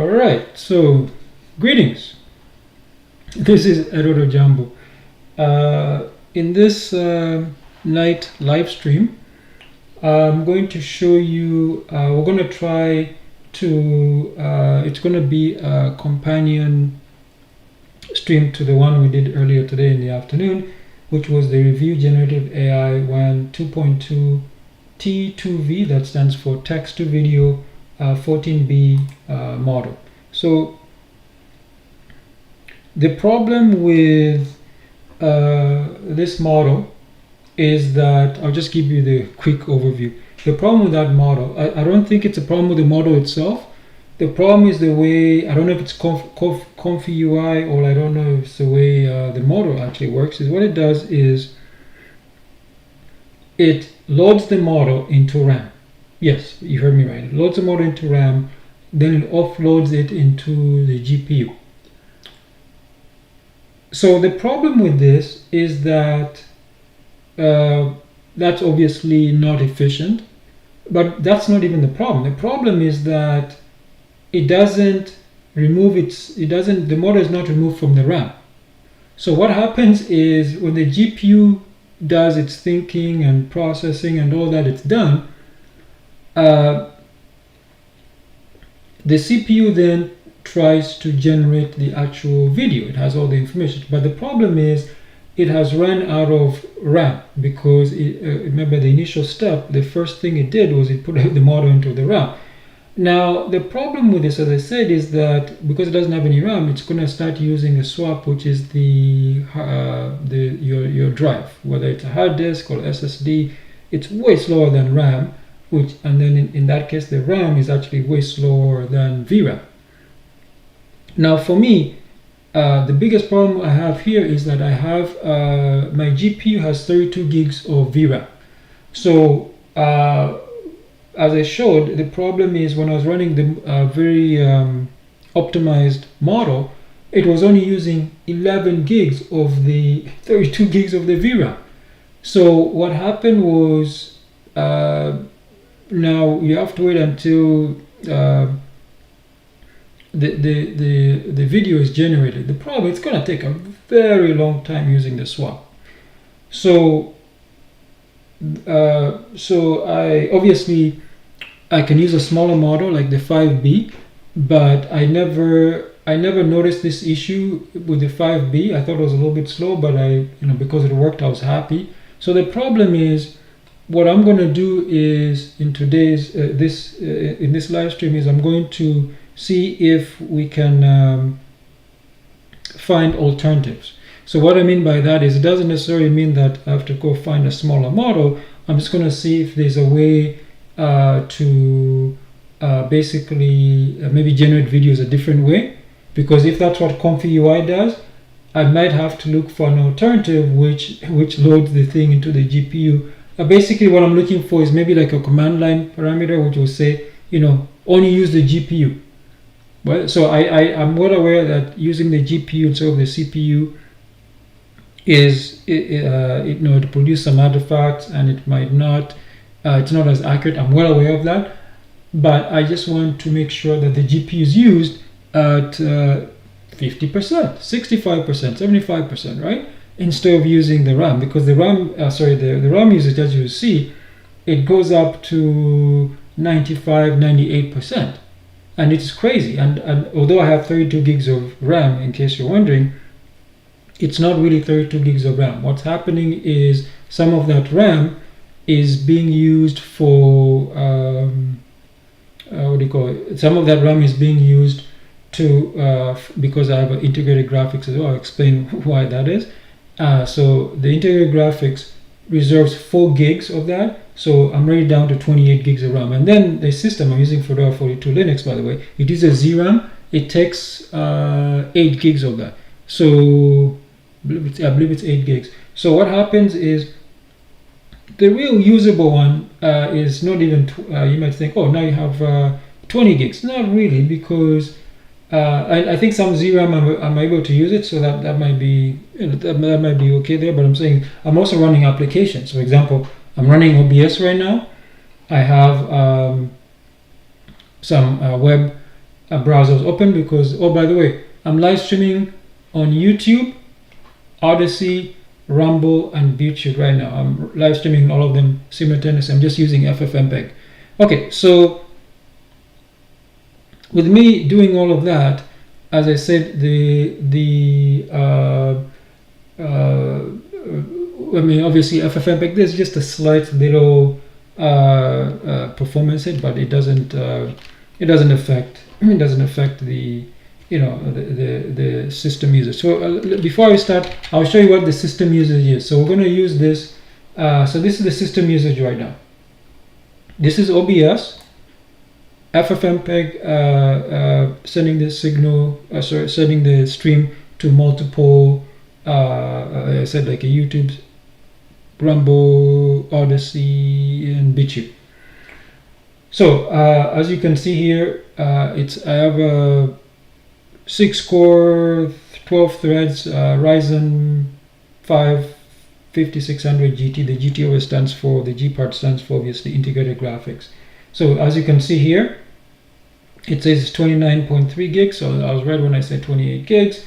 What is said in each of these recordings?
All right, so greetings. This is Erodo Jambo. In this night live stream, I'm going to show you, we're going to try to, it's going to be a companion stream to the one we did earlier today in the afternoon, which was the Review Generative AI 2.2 T2V, that stands for Text to Video 14B model. So the problem with this model is that, I'll just give you the quick overview. The problem with that model, I don't think it's a problem with the model itself. The problem is the way, I don't know if it's ComfyUI, or I don't know if it's the way the model actually works. Is what it does is it loads the model into RAM. Yes, you heard me right. It loads the model into RAM, then it offloads it into the GPU. So the problem with this is that that's obviously not efficient, but that's not even the problem. The problem is that it doesn't remove the model is not removed from the RAM. So what happens is when the GPU does its thinking and processing and all that, it's done, the CPU then tries to generate the actual video. It has all the information, but the problem is it has run out of RAM, because remember the initial step, the first thing it did was it put the model into the RAM. Now the problem with this, as I said, is that because it doesn't have any RAM, it's going to start using a swap, which is your drive, whether it's a hard disk or SSD. It's way slower than RAM, and then in that case the RAM is actually way slower than VRAM. Now for me, the biggest problem I have here is that I have my GPU has 32 gigs of VRAM. So as I showed, the problem is when I was running the very optimized model, it was only using 11 gigs of the 32 gigs of the VRAM. So what happened was, now you have to wait until the video is generated. The problem, it's going to take a very long time using the swap. So I can use a smaller model like the 5B, but I never noticed this issue with the 5B. I thought it was a little bit slow, but because it worked, I was happy. So the problem is, what I'm going to do is in today's in this live stream is I'm going to see if we can find alternatives. So what I mean by that is, it doesn't necessarily mean that I have to go find a smaller model. I'm just going to see if there's a way to basically maybe generate videos a different way, because if that's what ComfyUI does, I might have to look for an alternative which loads the thing into the GPU. Basically what I'm looking for is maybe like a command line parameter which will say, only use the GPU. Well, so I'm well aware that using the GPU instead of the CPU is to produce some artifacts, and it might not, it's not as accurate. I'm well aware of that, but I just want to make sure that the GPU is used at 50%, 65%, 75%, right? Instead of using the RAM, because the RAM, the RAM usage, as you see, it goes up to 95, 98%, and it's crazy. And although I have 32 gigs of RAM, in case you're wondering, it's not really 32 gigs of RAM. What's happening is some of that RAM is being used for some of that RAM is being used to because I have integrated graphics as well. I'll explain why that is. So the integrated graphics reserves 4 gigs of that, so I'm already down to 28 gigs of RAM. And then the system I'm using, Fedora 42 Linux, by the way, it uses ZRAM. It takes 8 gigs of that. So I believe it's 8 gigs. So what happens is, the real usable one is not even, you might think, oh, now you have 20 gigs. Not really, because I think some ZRAM I'm able to use it, so that might be that might be okay there. But I'm saying I'm also running applications. For example, I'm running OBS right now. I have some web browsers open because, oh, by the way, I'm live streaming on YouTube, Odyssey, Rumble, and BitChute right now. I'm live streaming all of them simultaneously. I'm just using FFmpeg. Okay, so with me doing all of that, as I said, I mean, obviously FFmpeg, there's just a slight little performance hit, but it doesn't affect the the system user. So before I start, I'll show you what the system usage is. So we're going to use this. So this is the system usage right now. This is OBS, FFmpeg sending the signal, sending the stream to multiple, I said, like a YouTube, Rumble, Odyssey, and BitChute. So as you can see here, I have a 6-core, 12 threads, Ryzen 5 5600 GT. The GT always stands for, the G part stands for, obviously, integrated graphics. So as you can see here, it says it's 29.3 gigs. So I was right when I said 28 gigs.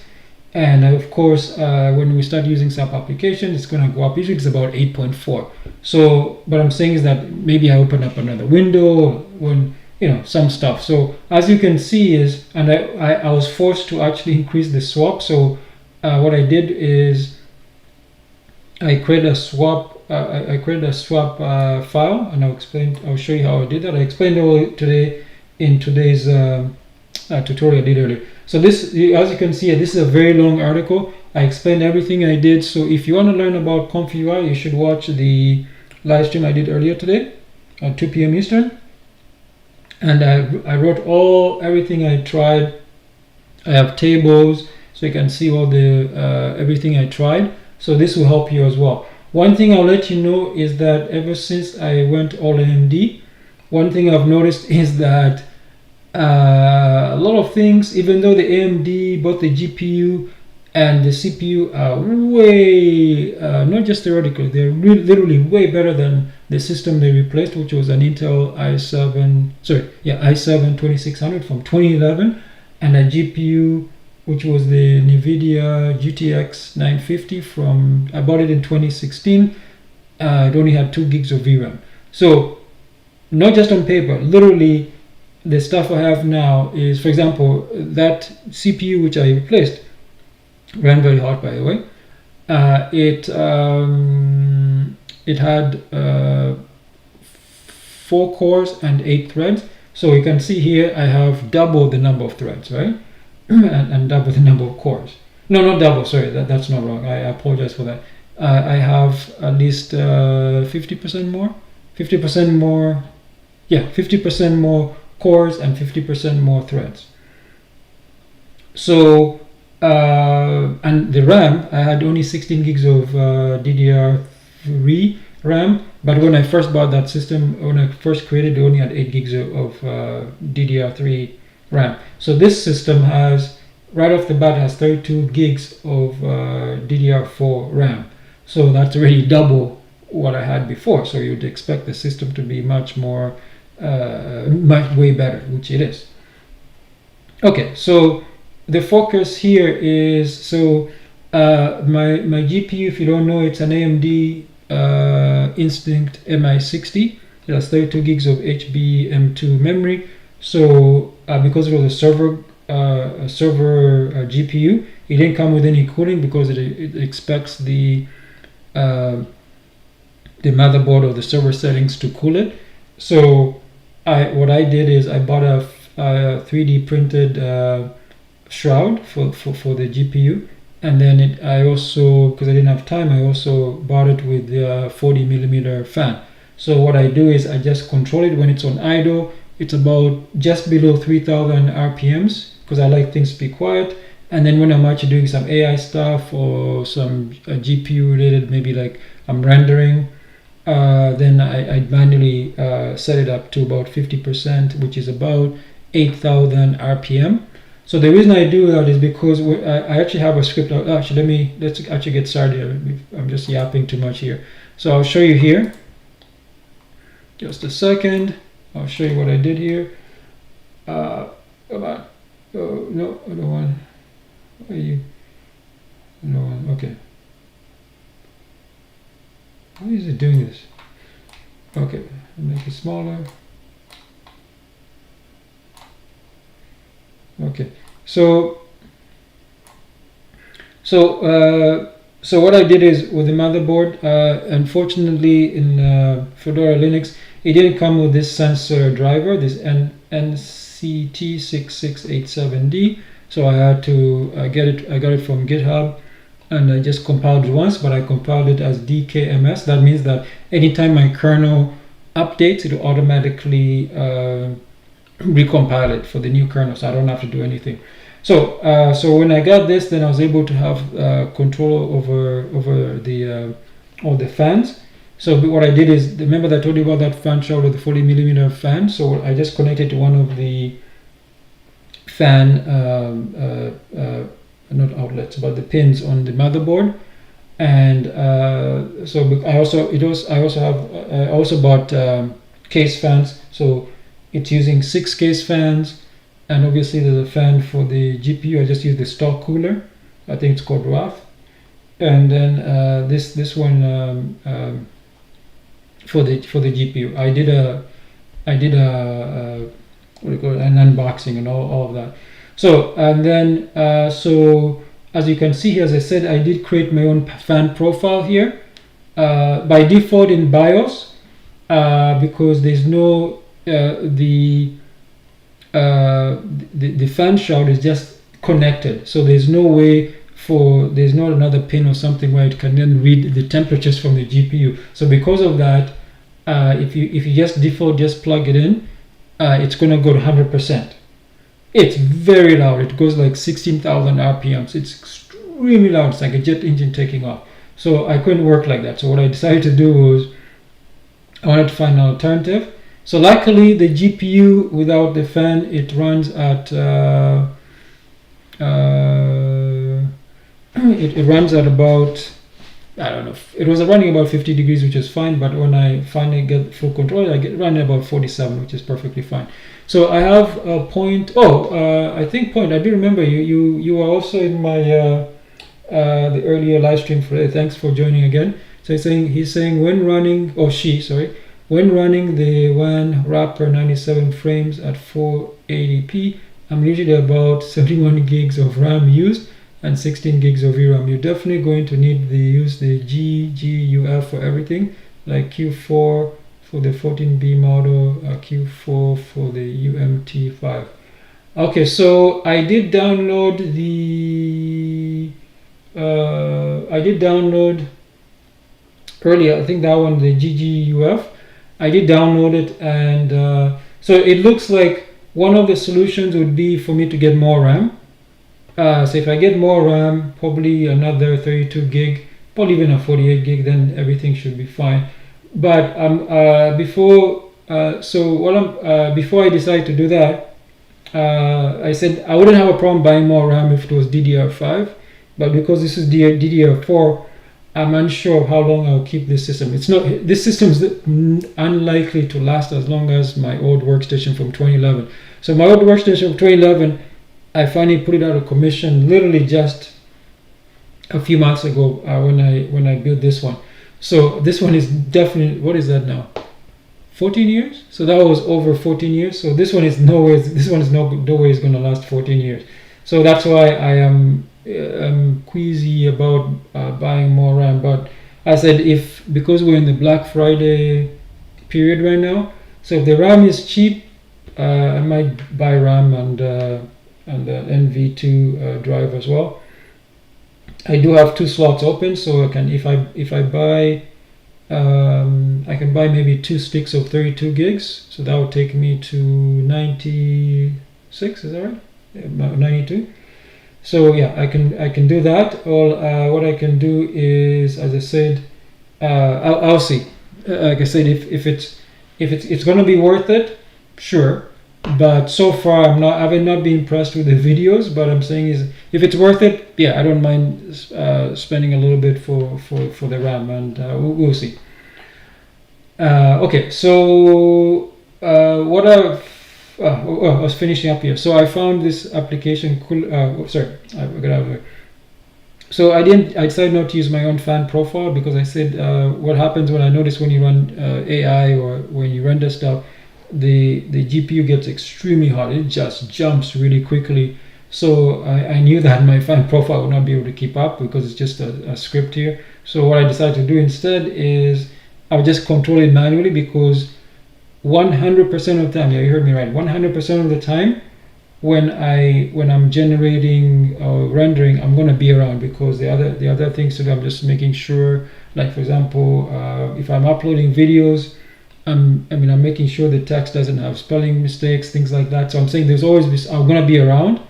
And of course, when we start using some application, it's going to go up. Usually it's about 8.4. So what I'm saying is that maybe I open up another window when, some stuff. So as you can see is, and I was forced to actually increase the swap. So what I did is I created a swap. I created a swap file, and I'll show you how I did that. I explained it all today in today's tutorial I did earlier. So this, as you can see, this is a very long article. I explained everything I did. So if you want to learn about ComfyUI, you should watch the live stream I did earlier today at 2 p.m. Eastern. And I wrote everything I tried. I have tables, so you can see all the everything I tried. So this will help you as well. One thing I'll let you know is that ever since I went all AMD, one thing I've noticed is that a lot of things, even though the AMD, both the GPU and the CPU are way, not just theoretical, they're literally way better than the system they replaced, which was an Intel i7 2600 from 2011, and a GPU which was the NVIDIA GTX 950 from, I bought it in 2016. It only had 2 gigs of VRAM. So not just on paper, literally the stuff I have now is, for example, that CPU which I replaced ran very hot, by the way. It had 4 cores and 8 threads. So you can see here I have double the number of threads, right? and double the number of cores. No, not double, sorry, that's not wrong. I apologize for that. I have at least 50% more. 50% more, yeah, 50% more cores and 50% more threads. So, and the RAM, I had only 16 gigs of DDR3 RAM, but when I first bought that system, when I first created it, only had 8 gigs of DDR3 RAM. So this system has, right off the bat, has 32 gigs of DDR4 RAM. So that's already double what I had before. So you'd expect the system to be much more, much way better, which it is. Okay, so the focus here is, so my GPU, if you don't know, it's an AMD Instinct Mi60. It has 32 gigs of HBM2 memory. So because it was a server GPU, it didn't come with any cooling because it expects the motherboard or the server settings to cool it. So what I did is I bought a 3D printed shroud for the GPU, and then I also, because I didn't have time, I also bought it with the 40mm fan. So what I do is I just control it when it's on idle. It's about just below 3000 RPMs because I like things to be quiet. And then when I'm actually doing some AI stuff or some GPU related, maybe like I'm rendering, then I manually set it up to about 50%, which is about 8000 RPM. So the reason I do that is because I actually have a script. Actually, let's actually get started. I'm just yapping too much here. So I'll show you here. Just a second. I'll show you what I did here. Come on. Oh, no, I don't want. Why are you? No, okay. Why is it doing this? Okay, make it smaller. Okay, so what I did is with the motherboard, unfortunately in Fedora Linux, it didn't come with this sensor driver, this NCT6687D. So I had to get it. I got it from GitHub, and I just compiled it once, but I compiled it as DKMS. That means that anytime my kernel updates, it will automatically recompile it for the new kernel, so I don't have to do anything. So when I got this, then I was able to have control over the all the fans. So what I did is, remember that I told you about that fan shower with the 40mm fan? So I just connected to one of the fan not outlets, but the pins on the motherboard, and so I also bought case fans. So it's using 6 case fans, and obviously there's a fan for the GPU. I just use the stock cooler. I think it's called RAF, and then this one for the GPU. I did a what do you call it, an unboxing and all of that. So and then so as you can see here, as I said, I did create my own fan profile here by default in BIOS because there's no the fan shroud is just connected, so there's no way there's not another pin or something where it can then read the temperatures from the GPU. So because of that, if you just plug it in, it's gonna go to 100%. It's very loud. It goes like 16,000 RPMs. It's extremely loud. It's like a jet engine taking off. So I couldn't work like that. So what I decided to do was I wanted to find an alternative. So luckily the GPU without the fan, it runs at it runs at about, I don't know, it was running about 50 degrees, which is fine, but when I finally get full control, I get running about 47, which is perfectly fine. So I have a point. I think Point, I do remember you were also in my the earlier live stream for today. Thanks for joining again. So he's saying when running, when running the WAN wrapper 97 frames at 480p, I'm usually about 71 gigs of RAM used and 16 gigs of VRAM. You're definitely going to need to use the GGUF for everything, like Q4 for the 14B model, Q4 for the UMT5. Okay, so I did download earlier, I think that one, the GGUF. I did download it, and so it looks like one of the solutions would be for me to get more RAM. So if I get more RAM, probably another 32 gig, probably even a 48 gig, then everything should be fine. But before I decide to do that, I said I wouldn't have a problem buying more RAM if it was DDR5, but because this is DDR4, I'm unsure of how long I'll keep this system. This system is unlikely to last as long as my old workstation from 2011. So my old workstation from 2011, I finally put it out of commission literally just a few months ago when I built this one. So this one is definitely, what is that now? 14 years? So that was over 14 years. So this one is no way going to last 14 years. So that's why I am queasy about buying more RAM. But I said, because we're in the Black Friday period right now, so if the RAM is cheap, I might buy RAM and the NV2 drive as well. I do have 2 slots open, so I can, if I buy, I can buy maybe 2 sticks of 32 gigs. So that would take me to 96. Is that right? 92. So yeah, I can do that. What I can do is, as I said, I'll see. Like I said, if it's going to be worth it, sure. But so far I have not been impressed with the videos. But I'm saying is, if it's worth it, yeah, I don't mind spending a little bit for the RAM, and we'll see. Okay, so what I've I was finishing up here. So I found this application. Sorry, I got out of it. So I decided not to use my own fan profile because I said what happens when I notice when you run AI or when you render stuff, the GPU gets extremely hot. It just jumps really quickly. So I knew that my fan profile would not be able to keep up because it's just a script here. So what I decided to do instead is I would just control it manually, because 100% of the time, yeah, you heard me right, 100% of the time when I'm generating or rendering, I'm going to be around, because the other things to do, I'm just making sure, like for example, if I'm uploading videos, I'm making sure the text doesn't have spelling mistakes, things like that. So I'm saying there's always this, I'm going to be around.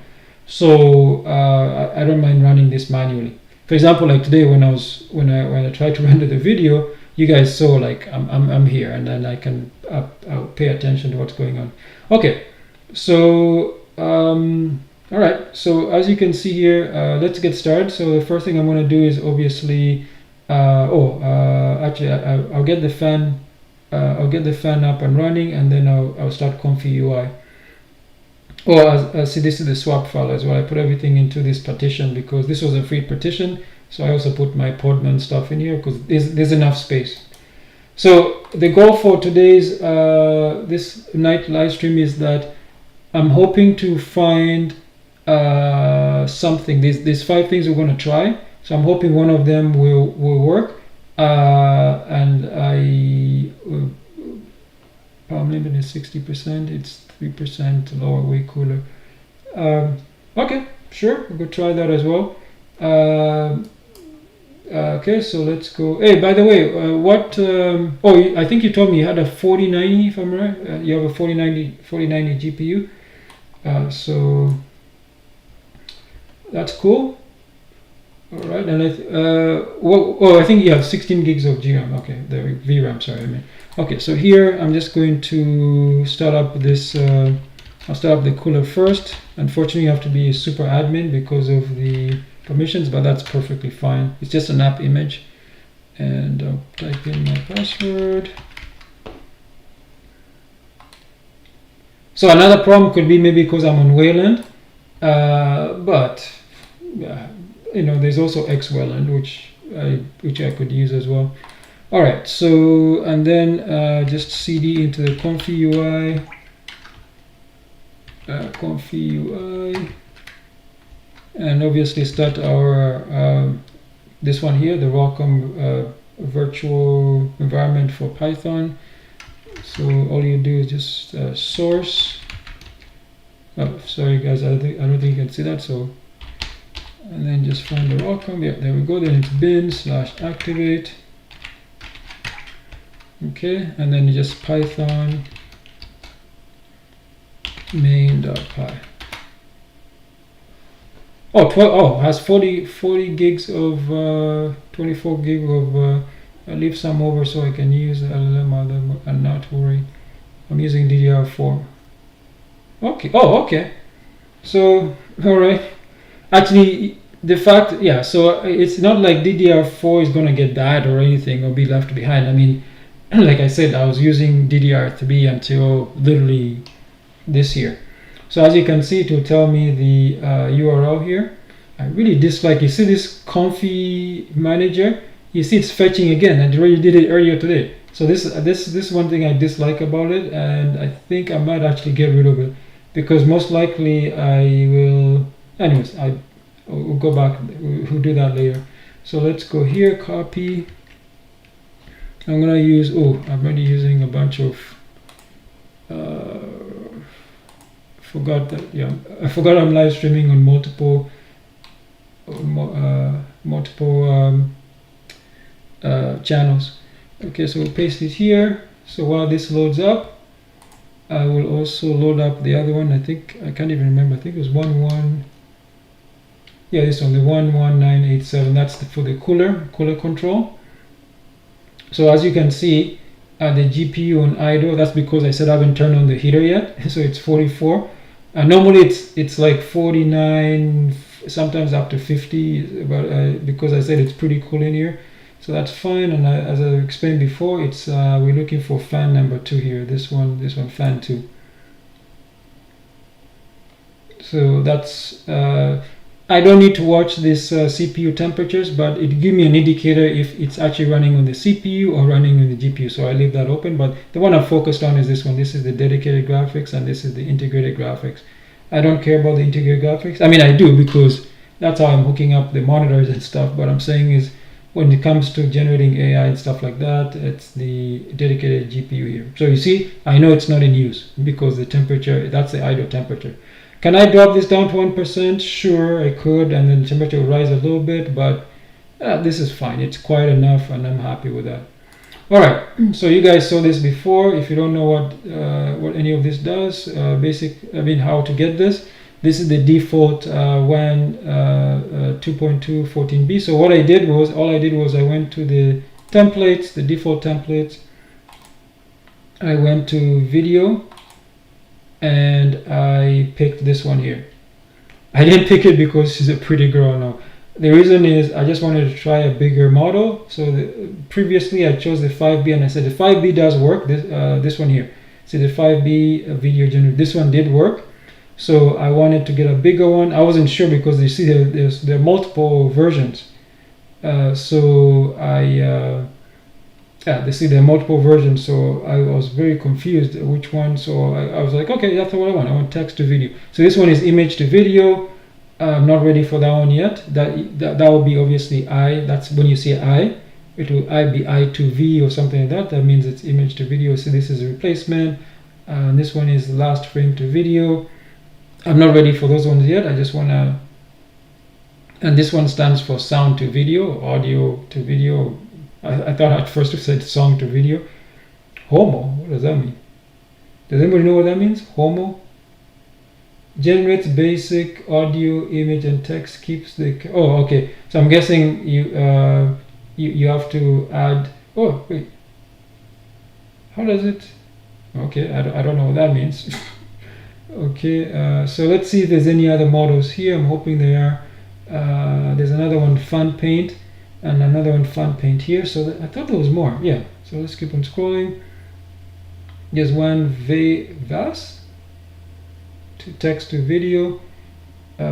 So I don't mind running this manually. For example, like today when I tried to render the video, you guys saw like I'm here, and then I can I'll pay attention to what's going on. Okay, so all right. So as you can see here, let's get started. So the first thing I'm going to do is obviously, actually I'll get the fan. I'll get the fan up and running, and then I'll start ComfyUI. See, this is the swap file as well. I put everything into this partition because this was a free partition. So I also put my Podman stuff in here because there's enough space. So the goal for today's this night live stream is that I'm hoping to find something. There's 5 things we're going to try. So I'm hoping one of them will work. And power limit is 60%. It's 3% lower, way cooler. Okay, sure, we'll go try that as well. Okay, so let's go. Hey, by the way, I think you told me you had a 4090, if I'm right. You have a 4090 GPU. So that's cool. All right, and I think you have 16 gigs of GRAM. Okay, the VRAM. Sorry, I mean. Okay, so here I'm just going to start up this. I'll start up the cooler first. Unfortunately, you have to be a super admin because of the permissions, but that's perfectly fine. It's just an app image, and I'll type in my password. So another problem could be maybe because I'm on Wayland, but there's also X-Wayland, which I could use as well. All right, so and then just CD into the ComfyUI, and obviously start our this one here, the Welcome virtual environment for Python. So all you do is just source. Oh, sorry guys, I don't think you can see that. So and then just find the Welcome. Yeah, there we go. Then it's bin/activate. Okay, and then you just Python main.py. Has 40 gigs of 24 gig of I leave some over so I can use LLM, and not worry. I'm using DDR4. Okay. Okay. So all right. Actually, the fact, yeah. So it's not like DDR4 is gonna get bad or anything or be left behind. I mean, like I said, I was using DDR3 until literally this year. So as you can see, it will tell me the URL here. I really dislike, you see this Comfy manager, you see it's fetching again. I already did it earlier today. So this one thing I dislike about it, and I think I might actually get rid of it, because most likely I will, anyways, we'll go back, we'll do that later. So let's go here, copy. I'm gonna use, I'm already using a bunch of, I forgot I'm live streaming on multiple channels. Okay, so we'll paste it here. So while this loads up, I will also load up the other one. I can't even remember. I think it was 11. Yeah, this one, the 11987. That's for the cooler control. So as you can see, the GPU on idle. That's because I said I haven't turned on the heater yet. So it's 44. Normally it's like 49, sometimes up to 50. But because I said it's pretty cool in here, so that's fine. And as I explained before, it's we're looking for fan number 2 here. This one, fan 2. So that's I don't need to watch this CPU temperatures, but it gives me an indicator if it's actually running on the CPU or running on the GPU. So I leave that open, but the one I'm focused on is this one. This is the dedicated graphics, and this is the integrated graphics. I don't care about the integrated graphics. I mean, I do, because that's how I'm hooking up the monitors and stuff. But I'm saying is, when it comes to generating AI and stuff like that, it's the dedicated GPU here. So you see, I know it's not in use because the temperature, that's the idle temperature. Can I drop this down to 1%? Sure, I could, and then the temperature will rise a little bit, but this is fine. It's quiet enough, and I'm happy with that. All right, so you guys saw this before. If you don't know what any of this does, how to get this. This is the default WAN 2.2 14B. So what I did was, I went to the templates, the default templates. I went to video, and I picked this one here. I didn't pick it because she's a pretty girl now. The reason is I just wanted to try a bigger model. So previously I chose the 5B, and I said the 5B does work. This one here. See, the 5B video generator. This one did work. So I wanted to get a bigger one. I wasn't sure because you see there are multiple versions. They see there are multiple versions. So I was very confused which one. So I was like, okay, that's what I want. I want text to video. So this one is image to video. I'm not ready for that one yet. That will be obviously I. That's when you say I. It will be I to V or something like that. That means it's image to video. So this is a replacement. This one is last frame to video. I'm not ready for those ones yet. I just want to. And this one stands for sound to video, audio to video. I thought at first it said song to video. Homo. What does that mean? Does anybody know what that means? Homo. Generates basic audio, image, and text. Keeps the. Oh, okay. So I'm guessing you have to add. Oh, wait. How does it? Okay, I don't know what that means. Okay, so let's see if there's any other models here. I'm hoping there are. There's another one, Fun Paint, and another one, Fun Paint here. So I thought there was more. Yeah. So let's keep on scrolling. There's one, VAS. To text to video. I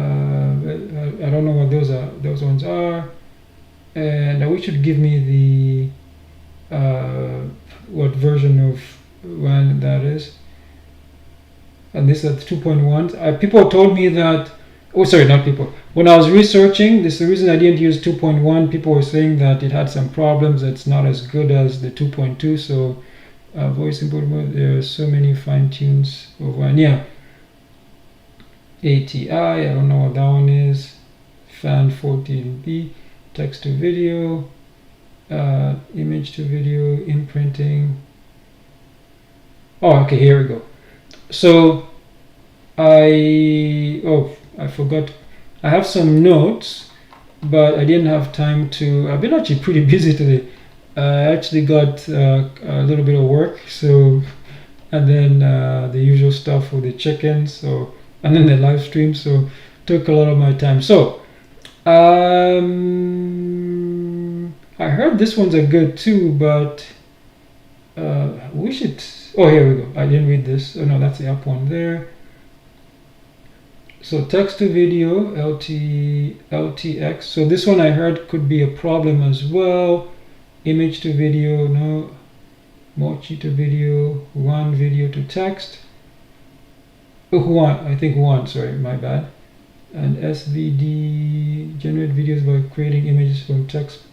don't know what those ones are, and we should give me the what version of WAN that is. And this is 2.1. People told me that. Oh, sorry, not people. When I was researching, this is the reason I didn't use 2.1. People were saying that it had some problems. It's not as good as the 2.2. So, voice input mode. There are so many fine tunes of WAN. Yeah. ATI, I don't know what that one is. Fan 14B, text to video, image to video, imprinting. Oh, okay, here we go. So I forgot. I have some notes, but I didn't have time to. I've been actually pretty busy today. I actually got a little bit of work, so, and then the usual stuff for the chickens. So. And then the live stream, so took a lot of my time. So I heard this one's a good too, but we should. Oh, here we go. I didn't read this. Oh no, that's the up one there. So text to video, LTX. So this one I heard could be a problem as well. Image to video, no. Mochi to video, one video to text. I think one, sorry, my bad. And SVD, generate videos by creating images from text.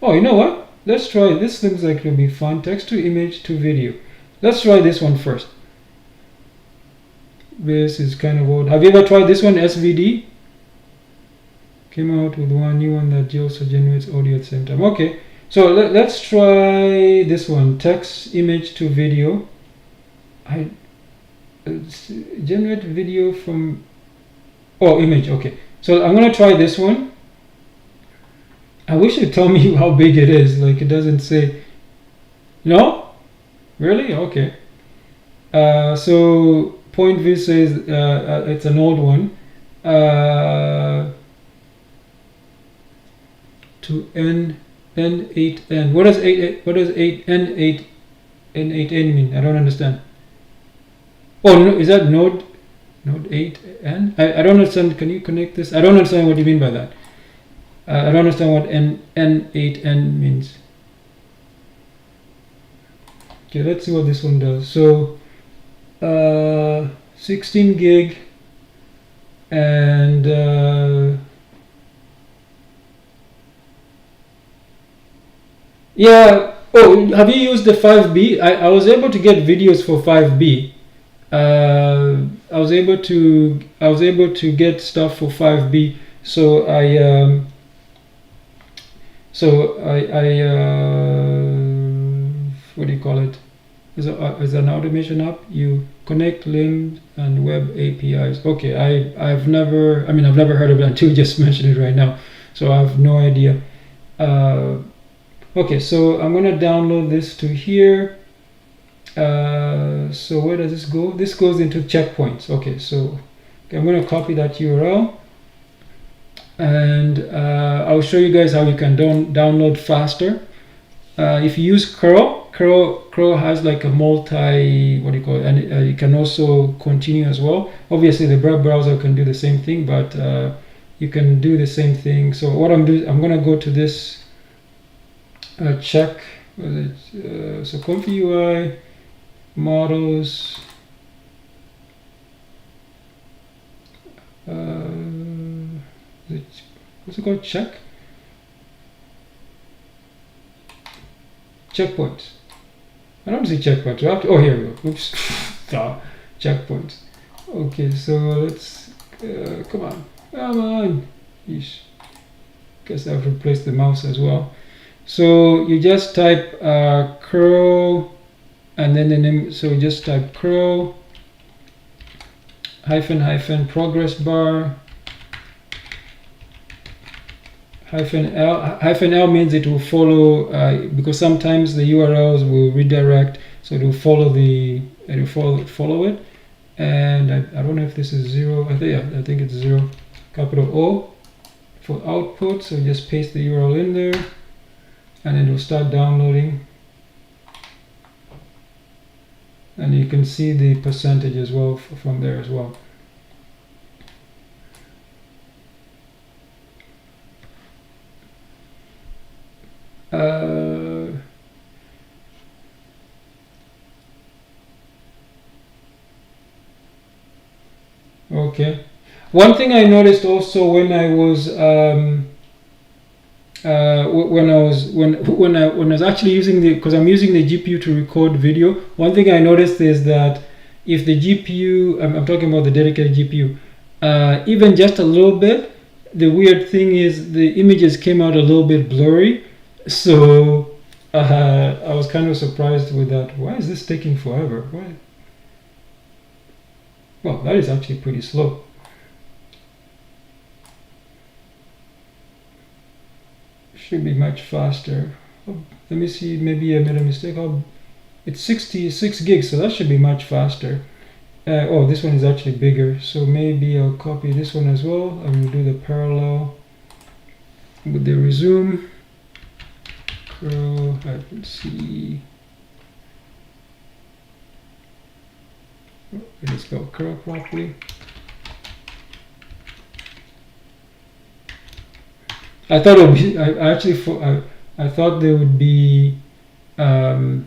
Oh, you know what? Let's try, this looks like it'll be fun. Text to image to video. Let's try this one first. This is kind of old. Have you ever tried this one, SVD? Came out with one new one that also generates audio at the same time. Okay, so let's try this one, text image to video. Generate video from image. Okay, so I'm gonna try this one. I wish you'd tell me how big it is. Like, it doesn't say. No, really? Okay. So point view says it's an old one. To N8N. What does 8? What does 8N8 N8N mean? I don't understand. Oh no, is that node? node 8n. I don't understand. Can you connect this? I don't understand what you mean by that. I don't understand what n8n means. Okay, let's see what this one does. So 16 gig and yeah. Oh, have you used the 5B? I was able to get videos for 5B. I was able to get stuff for 5B. So what do you call it? Is an automation app. You connect limbs and web APIs. Okay, I've never heard of it until you just mentioned it right now. So I have no idea. Okay, so I'm gonna download this to here. So where does this go? This goes into checkpoints. Okay, so I'm gonna copy that URL, and I'll show you guys how you can download faster. If you use curl has like a multi, what do you call it, and you can also continue as well. Obviously the web browser can do the same thing, but you can do the same thing. So what I'm gonna go to this check, so ComfyUI models, what's it called, checkpoints. I don't see checkpoints. Oh, here we go. Oops. Checkpoints. Okay, so let's come on. Yeesh. Guess I've replaced the mouse as well. So you just type curl, and then the name. So just type curl hyphen progress bar -L means it will follow, because sometimes the URLs will redirect, so it will follow it. And I don't know if this is 0. I think it's 0. Capital O for output. So just paste the URL in there, and it will start downloading. And you can see the percentage as well from there as well. Okay. One thing I noticed also when I was when I was actually using because I'm using the GPU to record video. One thing I noticed is that if the GPU, I'm talking about the dedicated GPU, even just a little bit, the weird thing is the images came out a little bit blurry. So I was kind of surprised with that. Why is this taking forever? Why? Well, that is actually pretty slow. Should be much faster. Oh, let me see, maybe I made a mistake. Oh, it's 66 gigs, so that should be much faster. Oh, this one is actually bigger, so maybe I'll copy this one as well. I will do the parallel with the resume. Curl, I can see. Oh, it is spelled curl properly. I thought it would be. I thought there would be. I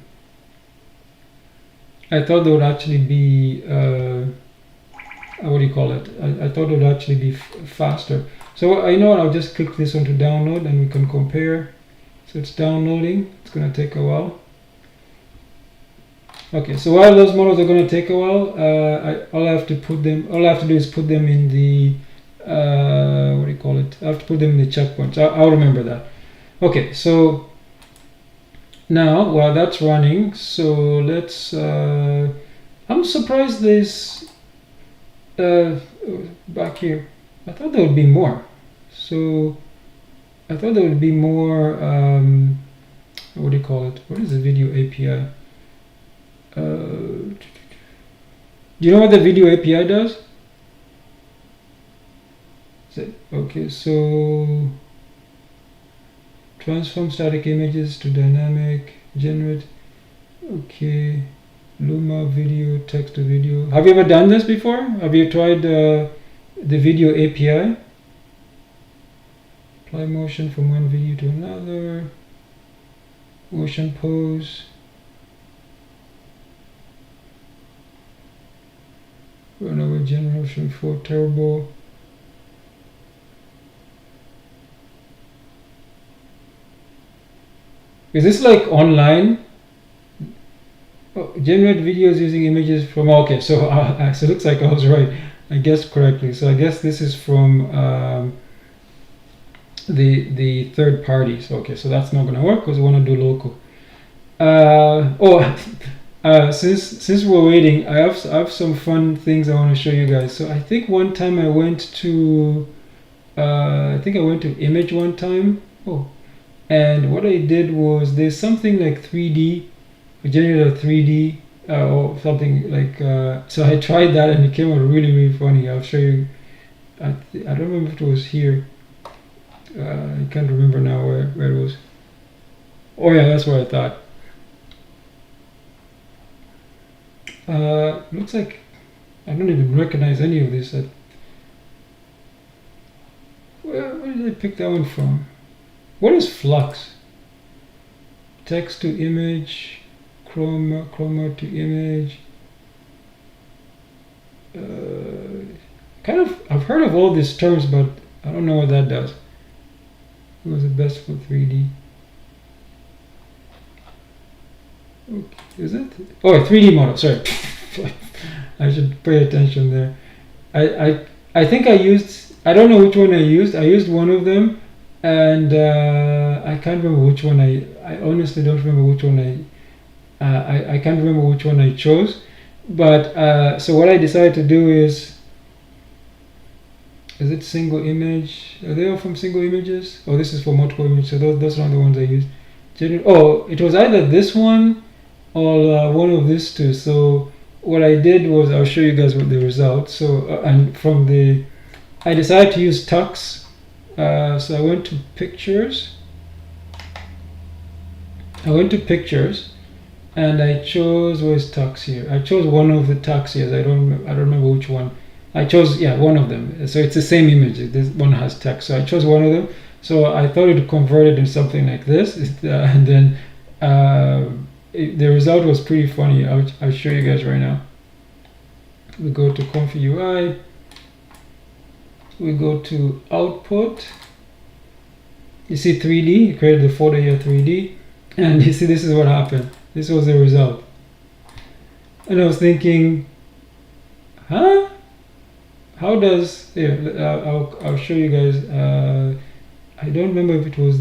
thought there would actually be. What do you call it? I thought it would actually be faster. So I know I'll just click this one to download, and we can compare. So it's downloading. It's going to take a while. Okay, so while those models are going to take a while, all I have to do is put them in the. What do you call it? I have to put them in the checkpoints. I'll remember that. Okay, so now while that's running, so let's. I'm surprised there's back here. I thought there would be more. So I thought there would be more. What do you call it? What is the video API? Do you know what the video API does? Okay, so transform static images to dynamic, generate. Okay, Luma video, text to video. Have you ever done this before? Have you tried the video API? Apply motion from one video to another. Motion pose. Run over generation 4 turbo. Is this like online? Oh, generate videos using images from. Okay, so so it looks like I was right. I guessed correctly. So I guess this is from the third parties. Okay, so that's not gonna work because we want to do local. Since we're waiting, I have some fun things I want to show you guys. So I think one time I went to Image one time. Oh, and what I did was there's something like 3D, generate a 3D or something like. So I tried that and it came out really funny. I'll show you. I don't remember if it was here. I can't remember now where it was. Oh yeah, that's what I thought. Looks like I don't even recognize any of this. Where did I pick that one from? What is Flux? Text to image, chroma to image. Kind of, I've heard of all these terms, but I don't know what that does. It was the best for 3D. Okay, is it? Oh, a 3D model. Sorry, I should pay attention there. I think I used. I don't know which one I used. I used one of them, and I can't remember which one I honestly don't remember which one I can't remember which one I chose. But so what I decided to do is it single image? Are they all from single images? Oh, this is for multiple images. So those are the ones I used. Oh, it was either this one or one of these two. So what I did was I'll show you guys what the result. So and from the I decided to use Tux. So I went to pictures. And I chose, where's Tux here? I chose one of the Tux here. I don't remember which one. I chose one of them. So it's the same image. This one has text. So I chose one of them. So I thought it converted in something like this, and then the result was pretty funny. I'll show you guys right now. We go to ComfyUI. We go to output. You see 3D. You created the folder here 3D, and you see this is what happened. This was the result. And I was thinking, huh? How does I'll show you guys. I don't remember if it was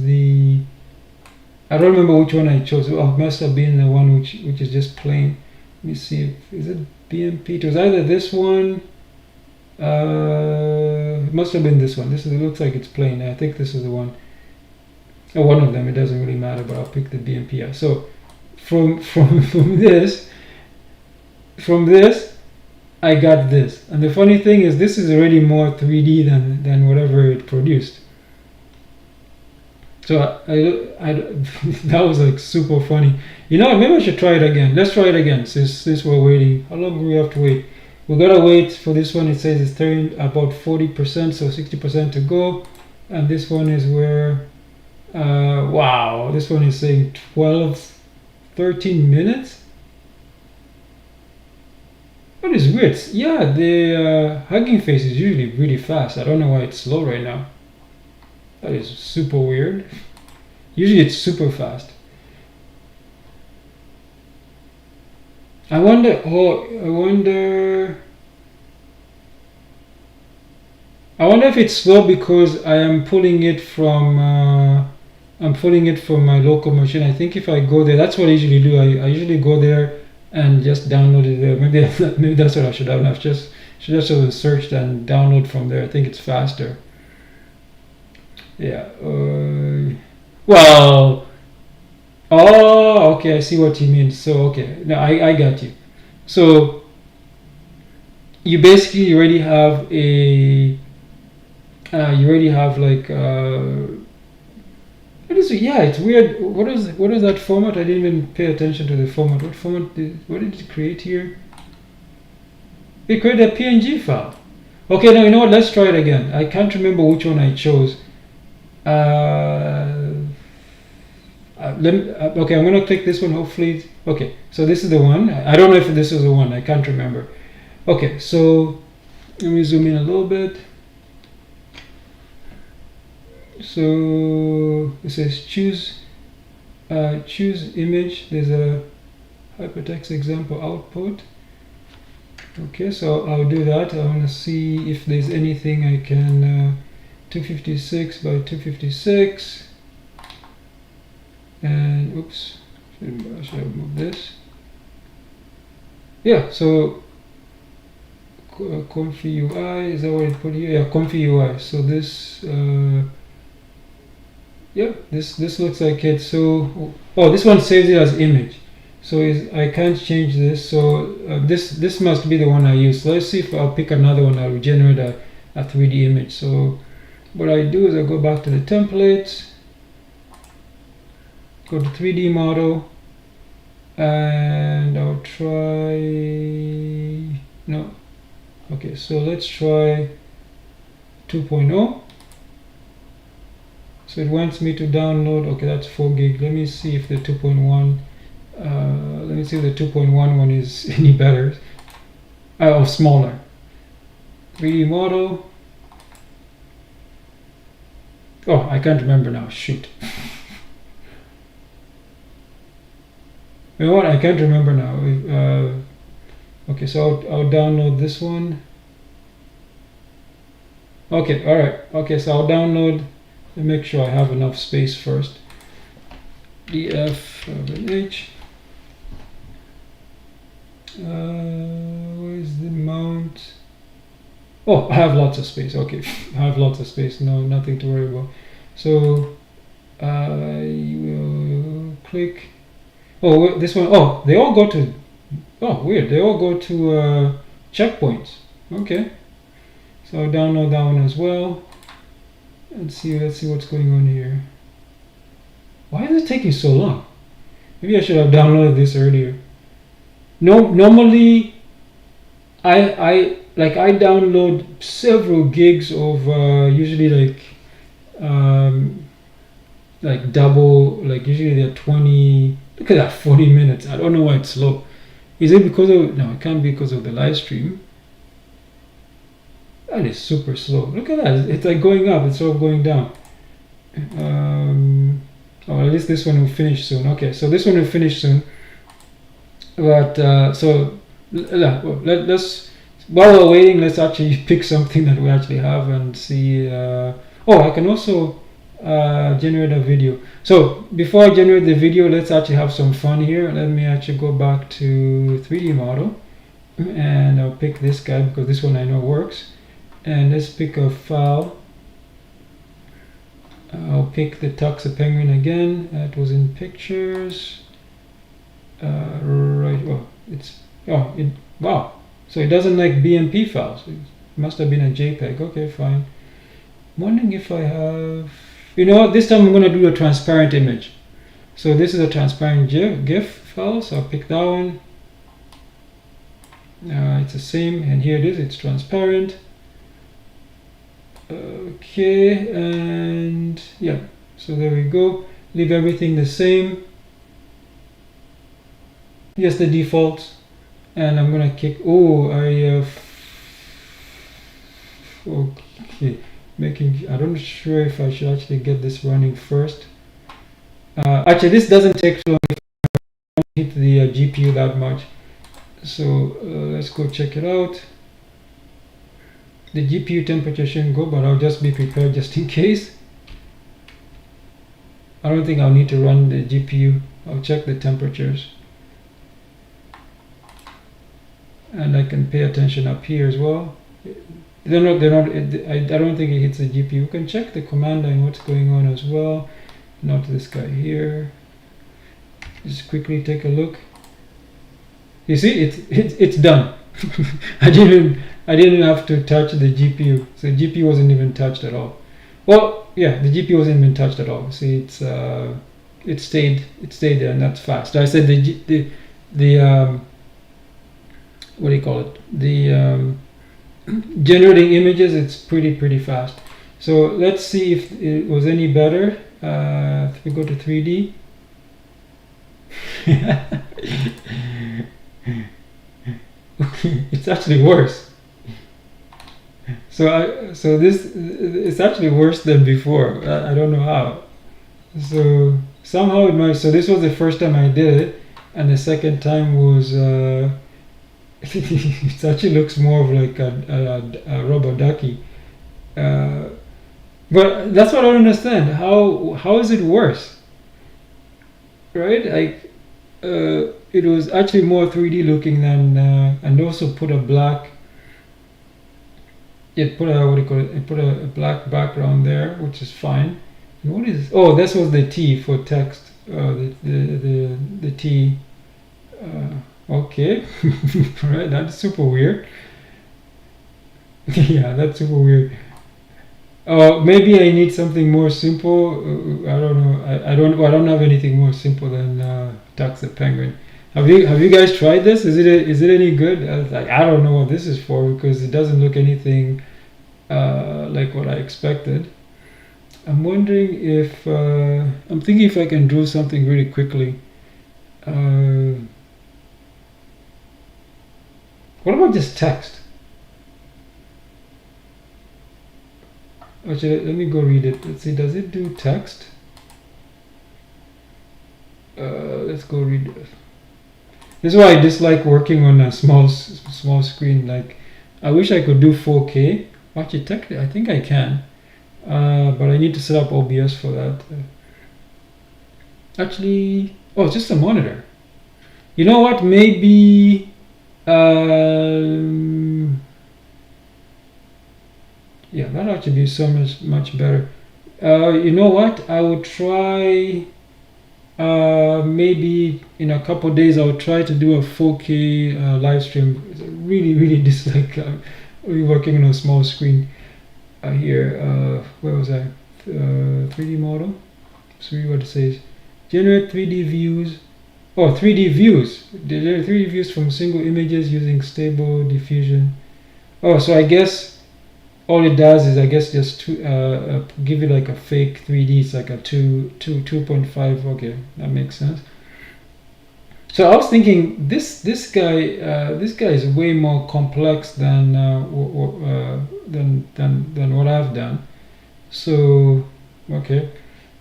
I don't remember which one I chose. It must have been the one which is just plain. Let me see. Is it BMP? It was either this one. It must have been this one. It looks like it's plain. I think this is the one. Or one of them. It doesn't really matter, but I'll pick the BMP. So from this. I got this, and the funny thing is this is already more 3D than whatever it produced. So I that was like super funny. You know, maybe I should try it again. Let's try it again since we're waiting. How long do we have to wait? We gotta wait for this one. It says it's turning about 40%, so 60% to go. And this one is where wow, this one is saying 13 minutes. What is weird? Yeah, the Hugging Face is usually really fast. I don't know why it's slow right now. That is super weird. Usually it's super fast. I wonder if it's slow because I am pulling it from my local machine. I think if I go there, that's what I usually do. I usually go there and just download it there. Maybe that's what I should have done. Should have searched and download from there. I think it's faster. Yeah. Well. Oh, okay. I see what you mean. So okay, now I got you. So you basically already have What is it? Yeah, it's weird. What is that format? I didn't even pay attention to the format. What format? What did it create here? It created a PNG file. Okay, now you know what? Let's try it again. I can't remember which one I chose. Okay, I'm gonna click this one. Hopefully, okay. So this is the one. I don't know if this is the one. I can't remember. Okay, so let me zoom in a little bit. So it says choose image. There's a hypertext example output. Okay, so I'll do that. I want to see if there's anything I can 256 by 256, and oops, I should have moved this. Yeah, so ComfyUI, is that what it put here? Yeah, ComfyUI. So this yeah, this looks like it. So this one saves it as image, so I can't change this. So this must be the one I use. So let's see if I'll pick another one. I'll generate a 3D image. So what I do is I go back to the templates, go to 3D model, and I'll try no. Okay, so let's try 2.0. So it wants me to download. Okay, that's 4 gig. Let me see if the 2.1. Let me see if the 2.1 one is any better or smaller. 3D model. Oh, I can't remember now. Shoot. You know what? I can't remember now. Okay, so I'll download this one. Okay, all right. Okay, so I'll download. Let me make sure I have enough space first. df h. Where is the mount? Oh, I have lots of space. Okay, I have lots of space. No, nothing to worry about. So I will click. Oh, this one. Oh, they all go to. Oh, weird. They all go to checkpoints. Okay. So I'll download that one as well. Let's see what's going on here. Why is it taking so long? Maybe I should have downloaded this earlier. No, normally I download several gigs of usually like double, like usually they're 20. Look at that, 40 minutes. I don't know why it's slow. Is it because of, no, it can't be because of the live stream. That is super slow. Look at that. It's like going up. It's all going down. Oh, at least this one will finish soon. Okay, so this one will finish soon. But so let's while we're waiting, let's actually pick something that we actually have and see. Oh, I can also generate a video. So before I generate the video, let's actually have some fun here. Let me actually go back to 3D model, and I'll pick this guy because this one I know works. And let's pick a file. I'll pick the Taxa Penguin again. That was in pictures. Right. Oh, wow. So it doesn't like BMP files. It must have been a JPEG. Okay, fine. I'm wondering if I have. You know what? This time I'm going to do a transparent image. So this is a transparent GIF file. So I'll pick that one. It's the same, and here it is. It's transparent. Okay, and yeah, so there we go. Leave everything the same. Yes, the defaults, and I'm gonna kick. Oh, okay, I don't sure if I should actually get this running first. Actually, this doesn't take too long if I don't hit the GPU that much. So let's go check it out. The GPU temperature shouldn't go, but I'll just be prepared just in case. I don't think I'll need to run the GPU. I'll check the temperatures. And I can pay attention up here as well. I don't think it hits the GPU. You can check the command line, what's going on as well. Not this guy here. Just quickly take a look. You see, it's done. I didn't have to touch the GPU. So the GPU wasn't even touched at all. Well, yeah, the GPU hasn't been touched at all. See, it stayed there, and that's fast. I said the what do you call it? The generating images, it's pretty fast. So let's see if it was any better. If we go to 3D. It's actually worse. So this it's actually worse than before. I don't know how. So somehow it might. So this was the first time I did it, and the second time was. It actually looks more of like a rubber ducky. But that's what I don't understand. How is it worse? Right? Like it was actually more 3D looking than and also put a black. It put a what do you call it? It put a black background there, which is fine. And what is? Oh, this was the T for text. The T. Okay, right. That's super weird. Yeah, that's super weird. Maybe I need something more simple. I don't know. I don't have anything more simple than Tax the Penguin. Have you guys tried this? Is it any good? I don't know what this is for because it doesn't look anything like what I expected. I'm wondering if I'm thinking if I can draw something really quickly. What about just text? Actually, let me go read it. Let's see. Does it do text? Let's go read it. This is why I dislike working on a small screen. Like, I wish I could do 4K. Actually, technically, I think I can, but I need to set up OBS for that. Actually, oh, it's just a monitor. You know what? Maybe. Yeah, that ought to be so much better. You know what? I will try. Maybe in a couple days I'll try to do a 4K live stream. I really dislike working on a small screen. Here, where was I? 3D model. See what it says. Generate 3D views. Oh, 3D views. Generate 3D views from single images using stable diffusion. Oh, so I guess all it does is just give you like a fake 3D. It's like a 2.5. Okay, that makes sense. So I was thinking this guy is way more complex than what I've done. So okay,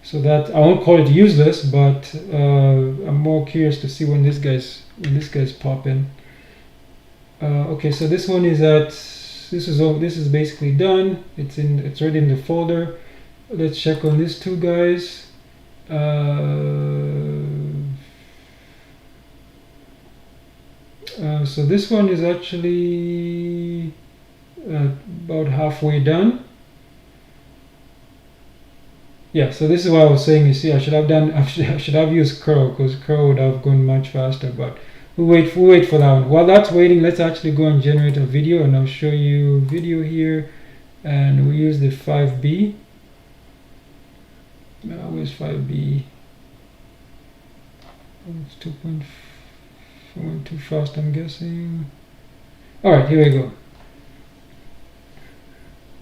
so that I won't call it useless, but I'm more curious to see when this guy's pop in. Okay, so this one is this is basically done. It's already in the folder. Let's check on these two guys. So this one is actually about halfway done. Yeah, so this is what I was saying. You see, I should have used curl because curl would have gone much faster. But we'll wait for that one. While that's waiting, let's actually go and generate a video, and I'll show you video here, and we use the 5B. Where's 5B? Oh, it's 2.4. Went too fast, I'm guessing. All right, here we go.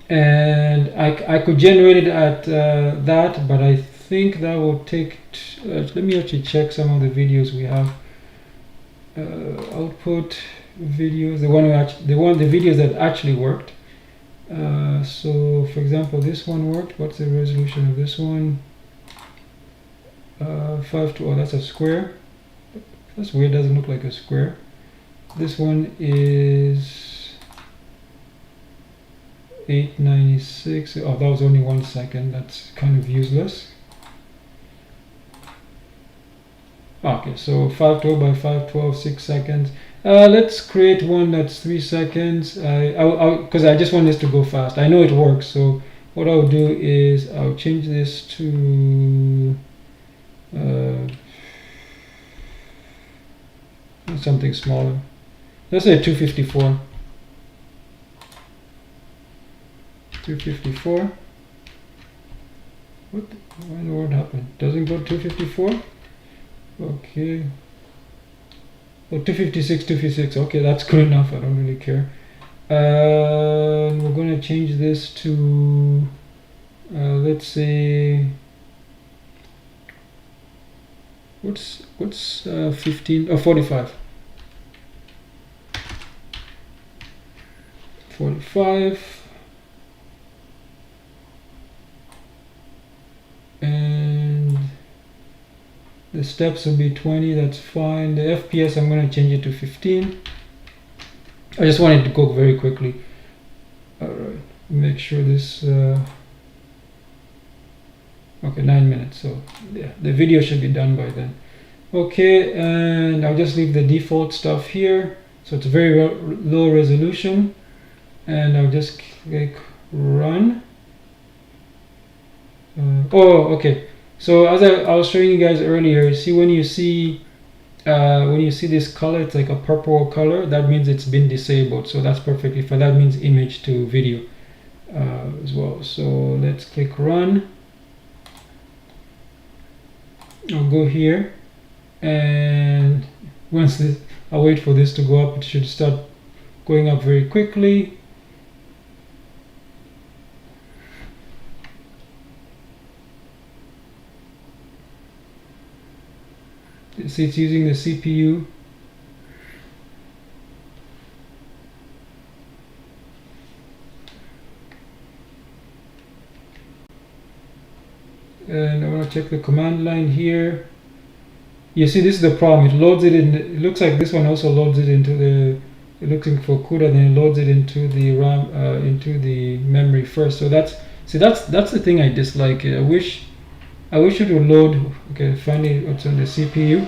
And I could generate it at that, but I think that will take. Let me actually check some of the videos we have. Output videos, the videos that actually worked. So, for example, this one worked. What's the resolution of this one? 5 oh, that's a square. That's weird, doesn't look like a square. This one is 896. Oh, that was only 1 second. That's kind of useless. Okay, so 512 by 512, 6 seconds. Let's create one that's 3 seconds. Because I just want this to go fast. I know it works, so what I'll do is I'll change this to something smaller. Let's say 254. 254. What happened? Doesn't go 254? Okay. Oh, 256, 256. Okay, that's good enough. I don't really care. We're going to change this to, let's say, what's 15? Oh, 45. 45. And the steps will be 20. That's fine. The FPS, I'm going to change it to 15. I just wanted to go very quickly. All right, make sure this okay, 9 minutes, so yeah, the video should be done by then. Okay, and I'll just leave the default stuff here, so it's very low resolution, and I'll just click run. Oh, okay, so as I was showing you guys earlier, see when you see this color, it's like a purple color, that means it's been disabled, so that's perfectly fine. That means image to video as well. So let's click run. I'll go here, and once this, I'll wait for this to go up. It should start going up very quickly. See, it's using the CPU. And I want to check the command line here. You see, this is the problem. It loads it in. It looks like this one also loads it into the. You're looking for CUDA, then it loads it into the RAM, into the memory first. So that's the thing I dislike. I wish it would load. Okay, finally it's on the CPU.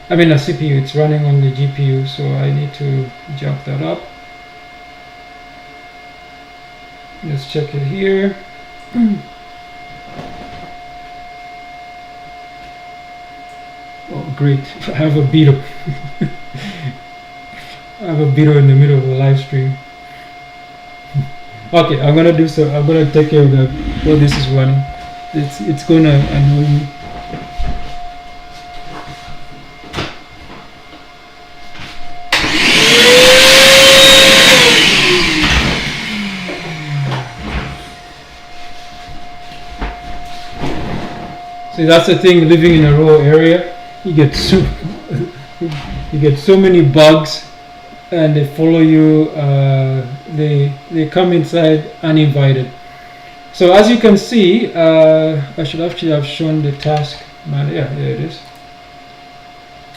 I mean, a CPU. It's running on the GPU, so I need to jump that up. Let's check it here. Oh, great! I have a beetle. I have a beetle in the middle of the live stream. Okay, I'm gonna do so. I'm gonna take care of that while this is running. It's gonna annoy me. See, that's the thing. Living in a rural area, you get so many bugs, and they follow you. They come inside uninvited. So as you can see, I should actually have shown the task manager. Yeah, there it is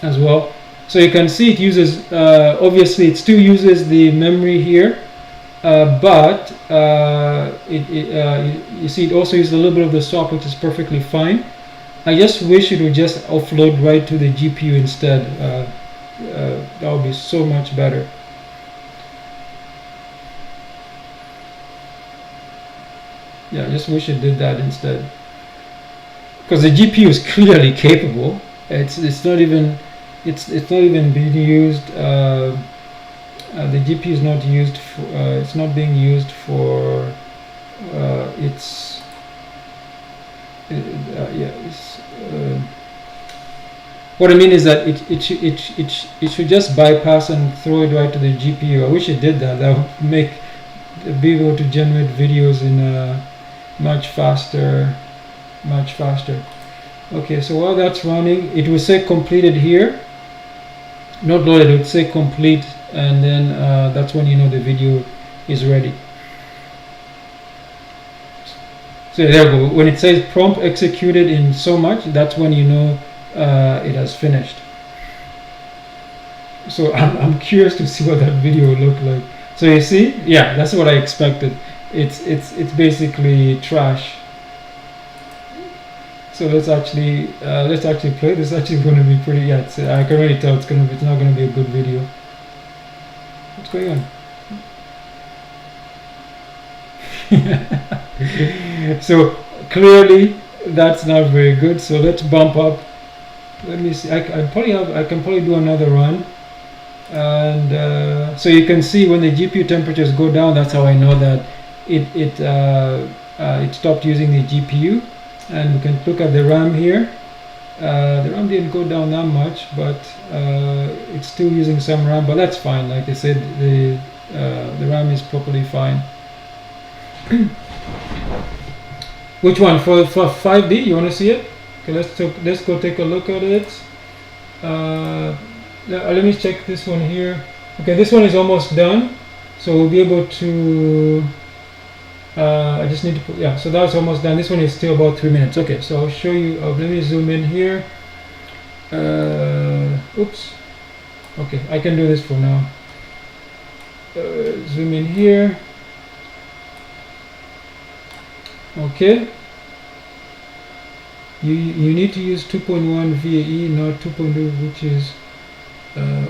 as well. So you can see it uses, obviously it still uses the memory here, but you see it also uses a little bit of the swap, which is perfectly fine. I just wish it would just offload right to the GPU instead. That would be so much better. Yeah, I just wish it did that instead. Because the GPU is clearly capable. It's not even being used. The GPU is not used for. It's not being used for. What I mean is that it should just bypass and throw it right to the GPU. I wish it did that. That would be able to generate videos in much faster. Okay, so while that's running, it will say completed here. Not loaded, it would say complete, and then that's when you know the video is ready. So there you go. When it says prompt executed in so much, that's when you know it has finished. So I'm curious to see what that video will look like. So you see, yeah, that's what I expected. It's basically trash. So let's actually play. This is actually going to be pretty. Yeah, I can already tell it's not going to be a good video. What's going on? So clearly that's not very good. So let's bump up. Let me see. I can probably do another run, and so you can see when the GPU temperatures go down. That's how I know that it stopped using the GPU. and we can look at the RAM here. The RAM didn't go down that much, but it's still using some RAM, but that's fine. Like I said, the RAM is properly fine. Which one for 5D? You want to see it? Okay, let's go take a look at it. Let me check this one here. Okay, this one is almost done, so we'll be able to. I just need to put, yeah, so that's almost done. This one is still about 3 minutes. Okay, so I'll show you. Let me zoom in here. Oops. Okay, I can do this for now. Zoom in here. Okay. You need to use 2.1 VAE, not 2.2, which is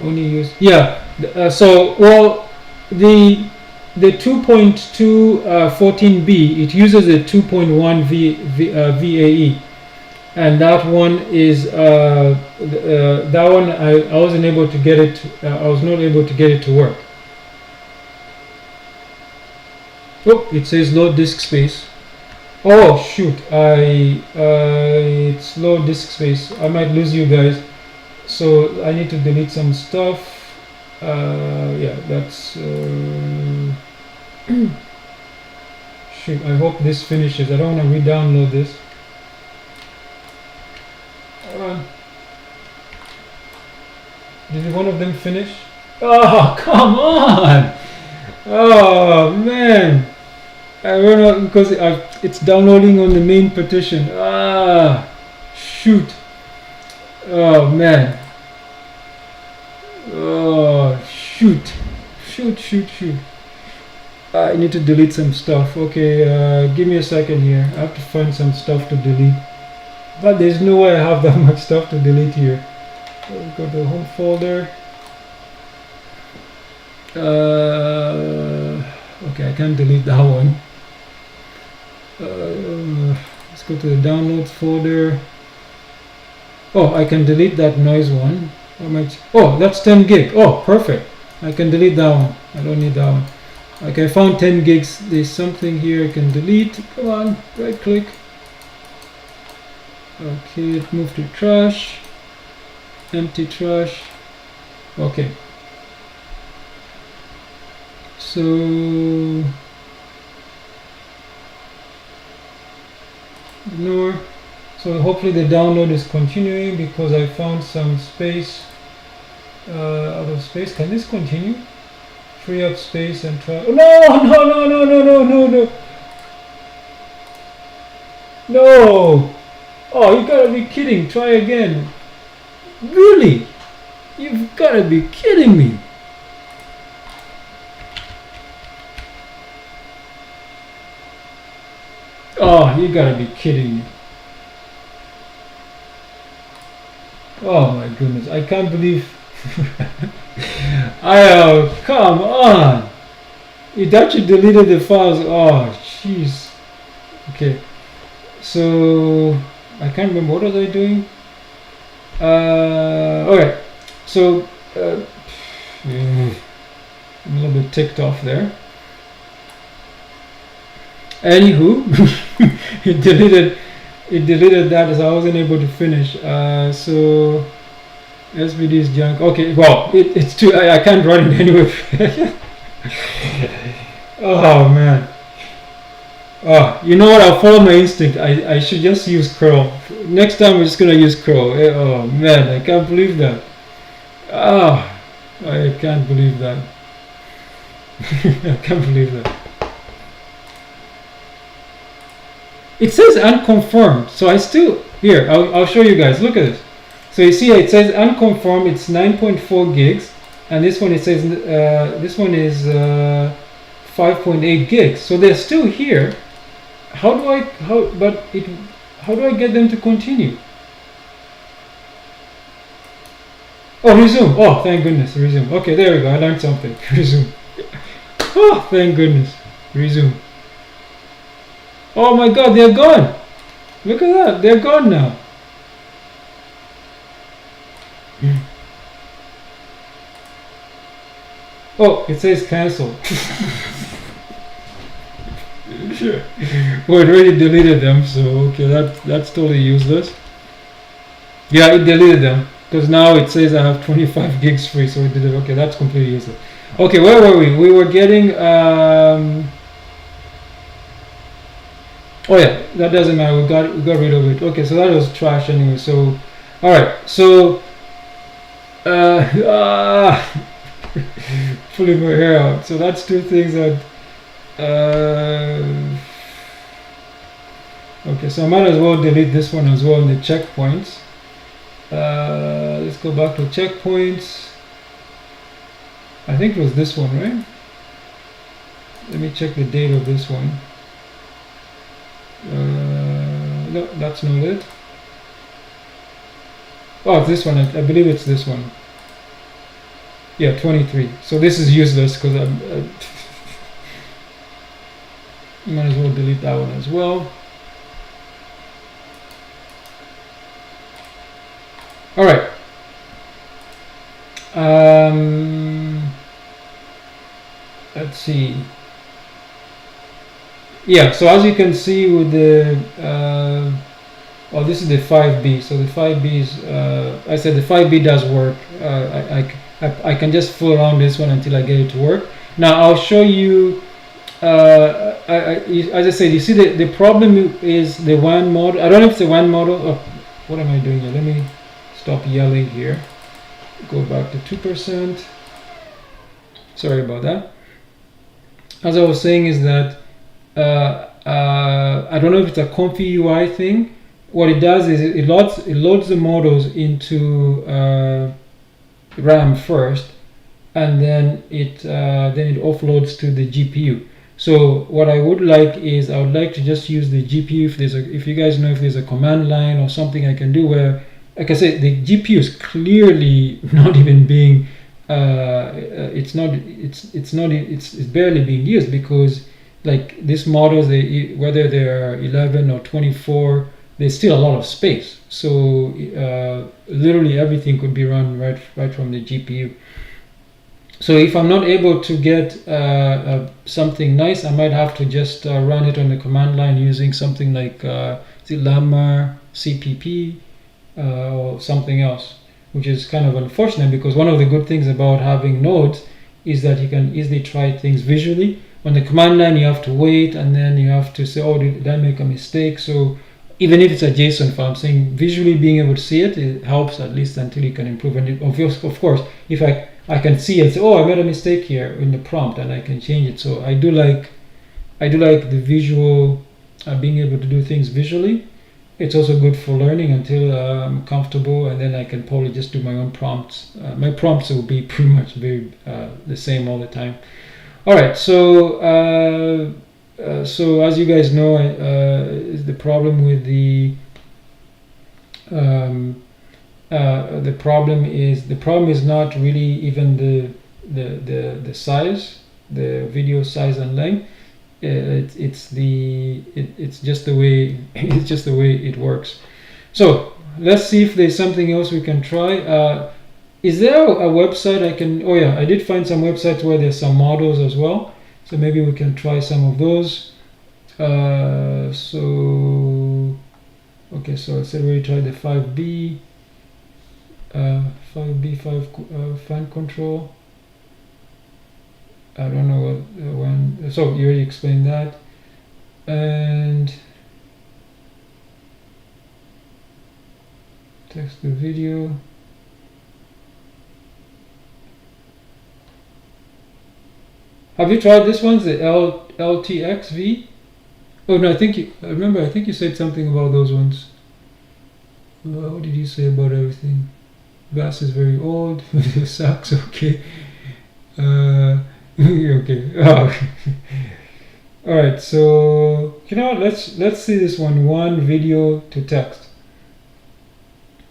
only used. Yeah. So well, the 2.2 14B, it uses a 2.1 VAE, and that one is that one I wasn't able to get it. I was not able to get it to work. Oh, it says load disk space. Oh shoot! It's low disk space. I might lose you guys, so I need to delete some stuff. Yeah, that's. Shoot! I hope this finishes. I don't want to re-download this. Did one of them finish? Oh, come on! Oh man! I run out because it's downloading on the main partition. Ah, shoot! Oh man! Oh shoot! Shoot! I need to delete some stuff. Okay, give me a second here. I have to find some stuff to delete. But there's no way I have that much stuff to delete here. Go to the home folder. Okay, I can't delete that one. Let's go to the downloads folder. Oh, I can delete that noise one. How much? Oh, that's 10 gig. Oh, perfect. I can delete that one. I don't need that one. Okay, I found 10 gigs. There's something here I can delete. Come on, right click. Okay, move to trash. Empty trash. Okay. So ignore. So hopefully the download is continuing because I found some space out of space. Can this continue? Free up space and try. Oh, no! Oh, you gotta be kidding! Try again. Really? You've gotta be kidding me! Oh, you gotta be kidding me. Oh my goodness, I can't believe come on! It actually deleted the files. Oh jeez. Okay. So I can't remember, what was I doing? Okay. So I'm a little bit ticked off there. Anywho, it deleted that as I wasn't able to finish. So SVD is junk. Okay, well, it's too. I can't run it anyway. Oh man. Oh, you know what? I'll follow my instinct. I should just use curl. Next time we're just gonna use curl. Oh man, I can't believe that. Ah, I can't believe that. I can't believe that. It says unconfirmed, so I still here. I'll show you guys. Look at this. So you see, it says unconfirmed. It's 9.4 gigs, and this one it says this one is 5.8 gigs. So they're still here. How do I get them to continue? Oh, resume. Oh, thank goodness, resume. Okay, there we go. I learned something. Resume. Oh, thank goodness. Resume. Oh my God, they're gone. Look at that. They're gone now. Oh, it says cancel. Well, it already deleted them, so okay, that's totally useless. Yeah, it deleted them because now it says I have 25 gigs free, so it did it. Okay, that's completely useless. Okay, where were we? We were getting. Oh yeah, that doesn't matter. We got rid of it. Okay, so that was trash anyway. So, all right. So, pulling my hair out. So that's two things that. Okay, so I might as well delete this one as well in the checkpoints. Let's go back to checkpoints. I think it was this one, right? Let me check the date of this one. No, that's not it. Oh, it's this one. I believe it's this one. Yeah, 23. So this is useless because I'm. Might as well delete that one as well. All right. Let's see. Yeah, so as you can see with the well, this is the 5B. So the 5B is I said the 5B does work. I can just fool around this one until I get it to work. Now I'll show you. As I said, you see the problem is the one model. I don't know if it's the one model. Oh, what am I doing here? Let me stop yelling here. Go back to 2%. Sorry about that. As I was saying is that I don't know if it's a ComfyUI thing. What it does is it loads the models into RAM first, and then it offloads to the GPU. So what I would like is I would like to just use the GPU. If you guys know if there's a command line or something I can do where, like I said, the GPU is clearly not even being it's barely being used because like these models, whether they're 11 or 24, there's still a lot of space. So literally everything could be run right from the GPU. So if I'm not able to get something nice, I might have to just run it on the command line using something like Llama, CPP, or something else, which is kind of unfortunate because one of the good things about having nodes is that you can easily try things visually. On the command line, you have to wait, and then you have to say, oh, did I make a mistake? So even if it's a JSON file, I'm saying visually being able to see it, it helps at least until you can improve. And of course, if I can see and say, oh, I made a mistake here in the prompt, and I can change it. So I do like the visual, being able to do things visually. It's also good for learning until I'm comfortable, and then I can probably just do my own prompts. My prompts will be pretty much the same all the time. All right, so as you guys know, the problem with the problem is not really even the size, the video size and length. It's just the way it works. So let's see if there's something else we can try. Is there a website I can? Oh yeah, I did find some websites where there's some models as well. So maybe we can try some of those. Okay, so I said we tried the 5B. 5 fan control. I don't know what when. So you already explained that, and text to video. Have you tried this one, the LTXV? Oh no, I think you said something about those ones. What did you say about everything? Bass is very old. Video sucks. Okay. Okay. Oh. All right. So you know what? Let's see this one. One video to text.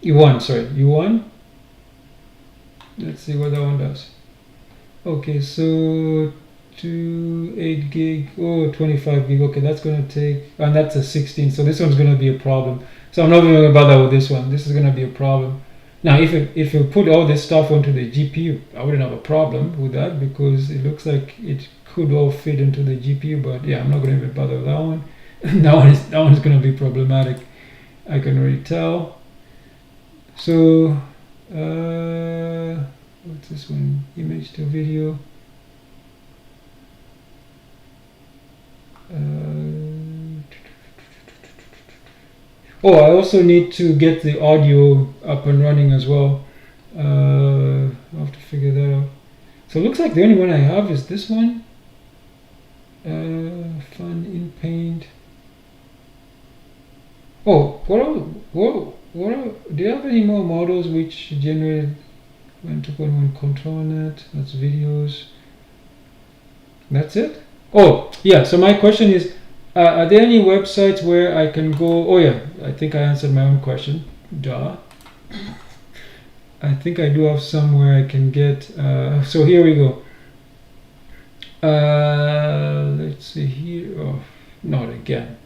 U1. Let's see what that one does. Okay. So 8 gig. Oh, 25 gig. Okay, that's gonna take. And that's a 16. So this one's gonna be a problem. So I'm not going to bother with this one. This is gonna be a problem. Now, if you put all this stuff onto the GPU, I wouldn't have a problem with that because it looks like it could all fit into the GPU. But yeah, I'm not going to even bother with that one. That one is going to be problematic. I can already tell. So, what's this one? Image to video. Oh, I also need to get the audio up and running as well. I'll have to figure that out. So it looks like the only one I have is this one. Fun in Paint. Oh, do you have any more models which generate when to put on control net? That's videos. That's it? Oh, yeah. So my question is, are there any websites where I can go? Oh, yeah. I think I answered my own question. Duh. I think I do have somewhere I can get. So here we go. Let's see here. Oh, not again.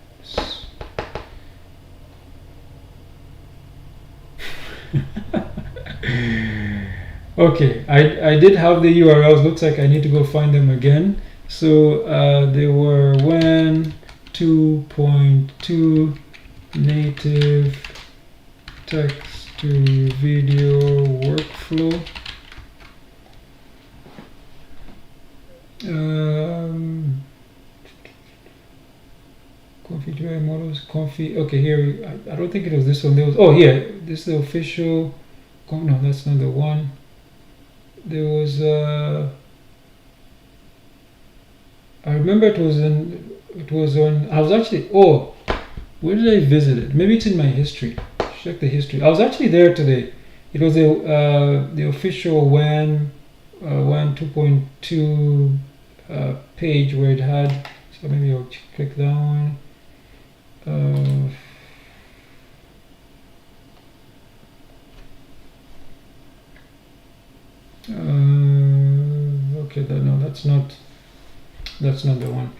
Okay, I did have the URLs. Looks like I need to go find them again. So they were when 2.2 native text to video workflow. ComfyUI models, okay, here, I don't think it was this one. There was, oh, here, this is the official, no, that's not the one. There was, I remember it was on, I was actually, oh, where did I visit it? Maybe it's in my history. Check the history. I was actually there today. It was the official WAN 2.2 page where it had, so maybe I'll click that one. Okay, no, that's not the one.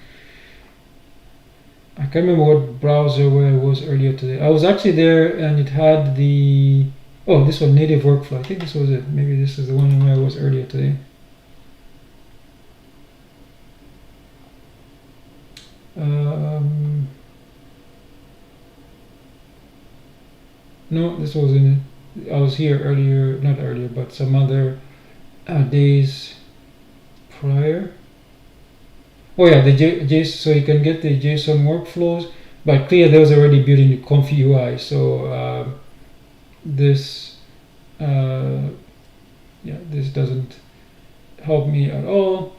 I can't remember what browser where I was earlier today. I was actually there and it had the, oh, this one, native workflow. I think this was it. Maybe this is the one where I was earlier today. No, this wasn't it. I was here earlier, not earlier, but some other days prior. Oh yeah, the JSON, so you can get the JSON workflows, but clear those already built into ComfyUI. So this, yeah, this doesn't help me at all.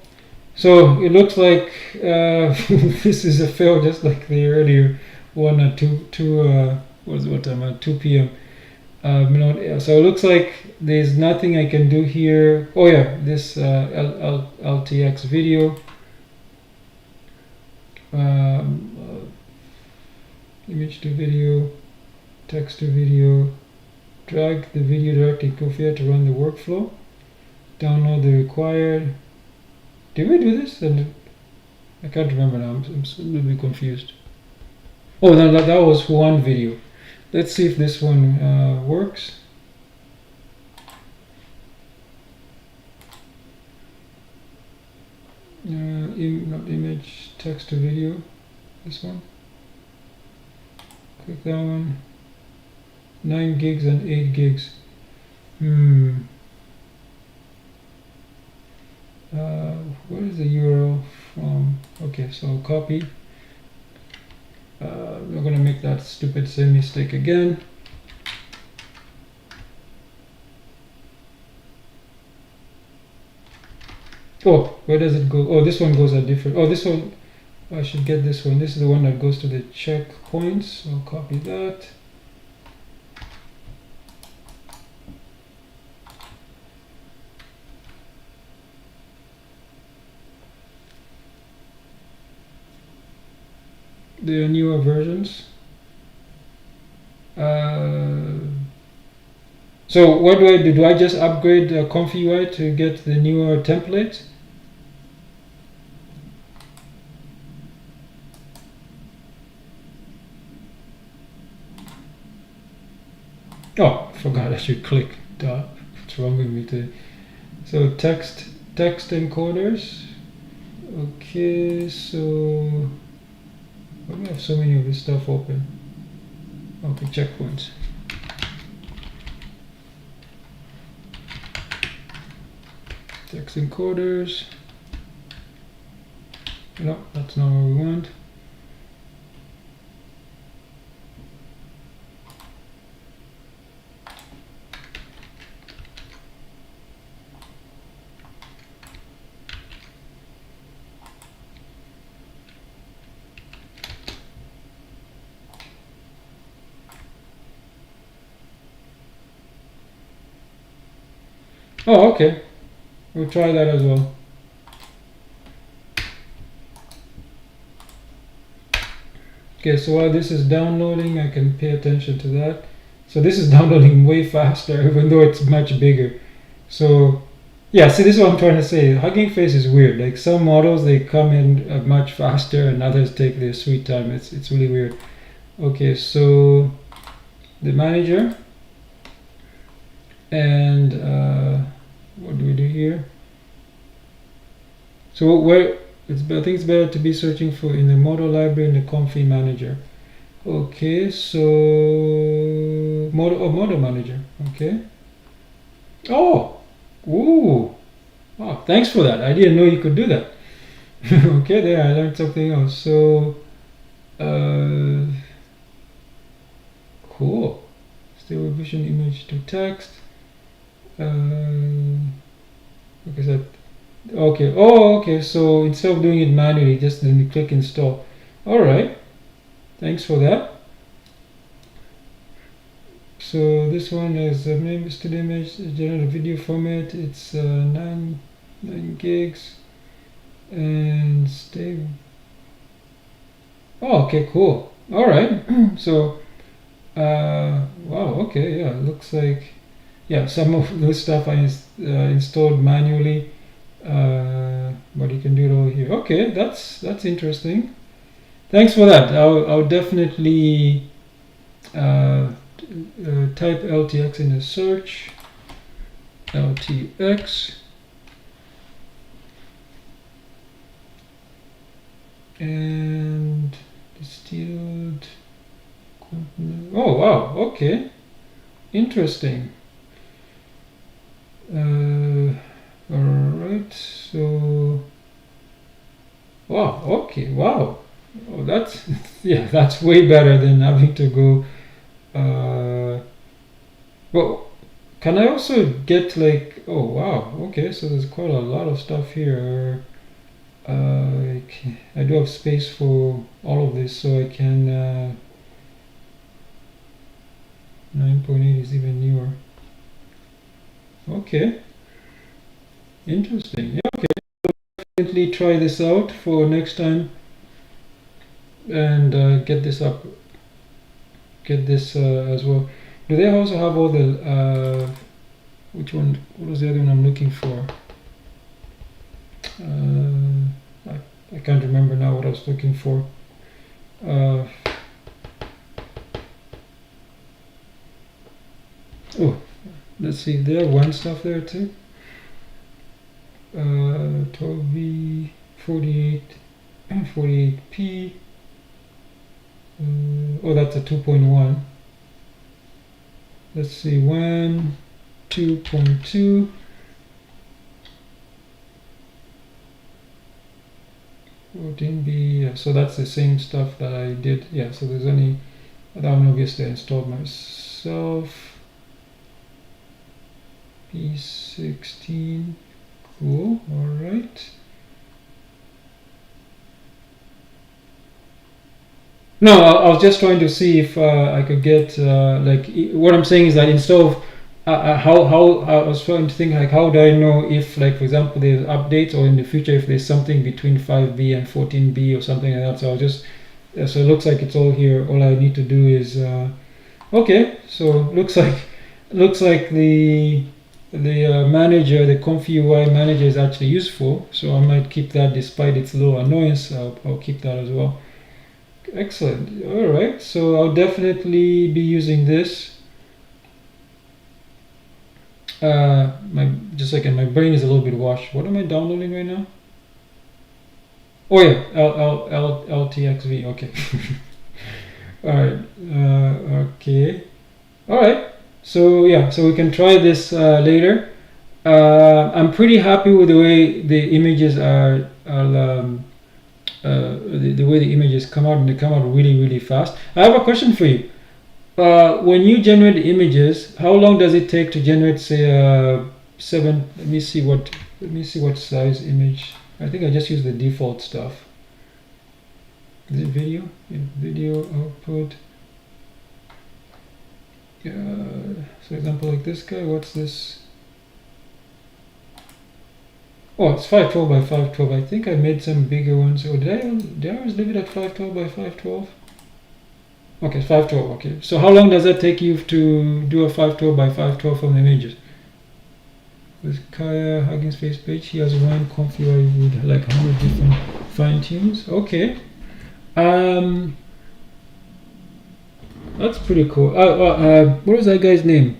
So it looks like this is a fail, just like the earlier one at 2 p.m. So it looks like there's nothing I can do here. Oh yeah, this LTX video, image to video, text to video, drag the video directly to Configure to run the workflow, download the required. Did we do this? And I can't remember now. I'm a little bit confused. Oh, no, that was one video. Let's see if this one works. Not image, text to video. This one. Click that one. 9 gigs and 8 gigs. Where is the URL from? Okay, so I'll copy. I'm not going to make that stupid same mistake again. Oh, where does it go? Oh, this one goes at different. Oh, this one, I should get this one. This is the one that goes to the checkpoints. So I'll copy that. The newer versions. So what do I do? Do I just upgrade ComfyUI to get the newer template? Oh, forgot I should click What's wrong with me today? So text encoders. Okay, so why do I have so many of this stuff open? Okay, checkpoints. Text encoders. No, that's not what we want. Oh, okay. We'll try that as well. Okay, so while this is downloading, I can pay attention to that. So this is downloading way faster, even though it's much bigger. So yeah, see, this is what I'm trying to say. Hugging Face is weird. Like some models, they come in much faster, and others take their sweet time. It's really weird. Okay, so the manager, and what do we do here? So where I think it's better to be searching for in the model library in the Comfy manager. Okay, so model manager. Okay. Oh, ooh. Wow, thanks for that. I didn't know you could do that. Okay, there I learned something else. So, cool. Stable vision image to text. Okay, so okay. Oh, okay. So instead of doing it manually, just then you click install. All right. Thanks for that. So this one is a stood image, general video format. It's 9 gigs and stable. Oh, okay, cool. All right. So, wow. Okay, yeah. Looks like, yeah, some of this stuff I installed manually, but you can do it all here. Okay, that's interesting. Thanks for that. I'll definitely type LTX in the search. LTX. And distilled. Oh wow, okay, interesting. All right, so wow, okay, wow. Oh, that's yeah, that's way better than having to go. Well, can I also get like? Oh wow, okay, so there's quite a lot of stuff here. I do have space for all of this, so I can 9.8 is even newer. Okay, interesting. Yeah, okay, definitely try this out for next time and get this up. Get this as well. Do they also have all the which one? What was the other one I'm looking for? I can't remember now what I was looking for. Oh, let's see. There one stuff there too. 12V 48 48p. Oh, that's a 2.1. Let's see. 2.2. B, so that's the same stuff that I did. Yeah, so there's only that one obviously I installed myself. Mi60, cool. All right. No, I was just trying to see if I could get like what I'm saying is that instead of how I was trying to think like how do I know if like for example there's updates or in the future if there's something between 5B and 14B or something like that. So I'll just so it looks like it's all here. All I need to do is okay. So looks like the manager, the ComfyUI manager is actually useful. So I might keep that despite its low annoyance. I'll keep that as well. Excellent. All right. So I'll definitely be using this. Just a second, my brain is a little bit washed. What am I downloading right now? Oh yeah, LTXV. Okay. All right. Okay. All right. So yeah, so we can try this later. I'm pretty happy with the way the images the way the images come out, and they come out really, really fast. I have a question for you. When you generate images, how long does it take to generate, say, seven? Let me see what size image. I think I just use the default stuff. Is it video? Yeah, video output. So example like this guy. What's this? Oh, it's 512 by 512. I think I made some bigger ones. Or did I always leave it at 512 by 512? Okay, 512. Okay. So how long does that take you to do a 512 by 512 from the images? With Kaya Hugging Space page, he has one ComfyUI with like 100 different fine tunes. Okay. That's pretty cool. What was that guy's name?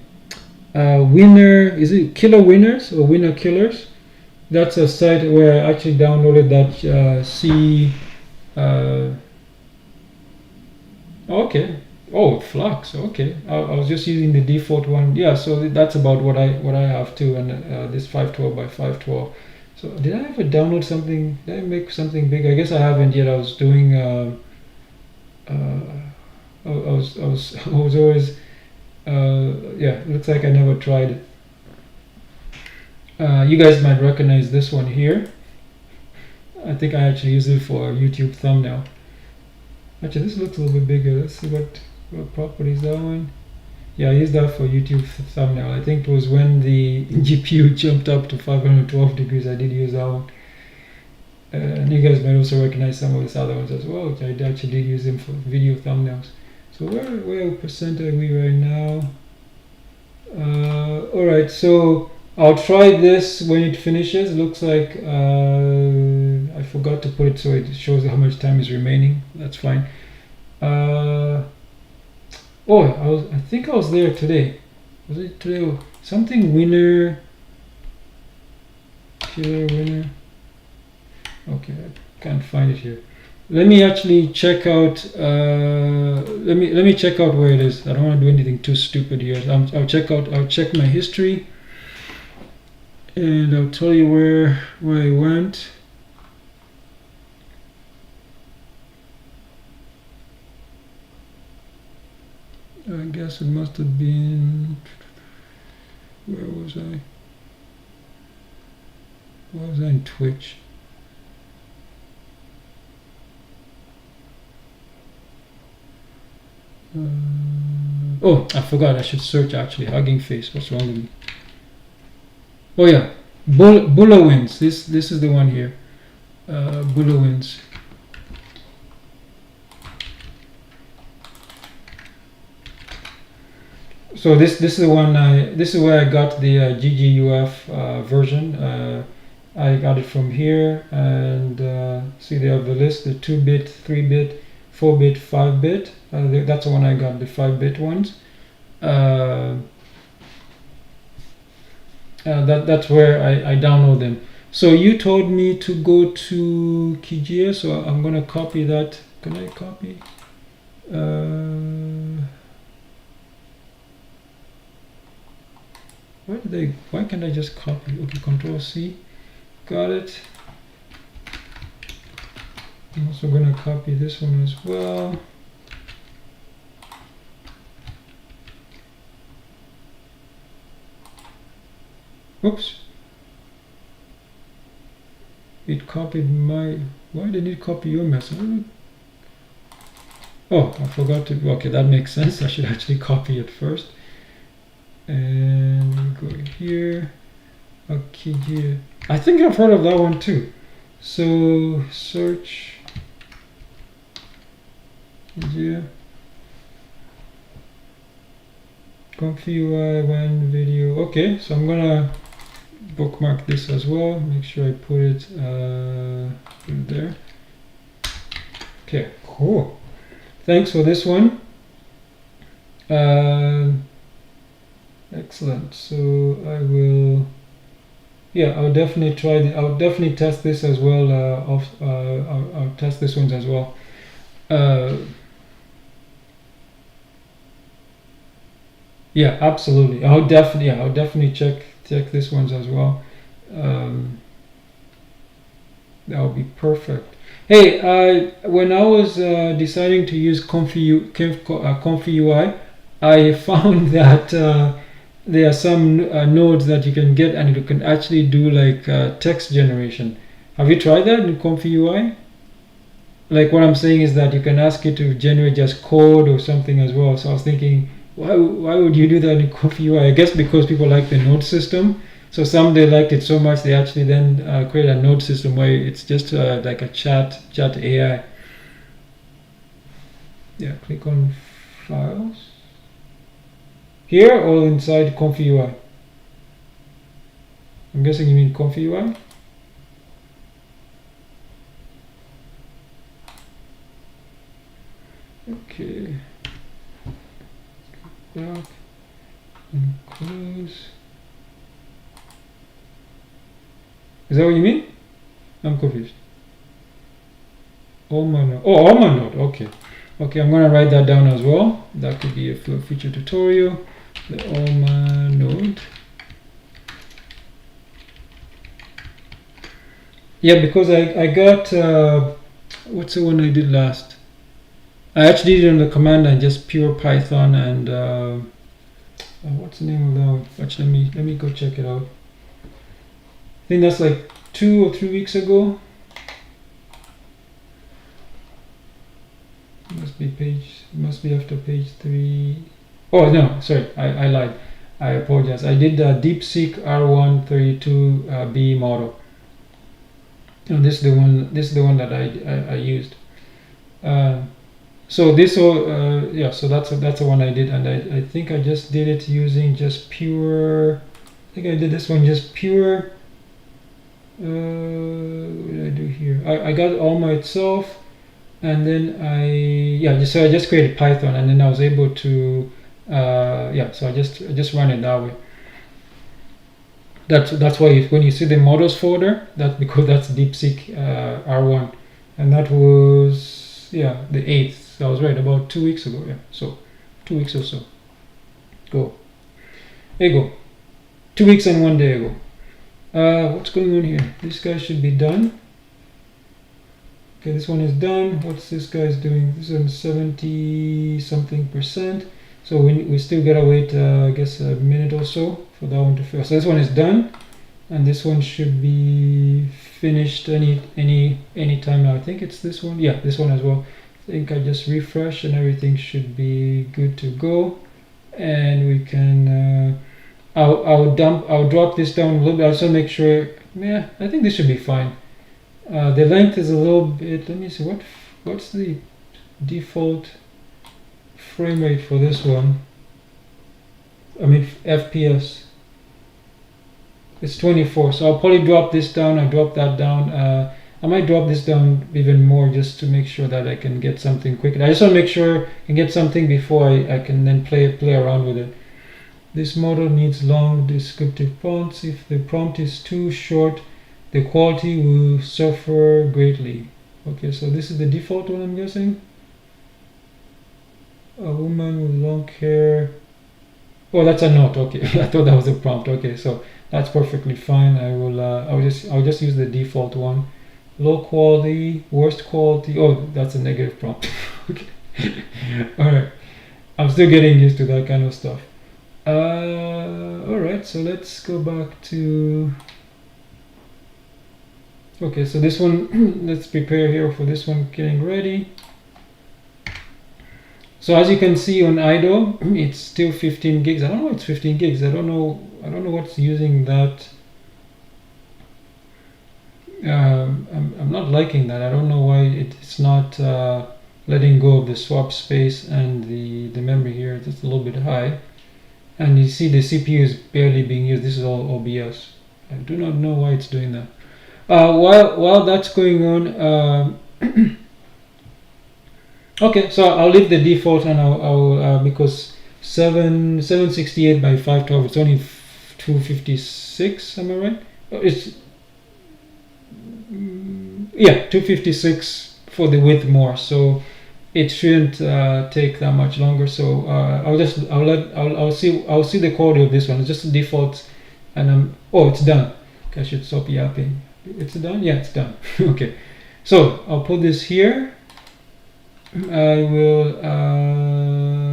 Winner, is it Killer Winners or Winner Killers? That's a site where I actually downloaded that C. Okay. Oh, Flux. Okay. I was just using the default one. Yeah. So that's about what I have too, and this 512 by 512. So did I ever download something? Did I make something big? I guess I haven't yet. I was doing. I was always. Yeah. Looks like I never tried it. You guys might recognize this one here. I think I actually use it for a YouTube thumbnail. Actually, this looks a little bit bigger. Let's see what properties that one. Yeah, I used that for YouTube thumbnail. I think it was when the GPU jumped up to 512 degrees. I did use that one. And you guys might also recognize some of these other ones as well, which I actually did use them for video thumbnails. So where percent are we right now? All right, so I'll try this when it finishes. Looks like I forgot to put it so it shows how much time is remaining. That's fine. I think I was there today. Was it today? Something Winner, Killer Winner. Okay, I can't find it here. Let me actually check out. Let me check out where it is. I don't want to do anything too stupid here. I'll check my history, and I'll tell you where I went. I guess it must have been. Where was I? Where was I in Twitch? Oh, I forgot. I should search actually. Hugging Face. What's wrong with me? Oh yeah, Bullowins. This is the one here. Bullowins. So this is the one. This is where I got the GGUF version. I got it from here, and see they have the list: the 2-bit, 3-bit, 4-bit, 5-bit. That's the one I got, the 5-bit ones. That's where I download them. So you told me to go to Kijia, so I'm gonna copy that. Can I copy? Why can't I just copy? Okay, Control C. Got it. I'm also gonna copy this one as well. Oops. It copied my. Why did it copy your message? Oh, I forgot to. Okay, that makes sense. I should actually copy it first. And go here. Okay, yeah. I think I've heard of that one too. So search. Yeah. ComfyUI one video. Okay, so I'm gonna bookmark this as well. Make sure I put it in there. Okay, cool. Thanks for this one. Excellent. So I will, yeah, I'll definitely try I'll definitely test this as well. I'll test this one as well. Yeah, absolutely. I'll definitely check this ones as well. Um, that would be perfect. Hey, when I was deciding to use ComfyUI, I found that there are some nodes that you can get, and you can actually do like text generation. Have you tried that in ComfyUI? Like what I'm saying is that you can ask it to generate just code or something as well. So I was thinking, why would you do that in ComfyUI? I guess because people like the node system. So some they liked it so much they actually then create a node system where it's just like a chat AI. Yeah, click on files here or inside ComfyUI. I'm guessing you mean ComfyUI. Okay. Back and close. Is that what you mean? I'm confused. Alma node. Oh, Alma node. Okay. Okay, I'm gonna write that down as well. That could be a feature tutorial. The Alma node. Yeah, because I got what's the one I did last? I actually did it on the command line, just pure Python, and what's the name of that one? Actually, let me go check it out. I think that's like 2 or 3 weeks ago. Must be after page 3. Oh no, sorry, I lied. I apologize. I did the DeepSeek R132B model. And this is the one. This is the one that I used. So this yeah. So that's the one I did, and I think I just did it using just pure. I think I did this one just pure. What did I do here? I got Alma itself. And then I just created Python, and then I was able to so I just run it that way. That's why when you see the models folder, that's because that's DeepSeek R1, and that was the 8th. So I was right, about 2 weeks ago. Yeah, so 2 weeks or so. Go. There you go. 2 weeks and 1 day ago. What's going on here? This guy should be done. Okay, this one is done. What's this guy's doing? This is 70 something percent. So we still gotta wait, I guess, a minute or so for that one to fill. So this one is done, and this one should be finished any time now. I think it's this one. Yeah, this one as well. I think I just refresh and everything should be good to go, and we can. I'll drop this down a little bit. Also make sure. Yeah, I think this should be fine. The length is a little bit. Let me see what's the default frame rate for this one. I mean FPS. It's 24. So I'll probably drop this down. I drop that down. I might drop this down even more just to make sure that I can get something quick. I just want to make sure I can get something before I can then play around with it. This model needs long descriptive prompts. If the prompt is too short, the quality will suffer greatly. Okay, so this is the default one, I'm guessing. A woman with long hair. Oh, that's a note. Okay, I thought that was a prompt. Okay, so that's perfectly fine. I'll just use the default one. Low quality, worst quality. Oh, that's a negative prompt. Okay. All right. I'm still getting used to that kind of stuff. All right. So let's go back to. Okay, so this one, let's prepare here for this one getting ready. So as you can see on idle, it's still 15 gigs. I don't know it's 15 gigs. I don't know what's using that. I'm not liking that. I don't know why it's not letting go of the swap space and the memory here. It's just a little bit high. And you see the CPU is barely being used. This is all OBS. I do not know why it's doing that. While that's going on, okay, so I'll leave the default, and I'll because 768 by 512. It's only 256. Am I right? It's yeah, 256 for the width more. So it shouldn't take that much longer. So I'll see the quality of this one. It's just the default, and oh, it's done. Okay, I should stop yapping. It's done. Yeah, it's done. Okay, so I'll put this here. I will.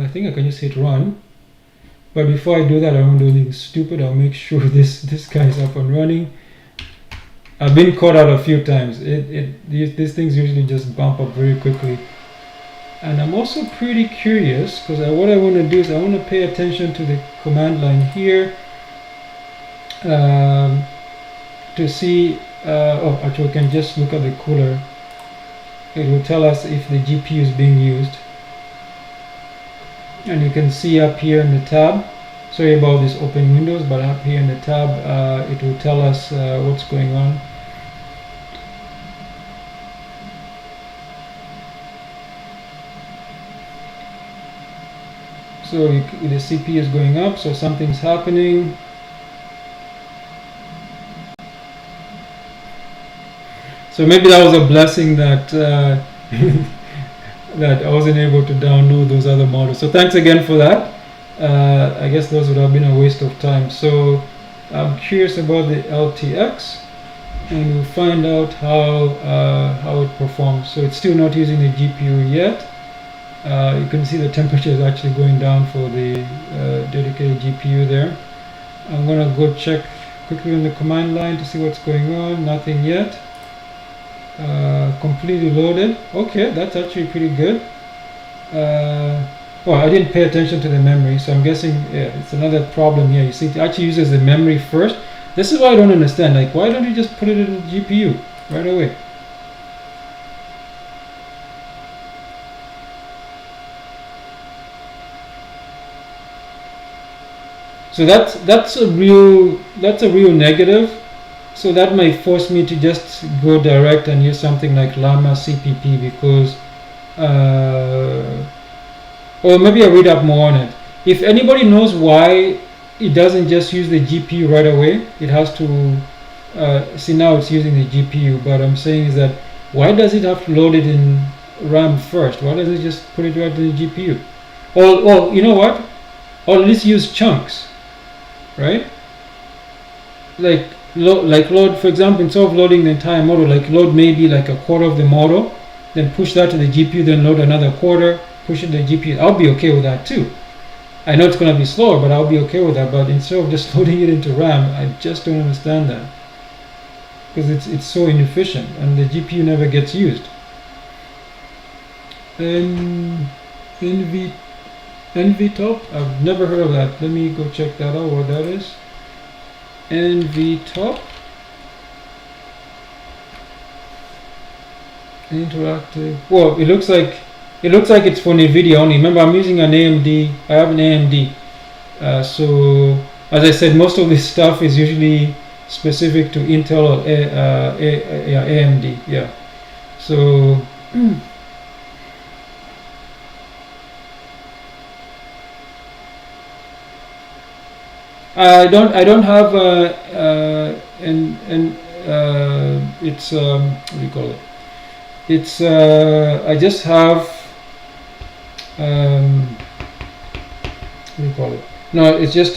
I think I can just hit run. But before I do that, I won't do anything stupid. I'll make sure this guy's up and running. I've been caught out a few times. These things usually just bump up very quickly. And I'm also pretty curious because what I want to do is I want to pay attention to the command line here to see. Oh, actually, we can just look at the cooler. It will tell us if the GPU is being used. And you can see up here in the tab. Sorry about this open windows, but up here in the tab, it will tell us what's going on. So the CPU is going up, so something's happening. So maybe that was a blessing that that I wasn't able to download those other models. So thanks again for that. I guess those would have been a waste of time. So I'm curious about the LTX, and we'll find out how it performs. So it's still not using the GPU yet. You can see the temperature is actually going down for the dedicated GPU there. I'm gonna go check quickly on the command line to see what's going on. Nothing yet. Completely loaded. Okay, that's actually pretty good. Well, I didn't pay attention to the memory, so I'm guessing it's another problem here. You see, it actually uses the memory first. This is what I don't understand. Like, why don't you just put it in the GPU right away? So that's a real negative. So that might force me to just go direct and use something like Llama CPP because, or maybe I'll read up more on it. If anybody knows why it doesn't just use the GPU right away, it has to, see now it's using the GPU, but I'm saying is that why does it have to load it in RAM first? Why doesn't it just put it right in the GPU? Or you know what? Or at least use chunks, right? Like load, for example, instead of loading the entire model, like load maybe like a quarter of the model, then push that to the GPU, then load another quarter, push it to the GPU. I'll be okay with that too. I know it's going to be slower, but I'll be okay with that. But instead of just loading it into RAM, I just don't understand that because it's so inefficient and the GPU never gets used. NVTop, I've never heard of that. Let me go check that out, what that is. NVTop, interactive. Well, it looks like it's for NVIDIA only. Remember, I'm using an AMD. I have an AMD. So as I said, most of this stuff is usually specific to Intel or AMD. Yeah. So I don't have it's what do you call it? It's I just have what do you call it? No, it's just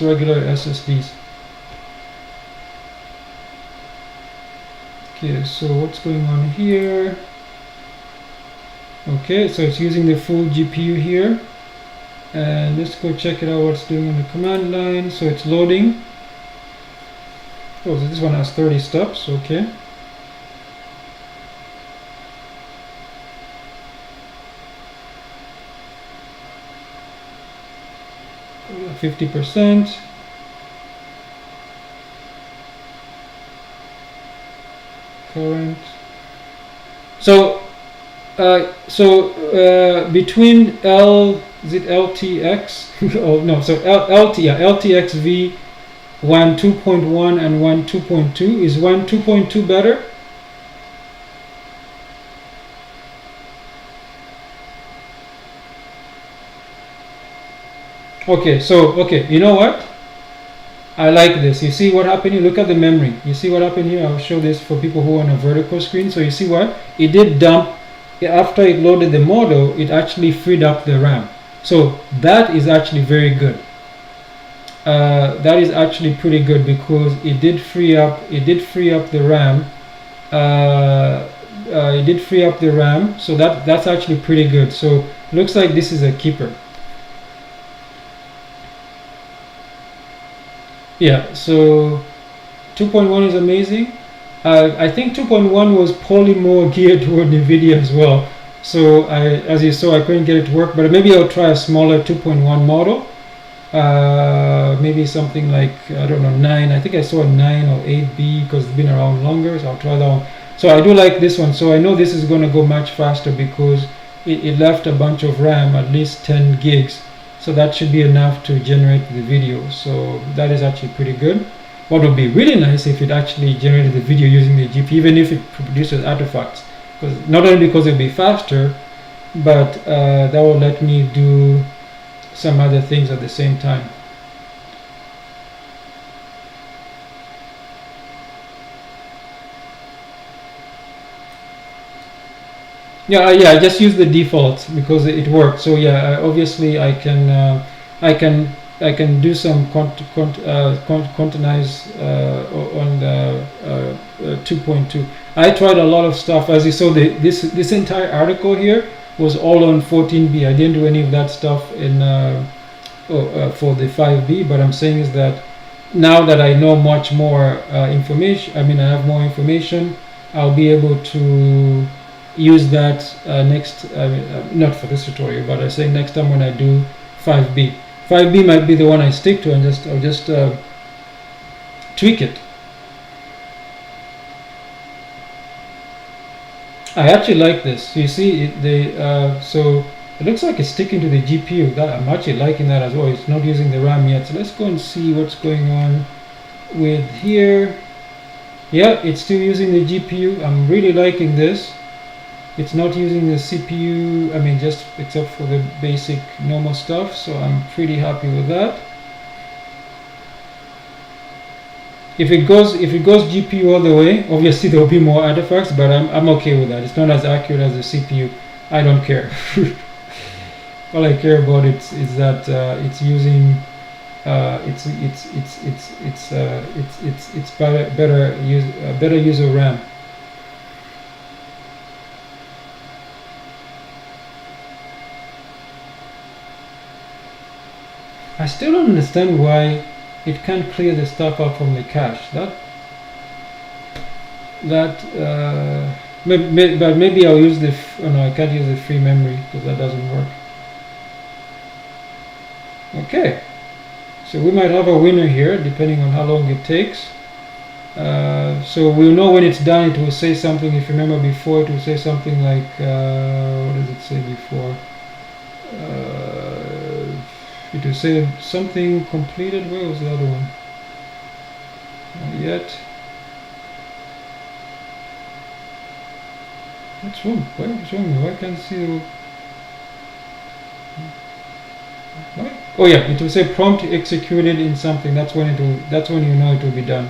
regular SSDs. Okay, so what's going on here? Okay, so it's using the full GPU here. And let's go check it out what's doing on the command line. So it's loading. Oh, so this one has 30 steps. Okay. Oh, 50%. Current. So between is it LTX? Oh no, so LTX V 1.2.1 and 1.2.2. Is 1.2.2 better? Okay, so okay, you know what? I like this. You see what happened here? Look at the memory. You see what happened here? I'll show this for people who are on a vertical screen. So you see what? It did dump, after it loaded the model, it actually freed up the RAM. So that is actually very good. That is actually pretty good because it did free up the RAM. It did free up the RAM, so that's actually pretty good. So looks like this is a keeper. Yeah, so 2.1 is amazing. I think 2.1 was probably more geared toward NVIDIA as well. So as you saw, I couldn't get it to work, but maybe I'll try a smaller 2.1 model. Maybe something like, I don't know, 9. I think I saw a 9 or 8B because it's been around longer, so I'll try that one. So I do like this one. So I know this is going to go much faster because it left a bunch of RAM, at least 10 gigs. So that should be enough to generate the video. So that is actually pretty good. What would be really nice if it actually generated the video using the GPU, even if it produces artifacts. Because not only because it'll be faster, but that will let me do some other things at the same time. Yeah, I just use the default because it works. So yeah, obviously I can do some contenize on the 2.2. I tried a lot of stuff. As you saw, this entire article here was all on 14B. I didn't do any of that stuff in for the 5B. But I'm saying is that now that I know much more information, I have more information, I'll be able to use that next, not for this tutorial, but I say next time when I do 5B. 5B might be the one I stick to, and I'll just tweak it. I actually like this. You see, so it looks like it's sticking to the GPU. I'm actually liking that as well. It's not using the RAM yet. So let's go and see what's going on with here. Yeah, it's still using the GPU. I'm really liking this. It's not using the CPU, just except for the basic normal stuff, so I'm pretty happy with that. If it goes GPU all the way, obviously there will be more artifacts, but I'm okay with that. It's not as accurate as the CPU. I don't care. All I care about is that it's using it's better use of RAM. I still don't understand why it can't clear the stuff up from the cache. But maybe I'll use the. Oh no, I can't use the free memory because that doesn't work. Okay, so we might have a winner here, depending on how long it takes. So we'll know when it's done. It will say something. If you remember before, it will say something like, what does it say before? It will say something completed. Where was the other one? Not yet. What's wrong? What's wrong? Why can't I see the... What? Oh yeah, it will say prompt executed in something. That's when you know it will be done.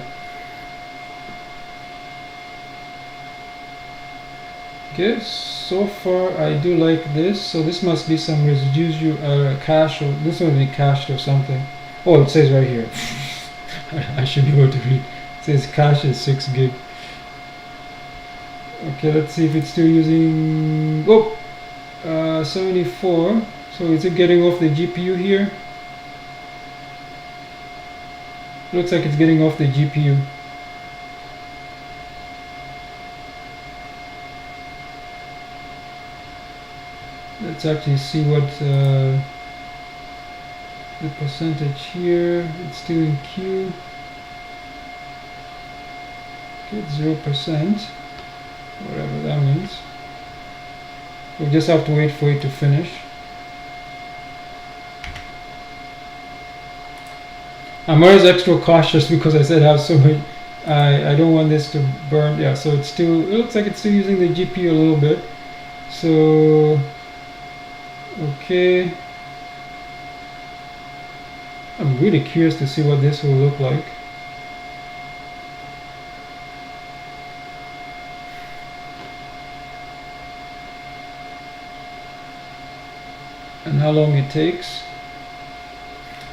Okay, so far I do like this. So this must be some residual cache, or this will be cached or something. Oh, it says right here. I should be able to read. It says cache is 6 gig. Okay, let's see if it's still using. 74. So is it getting off the GPU here? Looks like it's getting off the GPU. Let's actually see what the percentage here. It's still in queue. Okay, 0%, whatever that means. We'll just have to wait for it to finish. I'm always extra cautious because I said I have so many. I don't want this to burn. Yeah, so it looks like it's still using the GPU a little bit. So okay, I'm really curious to see what this will look like. And how long it takes.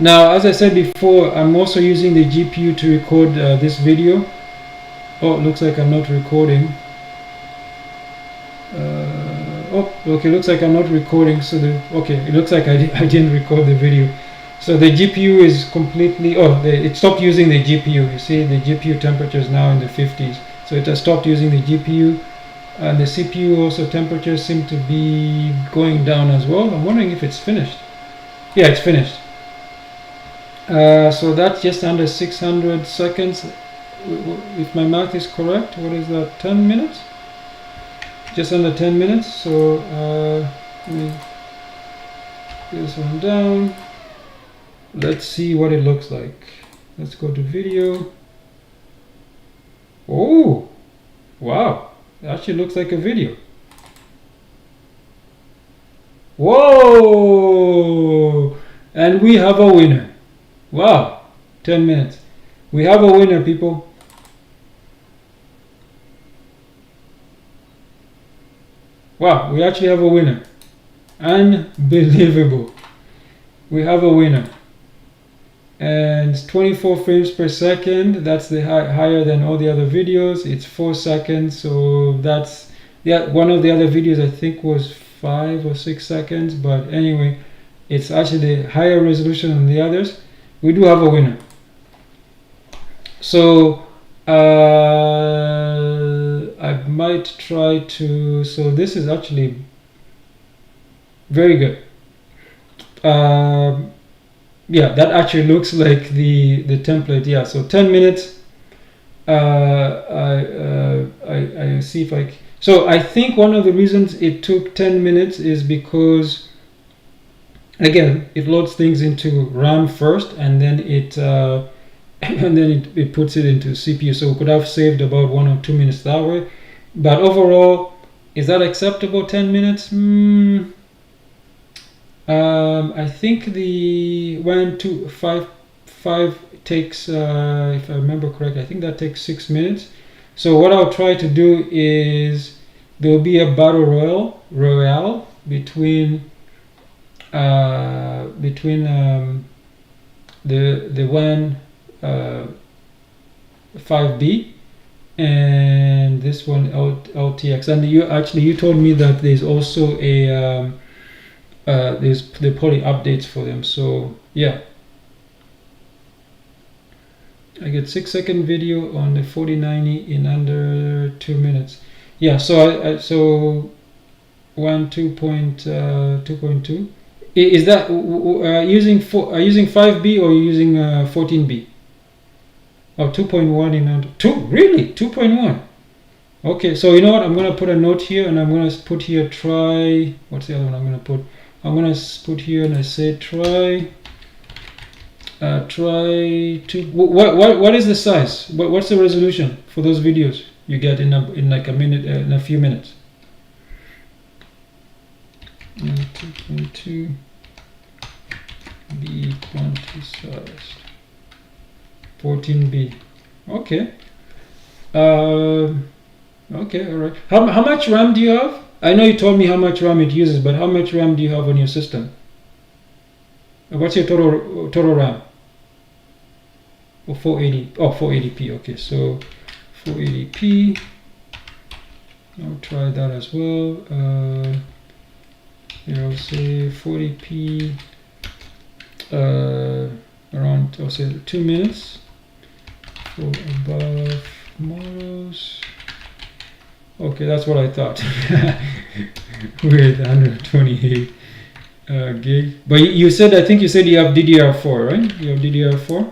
Now, as I said before, I'm also using the GPU to record this video. Oh, it looks like I'm not recording. Oh, okay, looks like I'm not recording. So okay, it looks like I didn't record the video. So the GPU is completely, it stopped using the GPU. You see, the GPU temperature is now in the 50s. So it has stopped using the GPU. And the CPU also temperatures seem to be going down as well. I'm wondering if it's finished. Yeah, it's finished. So that's just under 600 seconds. If my math is correct, what is that, 10 minutes? Just under 10 minutes. So let me get this one down. Let's see what it looks like. Let's go to video. Oh, wow. It actually looks like a video. Whoa! And we have a winner. Wow, 10 minutes. We have a winner, people. Wow, we actually have a winner. Unbelievable. We have a winner. And 24 frames per second. That's the higher than all the other videos. It's 4 seconds. So that's, yeah, one of the other videos I think was 5 or 6 seconds. But anyway, it's actually the higher resolution than the others. We do have a winner. So I might try to, so this is actually very good. Yeah, that actually looks like the template. Yeah, so 10 minutes. I see if I, so I think one of the reasons it took 10 minutes is because, again, it loads things into RAM first, and then it puts it into CPU. So we could have saved about 1 or 2 minutes that way. But overall, is that acceptable? 10 minutes? I think the 1, 2, 5 takes, if I remember correctly, I think that takes 6 minutes. So what I'll try to do is there will be a battle royale between the one 5B and this one LTX. And you told me that there's also a there's the poly updates for them. So yeah, I get 6-second video on the 4090 in under 2 minutes. Yeah, so so 2.2. Is that using 5B or using 14B? Oh, 2.1 in under 2. Really, 2.1. Okay, so you know what? I'm gonna put a note here, and I'm gonna put here try. What's the other one I'm gonna put? I'm gonna put here and I say try to. What is the size? What's the resolution for those videos you get in like a minute, in a few minutes? 2.2 B quantized 14B. Okay. Okay. All right. How much RAM do you have? I know you told me how much RAM it uses, but how much RAM do you have on your system? What's your total RAM? Oh, 480. Oh, 480p. Okay, so 480p. I'll try that as well. Here I'll say 40p. Around, I'll say 2 minutes for above models. Okay, that's what I thought. With 128 gig. But you said, I think you said you have DDR4, right? You have DDR4.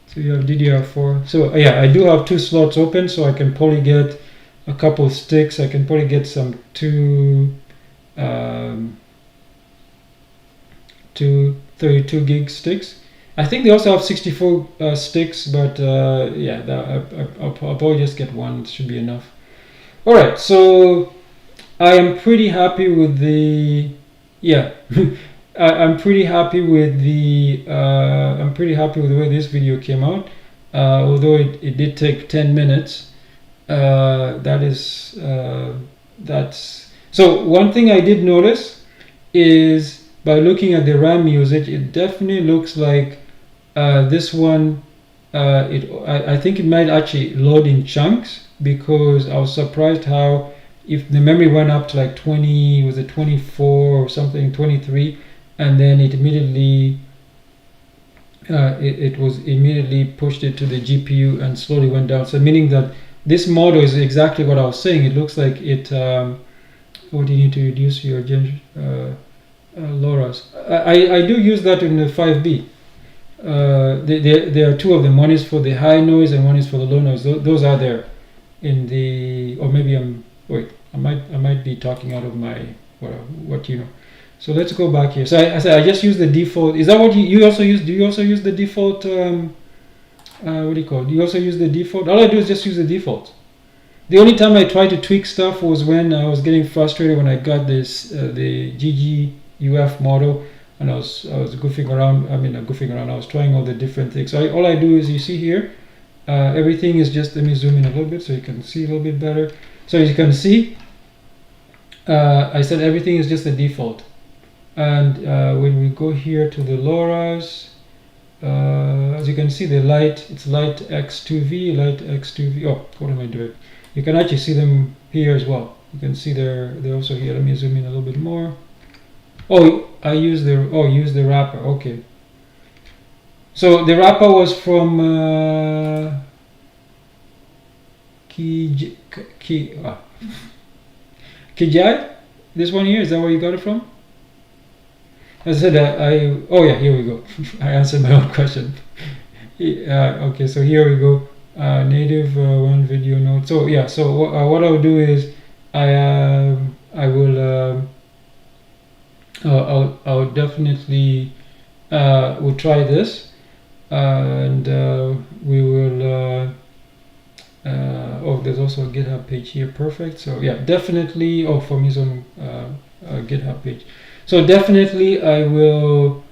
So you have DDR4. So yeah, I do have 2 slots open, so I can probably get a couple sticks. I can probably get some 232 gig sticks. I think they also have 64 sticks, but yeah, I'll probably just get one. It should be enough. All right, so I am pretty happy with the, yeah, I'm pretty happy with the way this video came out. Although it did take 10 minutes. That's so. One thing I did notice is by looking at the RAM usage, it definitely looks like this one. I think it might actually load in chunks, because I was surprised how, if the memory went up to like 20, was it 24 or something, 23, and then it immediately it was immediately pushed it to the GPU and slowly went down. So meaning that this model is exactly what I was saying. It looks like it. What do you need to reduce your LoRa's? I do use that in the 5B. There are two of them. One is for the high noise and one is for the low noise. Those are there in the. Or maybe I might be talking out of my what you know. So let's go back here. So I said I just use the default. Is that what you also use? Do you also use the default? What do you call it? Do you also use the default? All I do is just use the default. The only time I tried to tweak stuff was when I was getting frustrated when I got this the GGUF model, and I was goofing around. I mean, not goofing around. I was trying all the different things. So all I do is, you see here, everything is just. Let me zoom in a little bit so you can see a little bit better. So as you can see, I said everything is just the default. And when we go here to the LoRa's, as you can see, the light, it's light X2V, light X2V. Oh, what am I doing? You can actually see them here as well. You can see they're also here. Let me zoom in a little bit more. Oh, use the wrapper. Okay. So the wrapper was from Kijai. This one here, is that where you got it from? As I said, oh yeah, here we go. I answered my own question. Okay, so here we go. Native one video note. So yeah, so what I'll do is I'll definitely will try this, and we will. Oh, there's also a GitHub page here. Perfect. So yeah, definitely. Oh, for me, some GitHub page. So definitely I will,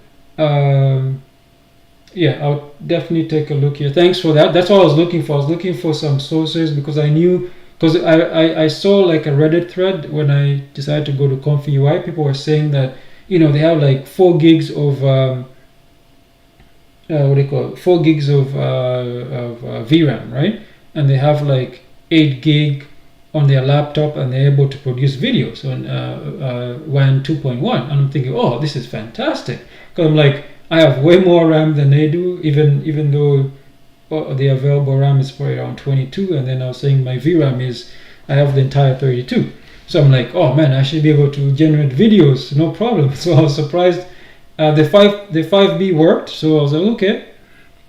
yeah, I'll definitely take a look here. Thanks for that. That's what I was looking for. I was looking for some sources, because I knew, because I saw like a Reddit thread when I decided to go to ComfyUI. People were saying that, you know, they have like 4 gigs of, what do you call it? 4 gigs of VRAM, right? And they have like 8 gig on their laptop, and they're able to produce videos on WAN 2.1. And I'm thinking, oh, this is fantastic, because I'm like, I have way more RAM than they do, even though the available RAM is probably around 22, and then I was saying my VRAM is, I have the entire 32. So I'm like, oh man, I should be able to generate videos, no problem. So I was surprised. The 5B worked, so I was like, okay.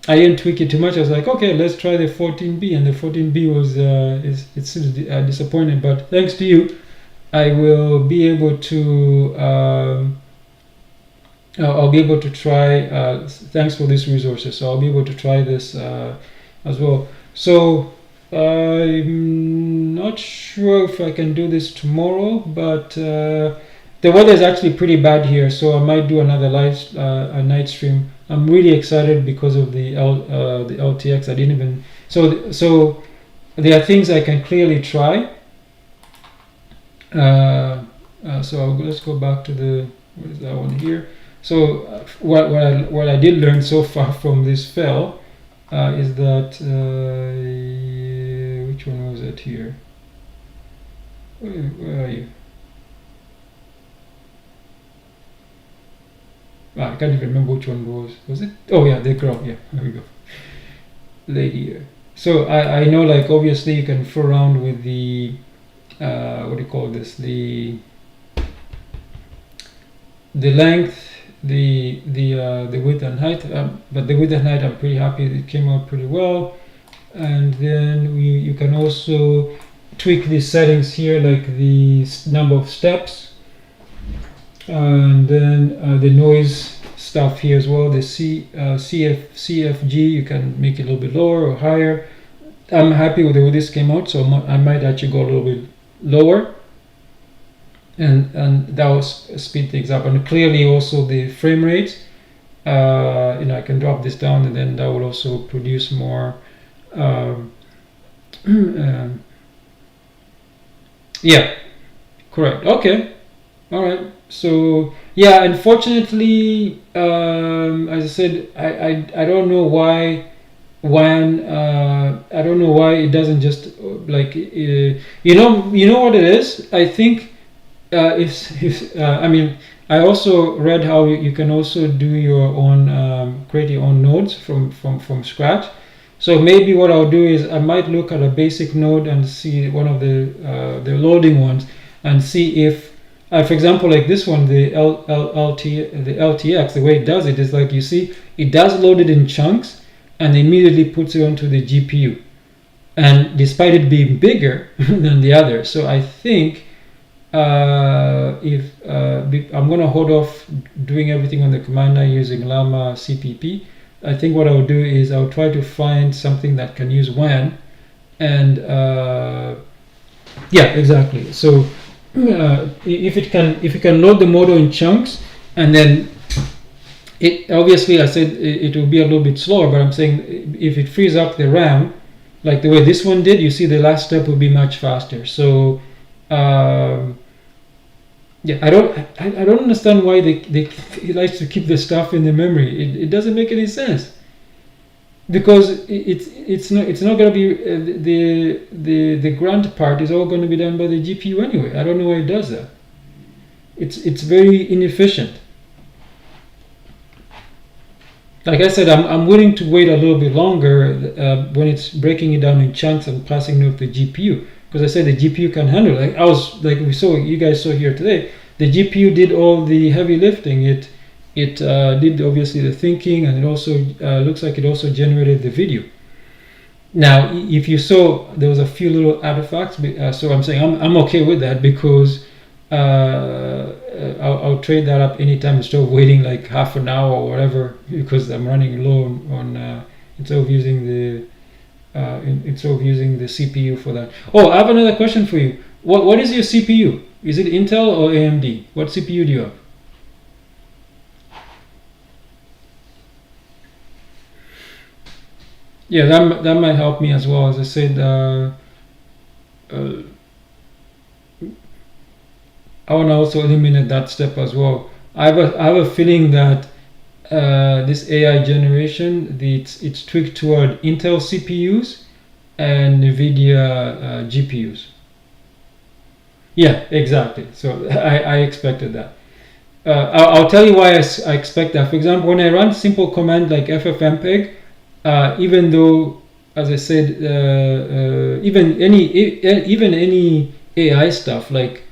I didn't tweak it too much. I was like, okay, let's try the 14B, and the 14B was it's still disappointing. But thanks to you, I will be able to I'll be able to try. Thanks for these resources. So I'll be able to try this as well. So I'm not sure if I can do this tomorrow, but the weather is actually pretty bad here, so I might do another a night stream. I'm really excited because of the LTX. I didn't even so there are things I can clearly try. So let's go back to the, what is that one here? So what I did learn so far from this fail is that which one was it here? Where are you? I can't even remember which one was it? Oh yeah, the girl. Yeah, there we go. Lady here. So I know, like, obviously you can fool around with the what do you call this? The length, the width and height. But the width and height, I'm pretty happy. It came out pretty well. And then you can also tweak these settings here, like the number of steps. And then the noise stuff here as well, the CFG, you can make it a little bit lower or higher. I'm happy with the way this came out, so I might actually go a little bit lower. and that will speed things up. And clearly also the frame rate, I can drop this down, and then that will also produce more. Um, yeah, correct. Okay, all right. So yeah, unfortunately, as I said, I don't know why when I don't know why it doesn't just you know what it is. I think if I mean, I also read how you can also do your own create your own nodes from scratch. So maybe what I'll do is I might look at a basic node and see one of the loading ones, and see if for example, like this one, the LTX, the way it does it is like, you see, it does load it in chunks and immediately puts it onto the GPU, and despite it being bigger than the other. So I think if I'm going to hold off doing everything on the command line using llama CPP. I think what I'll do is I'll try to find something that can use WAN, and yeah, exactly. So if it can load the model in chunks, and then it obviously, I said it will be a little bit slower, but I'm saying if it frees up the RAM, like the way this one did, you see the last step will be much faster. So yeah, I don't understand why he likes to keep the stuff in the memory. It doesn't make any sense, because it's not going to be the grunt part is all going to be done by the GPU anyway. I don't know why it does that. It's very inefficient. Like I said, I'm willing to wait a little bit longer when it's breaking it down in chunks and passing it to the GPU, because I said the GPU can handle it. You guys saw here today, the GPU did all the heavy lifting. It did obviously the thinking, and it also looks like it also generated the video. Now, if you saw, there was a few little artifacts, so I'm saying I'm okay with that, because I'll trade that up anytime instead of waiting like half an hour or whatever, because I'm running low on instead of using the CPU for that. Oh, I have another question for you. What is your CPU? Is it Intel or AMD? What CPU do you have? Yeah, that might help me as well. As I said, I want to also eliminate that step as well. I have a feeling that this AI generation, it's tweaked toward Intel CPUs and NVIDIA GPUs. Yeah, exactly. So I expected that. I'll tell you why I expect that. For example, when I run simple command like ffmpeg, even though, as I said, even any AI stuff, like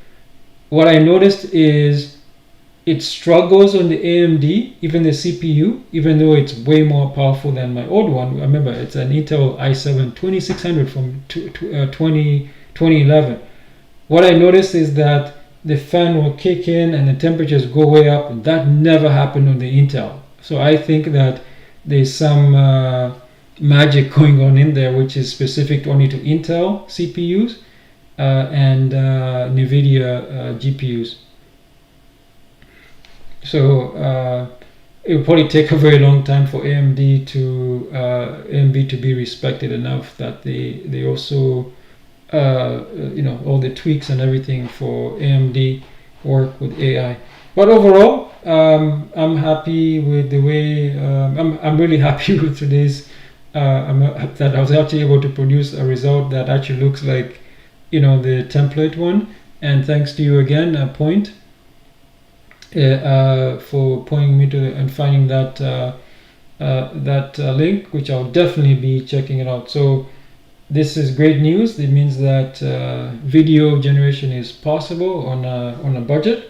what I noticed is it struggles on the AMD, even the CPU, even though it's way more powerful than my old one. Remember, it's an Intel i7 2600 from 2011. What I noticed is that the fan will kick in and the temperatures go way up, and that never happened on the Intel. So I think that there's some magic going on in there, which is specific only to Intel CPUs and NVIDIA GPUs. So it will probably take a very long time for AMD to be respected enough that they also all the tweaks and everything for AMD work with AI. But overall, I'm happy with the way I'm really happy with today's that I was actually able to produce a result that actually looks like the template one. And thanks to you again, Point, for pointing me to and finding that link, which I'll definitely be checking it out. So this is great news. It means that video generation is possible on a budget.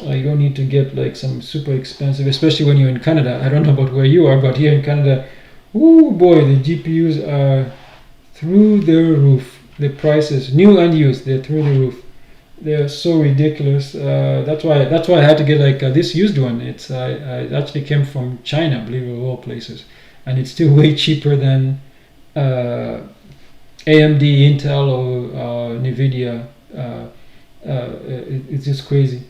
You don't need to get like some super expensive, especially when you're in Canada. I don't know about where you are, but here in Canada, oh boy, the GPUs are through the roof. The prices, new and used, they're through the roof. They're so ridiculous. That's why I had to get like this used one. It actually came from China, believe it, of all places, and it's still way cheaper than AMD, Intel, or NVIDIA It's just crazy.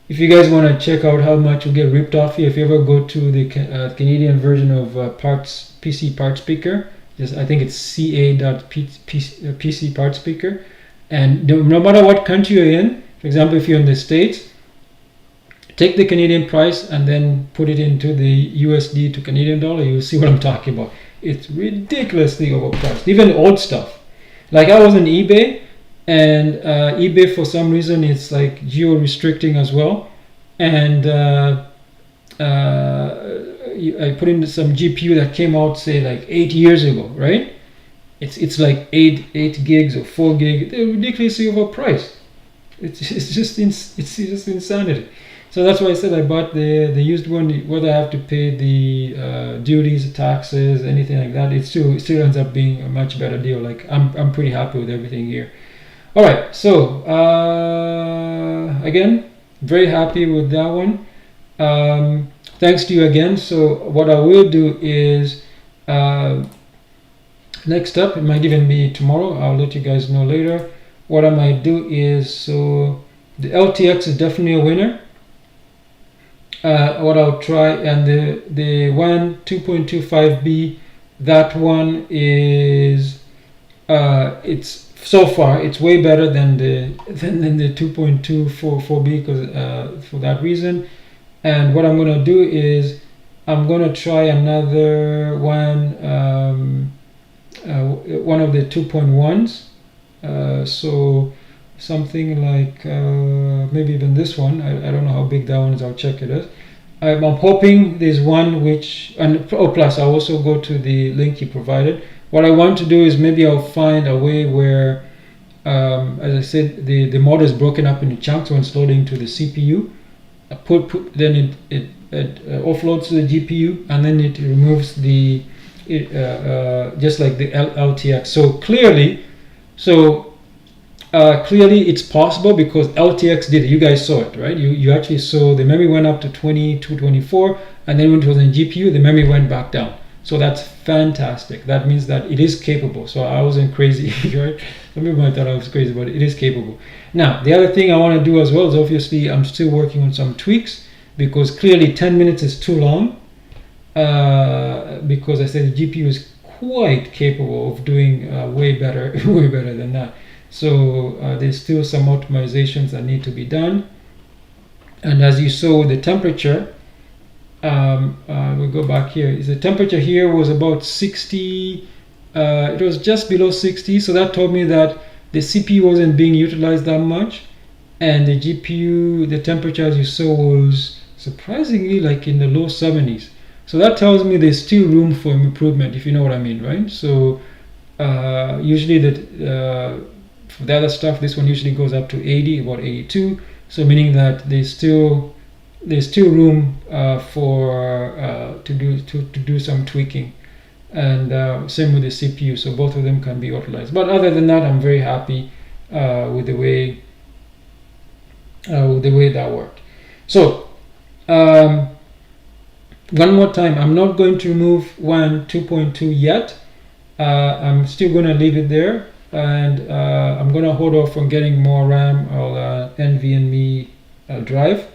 If you guys want to check out how much you get ripped off here, if you ever go to the Canadian version of PC Part Speaker, I think it's ca.pc Part Speaker, and no matter what country you're in, for example, if you're in the States, take the Canadian price and then put it into the USD to Canadian dollar, you'll see what I'm talking about. It's ridiculously overpriced, even old stuff. Like I was on eBay, and eBay for some reason it's like geo restricting as well, and I put in some GPU that came out say like 8 years ago, right? It's like 8 gigs or 4 gig. They're ridiculously overpriced. It's just insanity. So that's why I said I bought the used one. Whether I have to pay the duties, taxes, anything like that, it still ends up being a much better deal. Like I'm pretty happy with everything here. All right, so again, very happy with that one. Thanks to you again. So what I will do is next up, it might even be tomorrow. I'll let you guys know later. What I might do is, so the LTX is definitely a winner. What I'll try, and the one 2.25B, that one is it's so far it's way better than the 2.244B because for that reason. And what I'm gonna do is I'm gonna try another one, one of the 2.1s. So something like maybe even this one. I don't know how big that one is. I'll check it out. I'm hoping there's one which, and plus I'll also go to the link you provided. What I want to do is maybe I'll find a way where, as I said, the model is broken up into chunks when it's loading to the CPU. Then it offloads to the GPU, and then it removes the just like the LTX. So clearly it's possible because LTX did it. You guys saw it, right? You actually saw the memory went up to 224, and then when it was in GPU, the memory went back down. So that's fantastic. That means that it is capable. So I wasn't crazy, right? Some people might thought I was crazy, but it is capable. Now, the other thing I want to do as well is obviously I'm still working on some tweaks because clearly 10 minutes is too long because I said the GPU is quite capable of doing way better than that. So there's still some optimizations that need to be done. And as you saw with the temperature, we'll go back here. The temperature here was about 60. It was just below 60. So that told me that the CPU wasn't being utilized that much. And the GPU, the temperature as you saw was surprisingly like in the low 70s. So that tells me there's still room for improvement, if you know what I mean, right? So usually for the other stuff, this one usually goes up to 80, about 82. So meaning that there's still room for to do some tweaking, and same with the CPU. So both of them can be utilized. But other than that, I'm very happy with the way that worked. So one more time, I'm not going to remove 2.2 yet. I'm still going to leave it there. And I'm going to hold off on getting more RAM or NVMe drive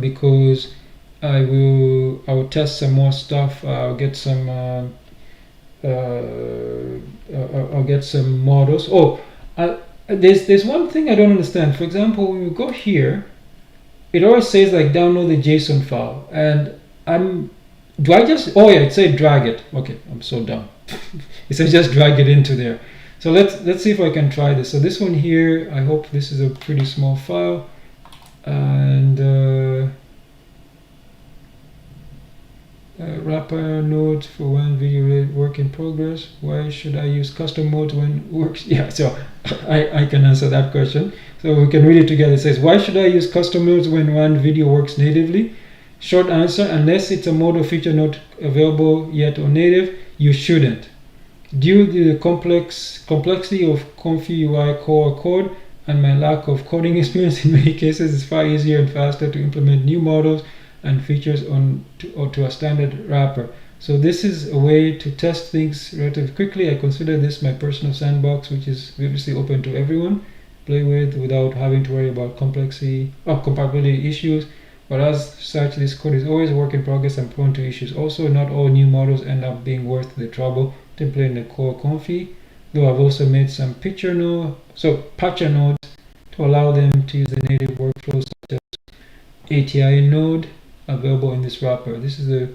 because I will test some more stuff. I'll get some models. There's one thing I don't understand. For example, when you go here, it always says like download the JSON file, and it said drag it. Okay, I'm so dumb. It says just drag it into there. So let's see if I can try this. So this one here, I hope this is a pretty small file, and wrapper nodes for when video work in progress. Why should I use custom modes when works? Yeah, so I can answer that question. So we can read it together. It says, why should I use custom modes when one video works natively? Short answer, unless it's a mode or feature not available yet on native, you shouldn't. Due to the complexity of ComfyUI core code and my lack of coding experience, in many cases it's far easier and faster to implement new models and features to a standard wrapper. So this is a way to test things relatively quickly. I consider this my personal sandbox, which is obviously open to everyone, play with without having to worry about complexity or compatibility issues. But as such, this code is always a work in progress and prone to issues. Also, not all new models end up being worth the trouble to play in the core Comfy, though I've also made some patcher nodes to allow them to use the native workflows such as ATI node available in this wrapper. This is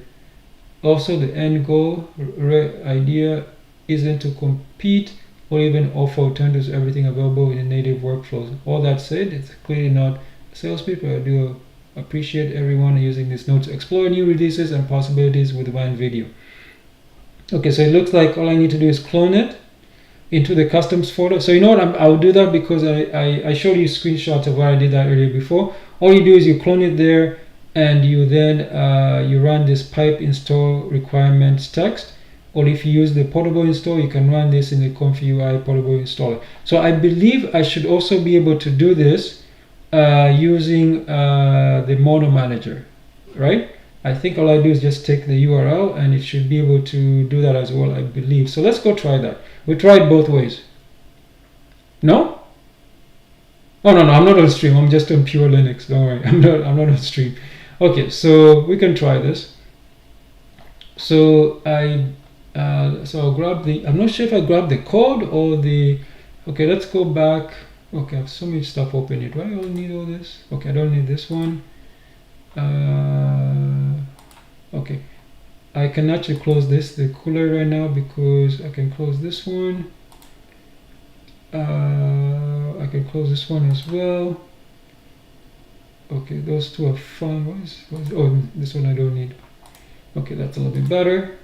also the end goal. Idea isn't to compete or even offer alternatives to everything available in the native workflows. All that said, it's clearly not salespeople. I do appreciate everyone using this node to explore new releases and possibilities with one video. Okay, so it looks like all I need to do is clone it into the customs folder. So you know what, I'll do that because I showed you screenshots of where I did that earlier before. All you do is you clone it there, and you then you run this pipe install requirements text, or if you use the portable install, you can run this in the ComfyUI portable installer. So I believe I should also be able to do this using the model manager, right? I think all I do is just take the URL, and it should be able to do that as well, I believe. So let's go try that. We tried both ways. No? Oh no, I'm not on stream. I'm just on pure Linux. Don't worry. I'm not on stream. Okay, so we can try this. So I'll grab the. I'm not sure if I grabbed the code or the. Okay, let's go back. Okay, I have so much stuff open here. Do I all need all this? Okay, I don't need this one. Okay, I can actually close the cooler right now because I can close this one. I can close this one as well. Okay, those two are fine. Oh, this one I don't need. Okay, that's a little bit better.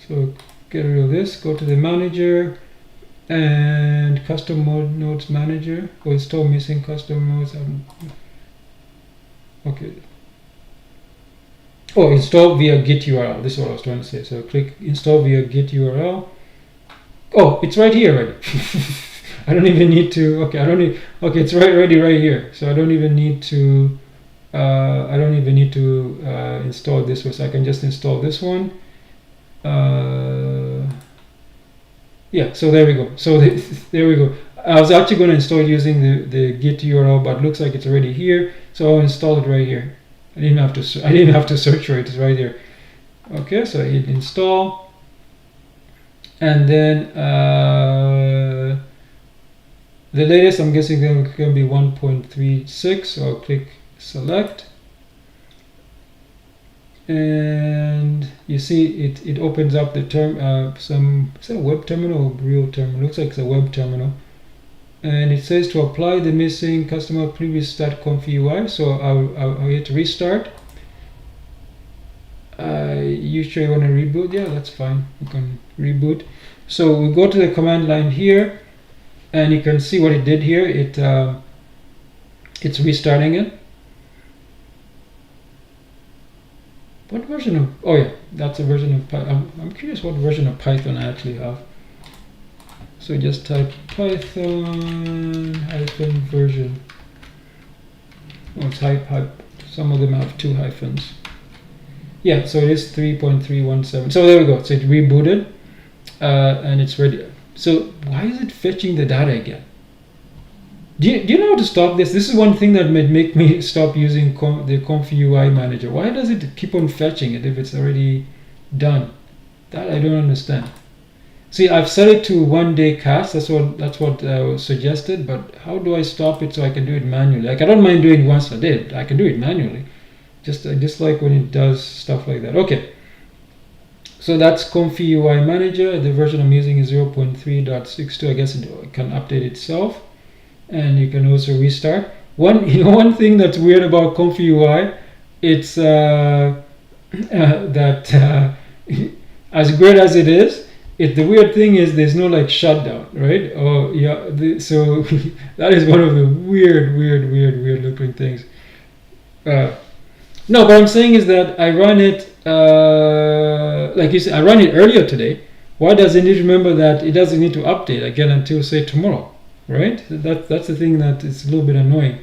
So get rid of this. Go to the manager and custom nodes manager. Or install missing custom nodes. Okay. Oh, install via git URL. This is what I was trying to say. So click install via git URL. Oh, it's right here already. I don't even need to. Okay, Okay, it's ready right here. So I don't even need to. Install this one. So I can just install this one. Yeah. So there we go. So there we go. I was actually going to install using the git URL, but it looks like it's already here. So I'll install it right here. I didn't have to search for it. It's right there. Okay. So I hit install, and then the latest, I'm guessing, going to be 1.36. So I'll click select, and you see it opens up the term. Is it a web terminal or real terminal? Looks like it's a web terminal, and it says to apply the missing customer previous start ComfyUI. So I'll hit restart. You sure you want to reboot? Yeah, that's fine. You can reboot. So we go to the command line here. And you can see what it did here. It's restarting it. What version of? Oh yeah, that's a version of Python. I'm curious what version of Python I actually have. So just type Python -version. Oh, it's hype. Some of them have 2 hyphens. Yeah, so it is 3.317. So there we go. So it rebooted, and it's ready. So why is it fetching the data again? Do you know how to stop this? This is one thing that might make me stop using the ComfyUI manager. Why does it keep on fetching it if it's already done? That I don't understand. See, I've set it to 1-day cast. That's what was suggested. But how do I stop it so I can do it manually? Like, I don't mind doing it once a day. I can do it manually. I just like when it does stuff like that. Okay. So that's ComfyUI manager. The version I'm using is 0.3.62. I guess it can update itself, and you can also restart. One thing that's weird about ComfyUI, it's that as great as it is, the weird thing is there's no like shutdown, right? Oh yeah. So that is one of the weird looking things. No, what I'm saying is that I run it. Like you said, I ran it earlier today. Why doesn't it remember that it doesn't need to update again until say tomorrow, right? That's the thing that is a little bit annoying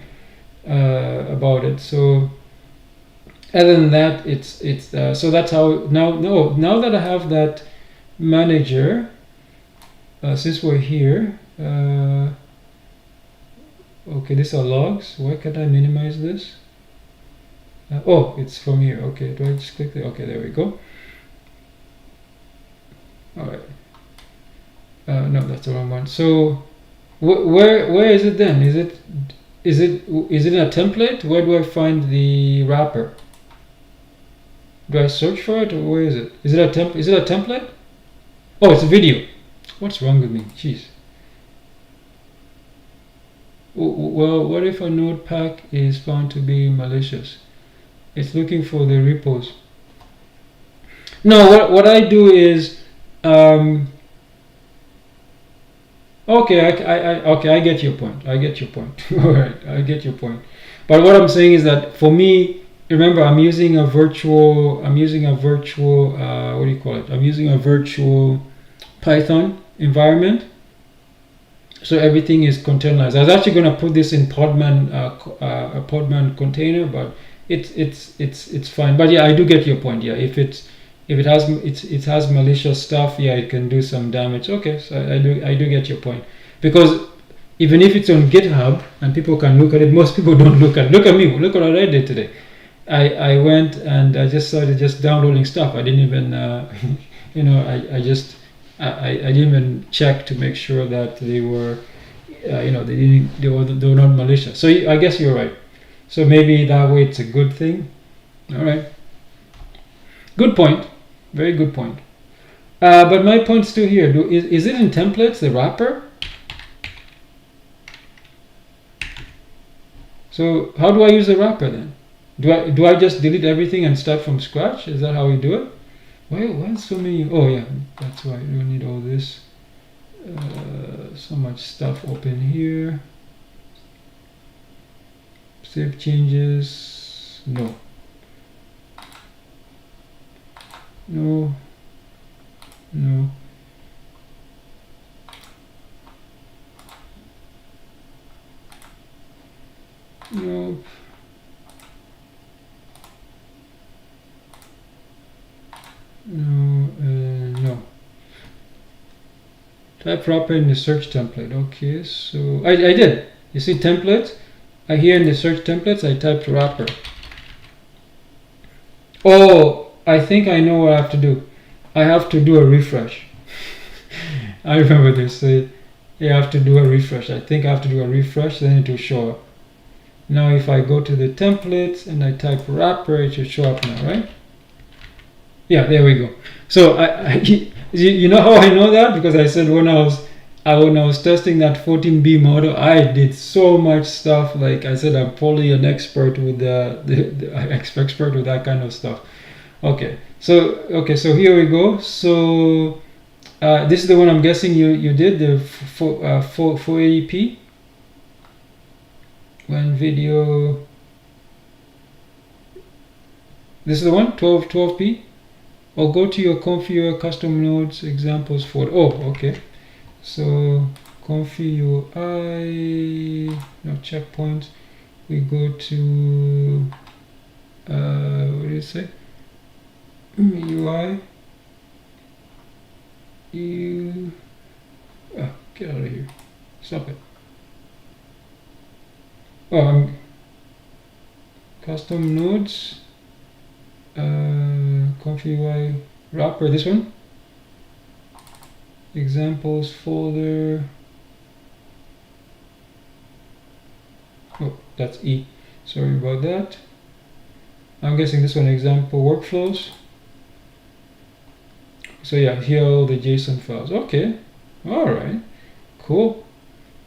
about it. So other than that, it's so that's how now that I have that manager, since we're here, Okay, these are logs. Why can't I minimize this? Oh, it's from here. Okay, do I just click it? Okay, there we go. All right. No, that's the wrong one. So where is it then? Is it a template? Where do I find the wrapper? Do I search for it, or where is it? Is it a template? Oh, it's a video. What's wrong with me? Jeez. Well, what if a node pack is found to be malicious? It's looking for the repos. No, what I do is, okay, okay, I get your point. I get your point. All right, I get your point. But what I'm saying is that for me, remember, I'm using a virtual. What do you call it? I'm using a virtual Python environment. So everything is containerized. I was actually going to put this in Podman, a Podman container, but it's fine. But yeah, I do get your point. Yeah, if it has malicious stuff, yeah, it can do some damage. Okay, so I do get your point, because even if it's on GitHub and people can look at it, most people don't look at it. Look at me. Look what I did today. I went and I just started downloading stuff. I didn't even I didn't even check to make sure that they were they were not malicious. So I guess you're right. So maybe that way it's a good thing. All right. Good point. Very good point. But my point's still here. Is it in templates, the wrapper? So how do I use the wrapper then? Do I just delete everything and start from scratch? Is that how we do it? Why so many? Oh yeah, that's why you don't need all this. So much stuff open here. Save changes. No. No. No. Nope. No. No. Type wrapper in the search template. Okay, so I did. You see templates? Here in the search templates, I typed wrapper. Oh, I think I know what I have to do. I have to do a refresh. I remember this. You have to do a refresh. I think I have to do a refresh, then it will show up. Now if I go to the templates and I type wrapper, it should show up now, right? Yeah, there we go. So you know how I know that? Because I said when I was testing that 14B model, I did so much stuff. Like I said, I'm probably an expert with expert with that kind of stuff. Okay, so here we go. So this is the one I'm guessing you did, the 480p. When video, this is the one, 12p. Or go to your ComfyUI custom nodes examples for. Oh, okay. So ComfyUI, no checkpoints. We go to what do you say? UI. Get out of here. Stop it. Oh, custom nodes. ComfyUI wrapper, this one, examples folder. Oh, that's E, sorry about that. I'm guessing this one, example workflows. So yeah, here are all the JSON files. Okay, all right, cool.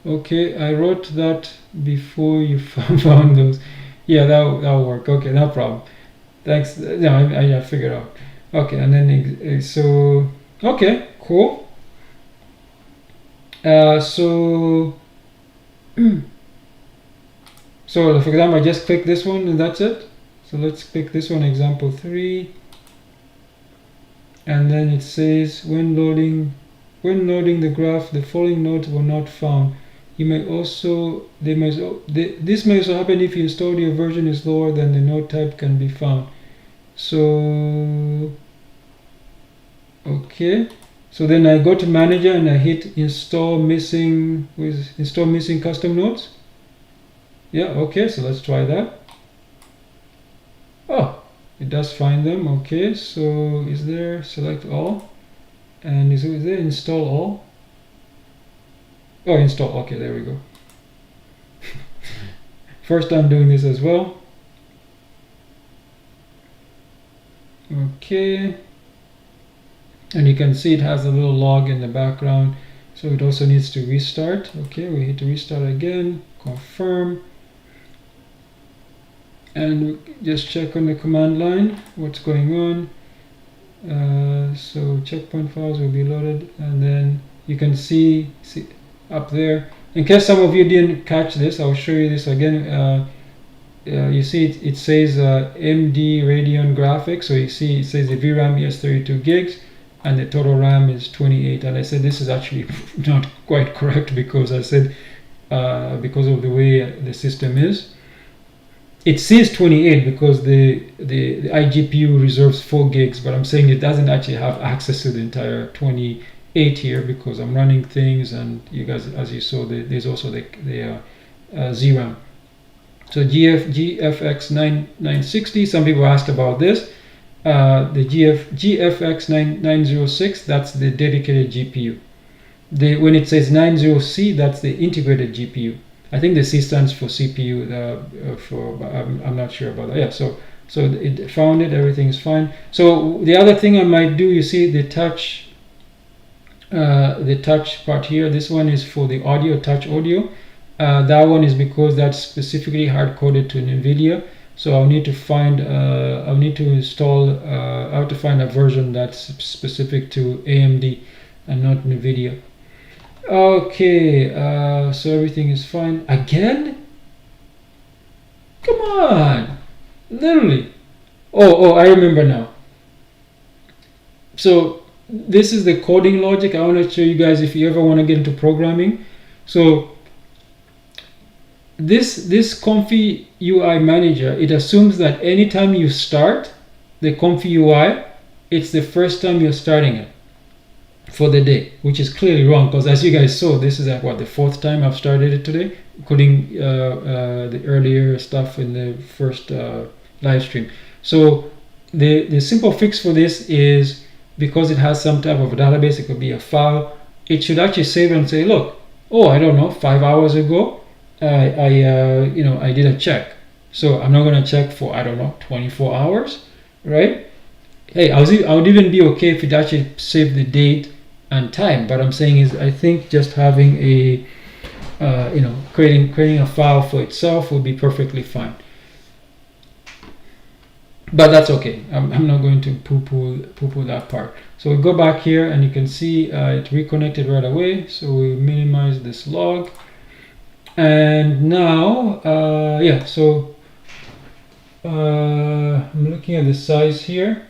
Okay, I wrote that before you found those. Yeah, that'll work. Okay, no problem. Thanks. No, I figured out. Okay, and then so okay, cool. So for example, I just click this one and that's it. So let's click this one, example 3, and then it says when loading the graph, the following nodes were not found. This may also happen if your storage version is lower than the node type can be found. So okay, so then I go to manager and I hit install missing custom nodes. Yeah, okay, so let's try that. Oh, it does find them. Okay, so is there select all, and is there install all? Oh, install. Okay, there we go. First time doing this as well. Okay, and you can see it has a little log in the background, so it also needs to restart. Okay, we hit restart again, confirm, and just check on the command line what's going on. So checkpoint files will be loaded, and then you can see up there. In case some of you didn't catch this, I'll show you this again. You see it says AMD Radeon graphics, so you see it says the VRAM is 32 gigs and the total RAM is 28, and I said this is actually not quite correct, because I said because of the way the system is, it says 28 because the iGPU reserves 4 gigs, but I'm saying it doesn't actually have access to the entire 28 here, because I'm running things, and you guys, as you saw, there's also the ZRAM. So GFX 960, some people asked about this. The GFX 906, that's the dedicated GPU. When it says 90C, that's the integrated GPU. I think the C stands for CPU. I'm not sure about that. Yeah, so it found it. Everything is fine. So the other thing I might do, you see the touch part here. This one is for the audio, touch audio. That one is because that's specifically hard coded to NVIDIA. So I'll need to find, I'll need to install, I have to find a version that's specific to AMD and not NVIDIA. Okay, so everything is fine. Again? Come on! Literally. Oh, I remember now. So this is the coding logic. I want to show you guys if you ever want to get into programming. So this ComfyUI manager, it assumes that anytime you start the ComfyUI, it's the first time you're starting it for the day, which is clearly wrong, because as you guys saw, this is like what, the 4th time I've started it today, including the earlier stuff in the first live stream. So the simple fix for this is, because it has some type of a database, it could be a file, it should actually save and say, look, oh, I don't know, 5 hours ago I did a check, so I'm not going to check for, I don't know, 24 hours, right? Hey, I would even be okay if it actually saved the date and time, but I'm saying is, I think just having a creating a file for itself would be perfectly fine. But that's okay. I'm not going to poo-poo that part. So we go back here, and you can see it reconnected right away. So we minimize this log, and now yeah. So I'm looking at the size here.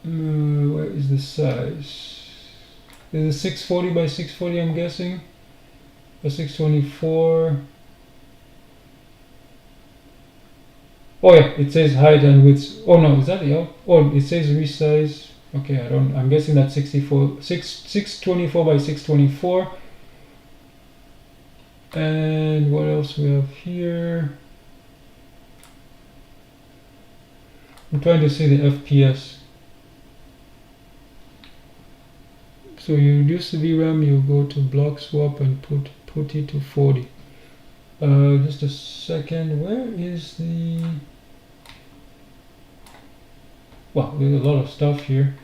Where is the size? Is it 640 by 640? I'm guessing, or 624. Oh yeah, it says height and width. Oh no, is that the oh, it says resize. Okay, I'm guessing that's 624 by 624. And what else we have here? I'm trying to see the FPS. So you reduce the VRAM, you go to block swap and put it to 40. Just a second, where is the... Wow, there's a lot of stuff here.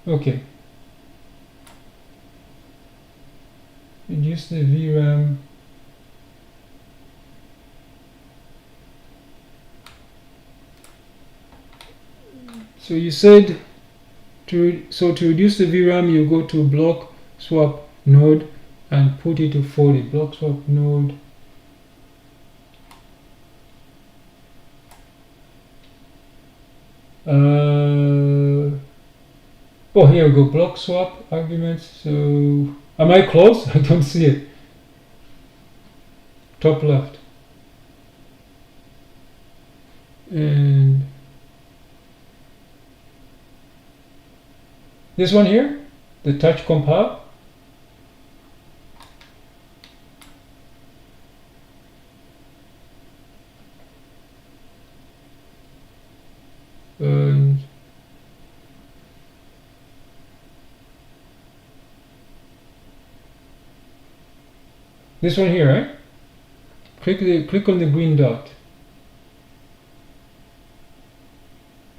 Okay. Reduce the VRAM. So you said to reduce the VRAM, you go to block swap node and put it to 40. Block swap node. Oh, here we go. Block swap arguments. So am I close? I don't see it. Top left. And this one here? the touch compile. This one here, right? Click on the green dot.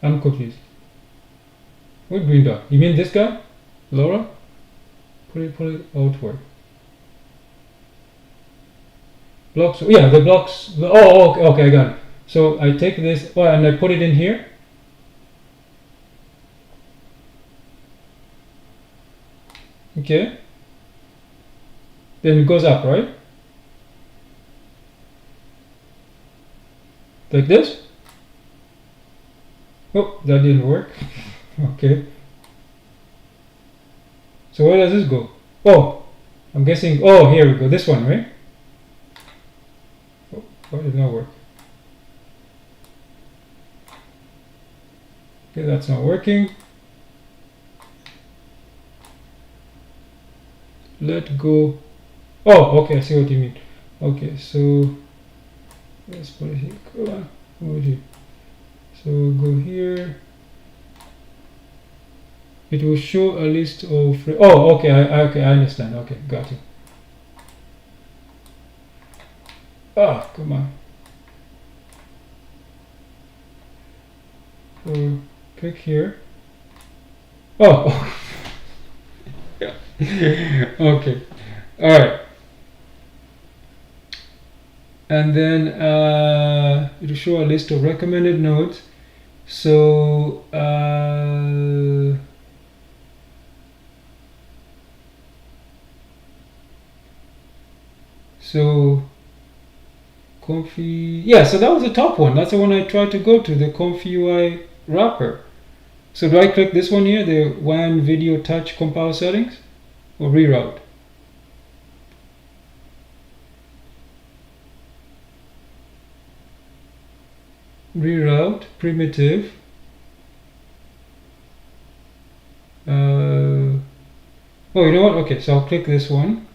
I'm confused. What green dot? You mean this guy? Laura? Put it outward. Blocks. Yeah, the blocks. Oh, okay, I got it. So I take this, and I put it in here. Okay. Then it goes up, right? Like this. Oh, that didn't work. Okay. So where does this go? Oh, I'm guessing. Oh, here we go. This one, right? Oh, why did it not work? Okay, that's not working. Let go. Oh, okay, I see what you mean. Okay, so let's put it here. Come on, over here. So go here. It will show a list of. Oh, okay, I understand. Okay, got it. Ah, come on. So click here. Oh. Okay. All right. And then it will show a list of recommended nodes. So yeah, so that was the top one. That's the one I tried to go to, the ComfyUI wrapper. So do I click this one here, the WAN video touch compile settings, or reroute? Reroute primitive. Oh, you know what? Okay, so I'll click this one.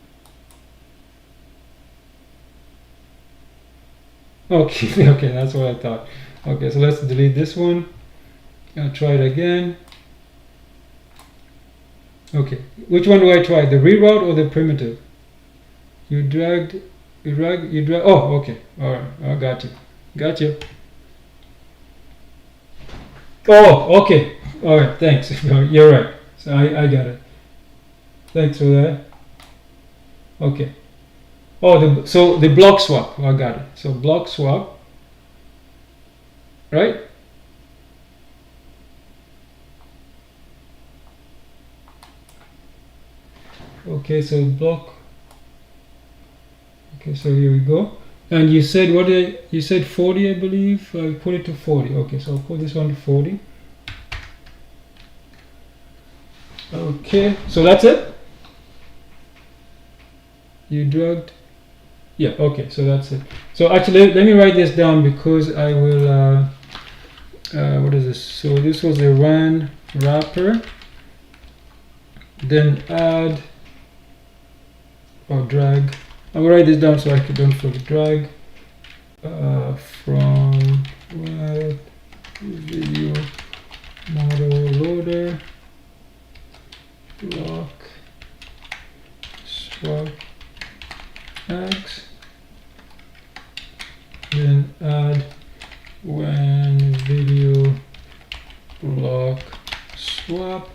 Okay, okay, that's what I thought. Okay, so let's delete this one. I'll try it again. Okay, which one do I try? The reroute or the primitive? You drag. Oh, okay. All right, I got you. Got you. Oh, okay. All right, thanks. You're right. So I got it. Thanks for that. Okay. Oh, so the block swap. I got it. So block swap. Right? Okay, so block. Okay, so here we go. And you said what? You said 40, I believe. I put it to 40. Okay, so I'll put this one to 40. Okay, so that's it. You dragged. Yeah. Okay, so that's it. So actually, let me write this down because I will. What is this? So this was the WAN wrapper. Then add or drag. I will write this down so I don't forget. Drag from web video model loader block swap X. Then add when video block swap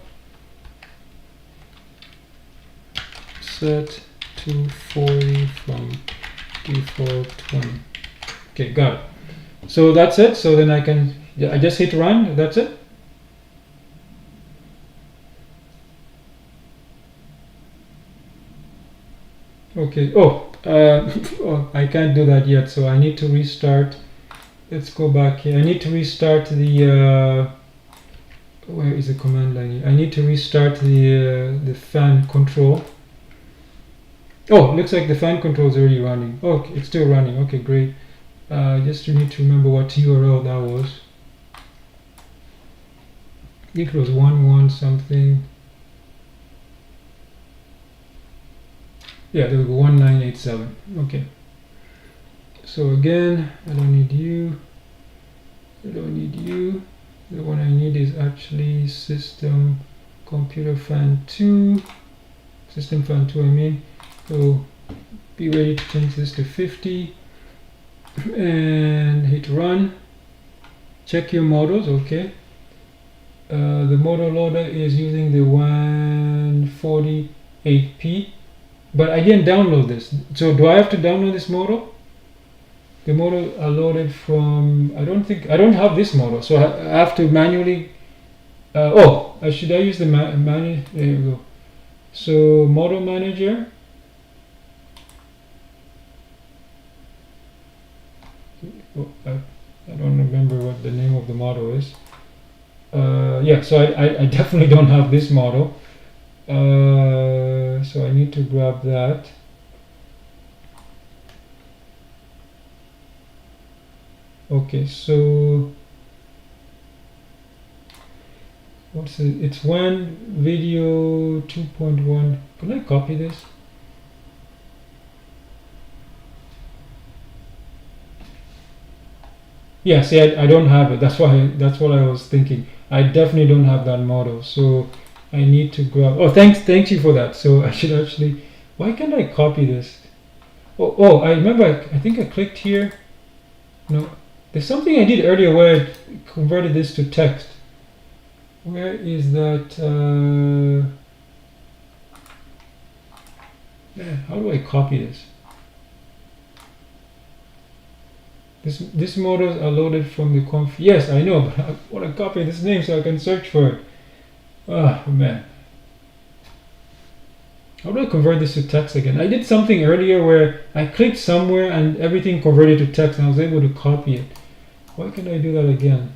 set to 40 from default 20. Okay, got it. So that's it. So then I just hit run. That's it. Okay. Oh, oh, I can't do that yet. So I need to restart. Let's go back here. I need to restart the. Where is the command line here? I need to restart the fan control. Oh, looks like the fan control is already running. Oh, okay, it's still running. Okay, great. Just need to remember what URL that was. I think it was 11 something. Yeah, there we go, 1987. Okay. So again, I don't need you. I don't need you. The one I need is actually system computer fan 2. System fan 2, I mean. So be ready to change this to 50 and hit run. Check your models, okay. The model loader is using the 148p, but I didn't download this. So do I have to download this model? The model are loaded from, I don't have this model, so I have to manually, should I use the manual? There you go. So model manager. Oh, I don't remember what the name of the model is. Yeah, so I definitely don't have this model. So I need to grab that. Okay, so what's it? It's one video 2.1. Can I copy this? Yeah, see, I don't have it. That's what I was thinking. I definitely don't have that model, so I need to grab. Oh, thank you for that. So I should actually. Why can't I copy this? Oh, I remember. I think I clicked here. No, there's something I did earlier where I converted this to text. Where is that? How do I copy this? These models are loaded from the conf. Yes, I know, but I want to copy this name so I can search for it. Oh man. How do I convert this to text again? I did something earlier where I clicked somewhere and everything converted to text and I was able to copy it. Why can't I do that again?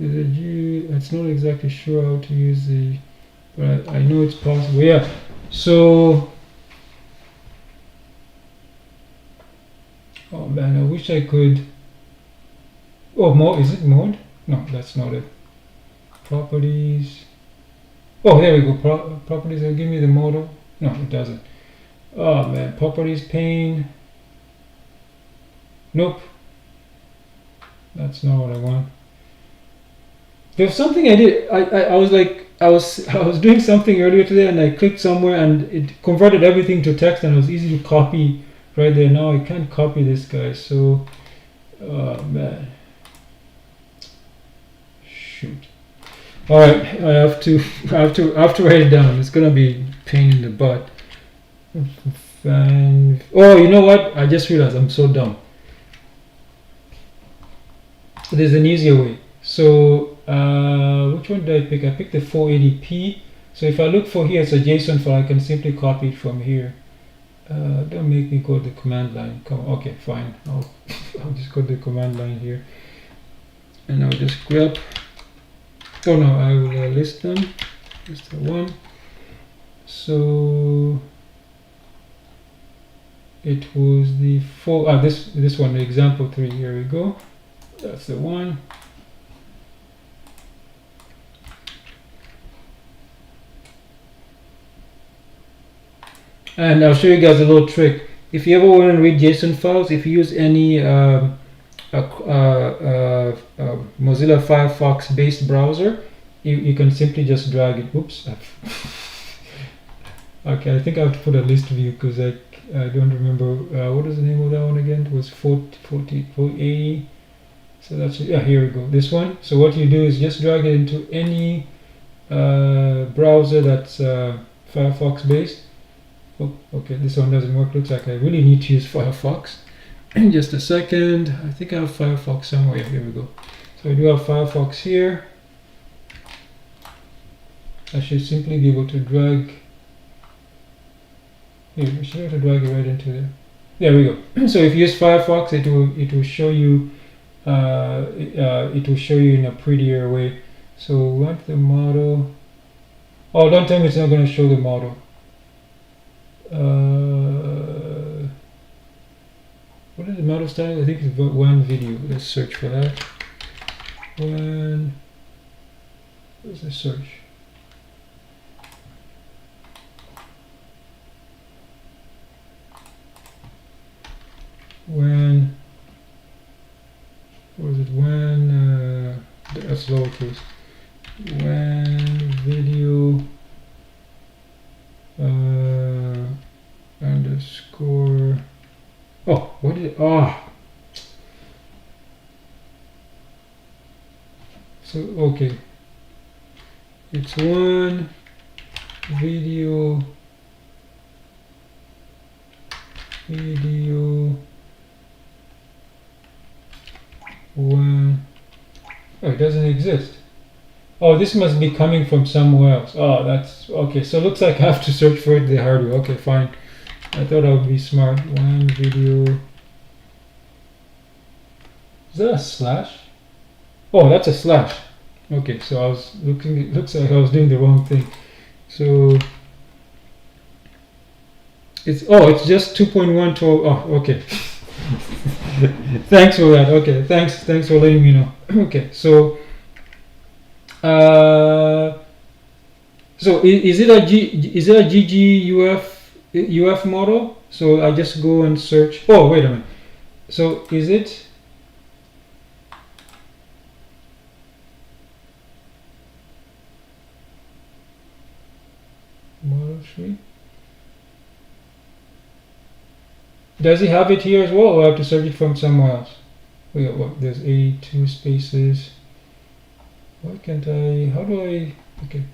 It's not exactly sure how to use the, but I know it's possible. Yeah. So, oh man, I wish I could. Oh, mode, is it mode? No, that's not it. Properties. Oh, there we go. Properties will give me the model. No, it doesn't. Oh man, properties pane. Nope. That's not what I want. There's something I did. I was like, I was doing something earlier today and I clicked somewhere and it converted everything to text and it was easy to copy right there. Now I can't copy this guy, so oh man. Shoot. All right, I have to write it down. It's gonna be a pain in the butt. And, oh, you know what? I just realized I'm so dumb. There's an easier way. So which one did I pick? I picked the 480p. So if I look for here, it's a JSON file. I can simply copy it from here. Don't make me go to the command line. Come on. Okay, fine. I'll just go to the command line here, and I'll just grab. Oh no, I will list them. List the one. So it was the this one, the example 3. Here we go. That's the one. And I'll show you guys a little trick. If you ever want to read JSON files, if you use any Mozilla Firefox based browser, you can simply just drag it. Oops. Okay, I think I have to put a list view because I don't remember what is the name of that one again. It was 480. So that's it. Yeah, here we go. This one. So what you do is just drag it into any browser that's Firefox based. Oh, okay, this one doesn't work. Looks like I really need to use Firefox. In just a second. I think I have Firefox somewhere. Yeah, here we go. So I do have Firefox here. I should simply be able to drag. Here, I should be able to drag it right into there. There we go. So if you use Firefox, it will show you. It will show you in a prettier way. So we want the model. Oh, don't tell me it's not going to show the model. What is the model style? I think it's one video. Let's search for that. Where's the search? when, what is it, when, that's lowercase, when video underscore, oh, what is it, so, okay, it's one video when, oh, it doesn't exist. Oh, this must be coming from somewhere else. Oh, that's okay. So it looks like I have to search for it the hard way. Okay, fine. I thought I would be smart. One video. Is that a slash? Oh, that's a slash. Okay, so I was looking. It looks like I was doing the wrong thing. So it's just 2.12. Oh, okay. Thanks for that. Okay, thanks for letting me know. Okay, so is it a GGUF model? So I just go and search. Oh, wait a minute. So is it? Model 3. Does he have it here as well, or I have to search it from somewhere else? Wait, what? There's 82 spaces. Why can't I? How do I? Okay.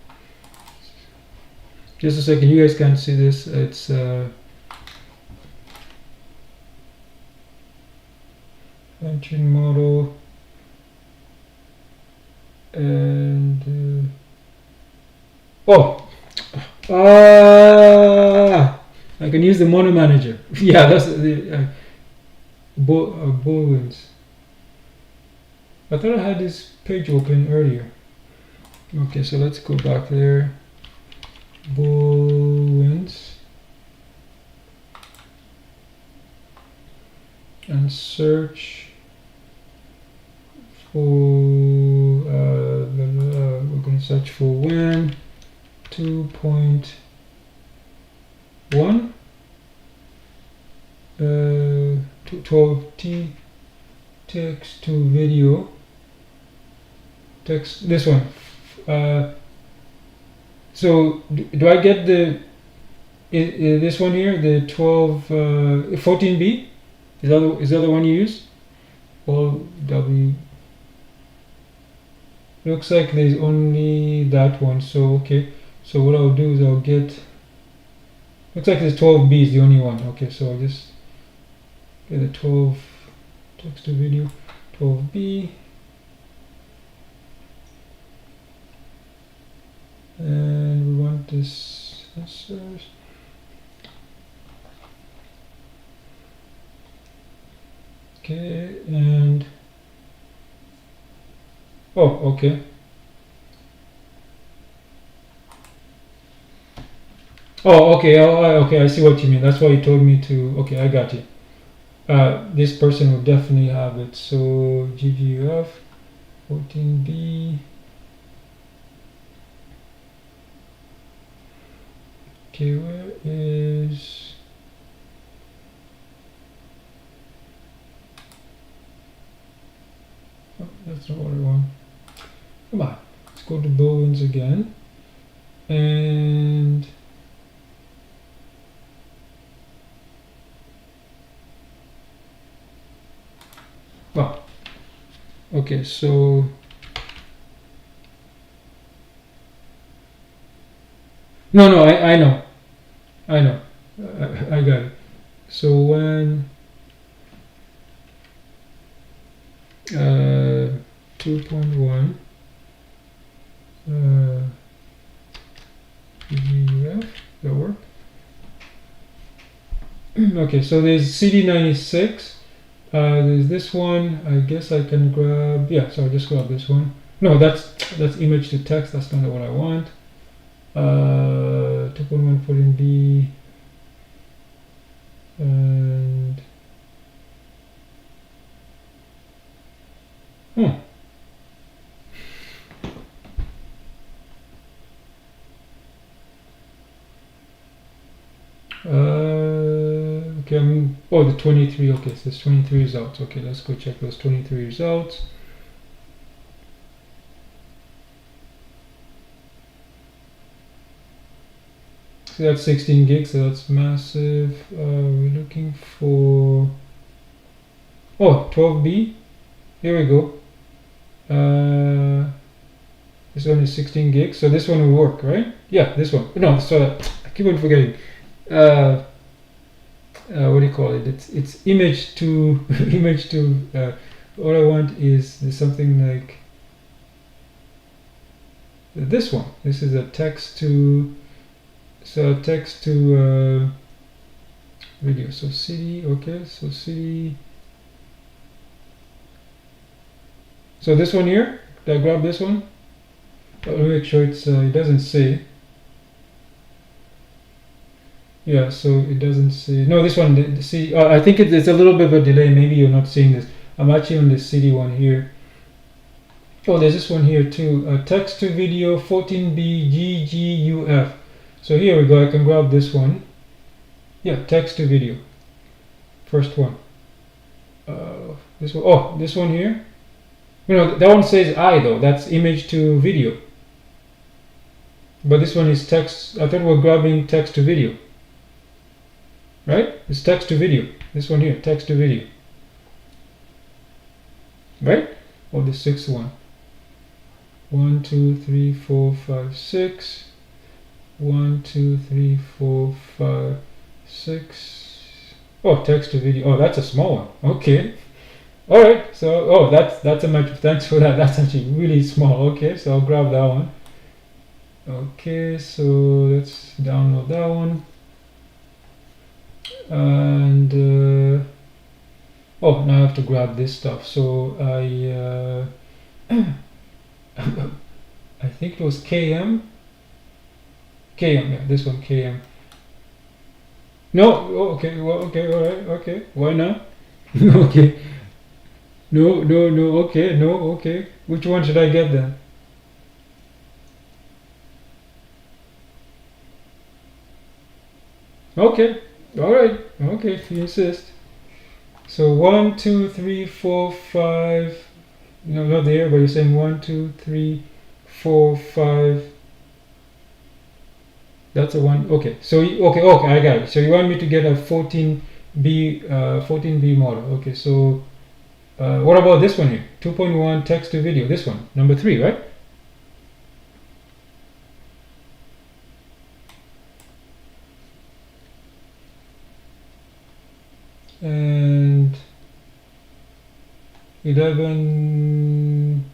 Just a second. You guys can't see this. It's engine model and I can use the mono manager. Yeah, that's the Booleans. I thought I had this page open earlier. Okay, so let's go back there. Booleans and search for we're going to search for when 2.1 12t text to video text, this one. So do I get the this one here, the 14b? Is that the one you use? All W. Looks like there's only that one. So okay. So what I'll do is I'll get. Looks like this 12b is the only one. Okay, so I'll just get the 12 text to video 12b. And we want this sensors. Okay, and okay. Okay. Okay, I see what you mean. That's why you told me to. Okay, I got you. This person will definitely have it. So GGUF 14b. Okay, where is? Oh, that's not what I want. Come on, let's go to Booleans again, and okay, so no, I know, I got it. So when 2.1 UF, that work? Okay, so there's CD96. There's this one. I guess I can grab. Yeah, so I'll just grab this one. No, that's image to text. That's not what I want. 2.1 14b and Okay, oh, the 23. Okay, so it's 23 results. Okay, let's go check those 23 results. So that's 16 gigs, so that's massive. We're looking for, oh, 12B. Here we go. This one is 16 gigs, so this one will work, right? Yeah, this one. No, so I keep on forgetting. What do you call it? It's image to image to. What I want is something like this one. This is a text to. So text to video. So city. Okay. So city. So this one here. Did I grab this one? I'll make sure it's. It doesn't say. Yeah, so it doesn't say. No, this one. See, I think it's a little bit of a delay. Maybe you're not seeing this. I'm actually on the city one here. Oh, there's this one here too. Text to video 14B GGUF. So here we go. I can grab this one. Yeah, text to video. First one. This one. Oh, this one here. You know, that one says I though. That's image to video. But this one is text. I thought we're grabbing text to video. Right? It's text to video. This one here, text to video. Right? Or the sixth one. 1, 2, 3, 4, 5, 6. 1, 2, 3, 4, 5, 6. Oh, text to video. Oh, that's a small one. Okay. All right. So, oh, that's a much. Thanks for that. That's actually really small. Okay, so I'll grab that one. Okay, so let's download that one. And oh, now I have to grab this stuff. So I think it was KM. Yeah, this one KM. No, oh, okay, well, okay, all right, okay. Why not? Okay. No, okay, no, okay. Which one should I get then? Okay. All right. Okay, if you insist. So 1, 2, 3, 4, 5. No, not there, but you're saying 1, 2, 3, 4, 5. That's a one. Okay. So okay, I got it. So you want me to get a 14B model? Okay. So what about this one here? 2.1 text to video. This one, number 3, right? And 11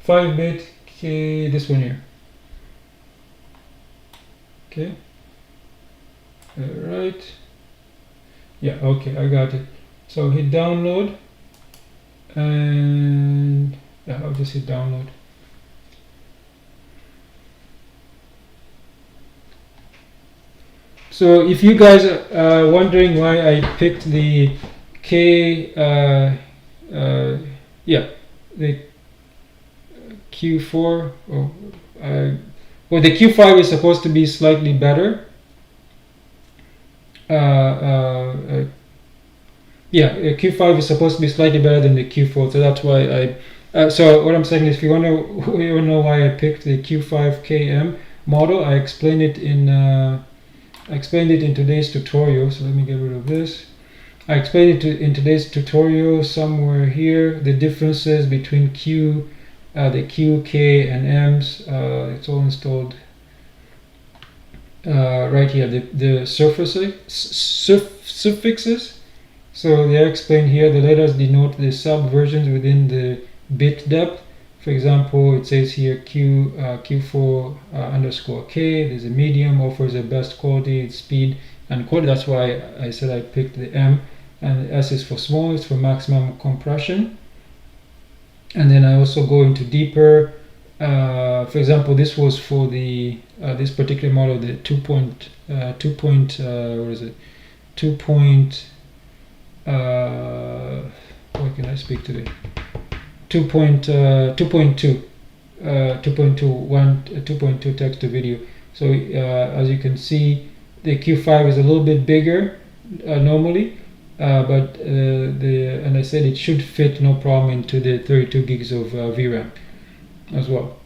5-bit K, this one here. Okay. All right. Yeah. Okay, I got it. So hit download, and yeah, I'll just hit download. So if you guys are wondering why I picked the the Q4, well, the Q5 is supposed to be slightly better. Q5 is supposed to be slightly better than the Q4, so that's why so what I'm saying is, if you want to know why I picked the Q5 KM model, I explained it in today's tutorial. So let me get rid of this. I explained it in today's tutorial somewhere here, the differences between the Q, K, and M's. It's all installed right here. The suffixes. So they are explained here. The letters denote the subversions within the bit depth. For example, it says here Q4 underscore K. There's a medium, offers the best quality, speed, and quality. That's why I said I picked the M. And the S is for small, it's for maximum compression. And then I also go into deeper. For example, this was for the this particular model, the 2 point what is it? 2 point what can I speak today? 2.2 text to video. So as you can see, the Q5 is a little bit bigger normally, but and I said it should fit no problem into the 32 gigs of VRAM as well.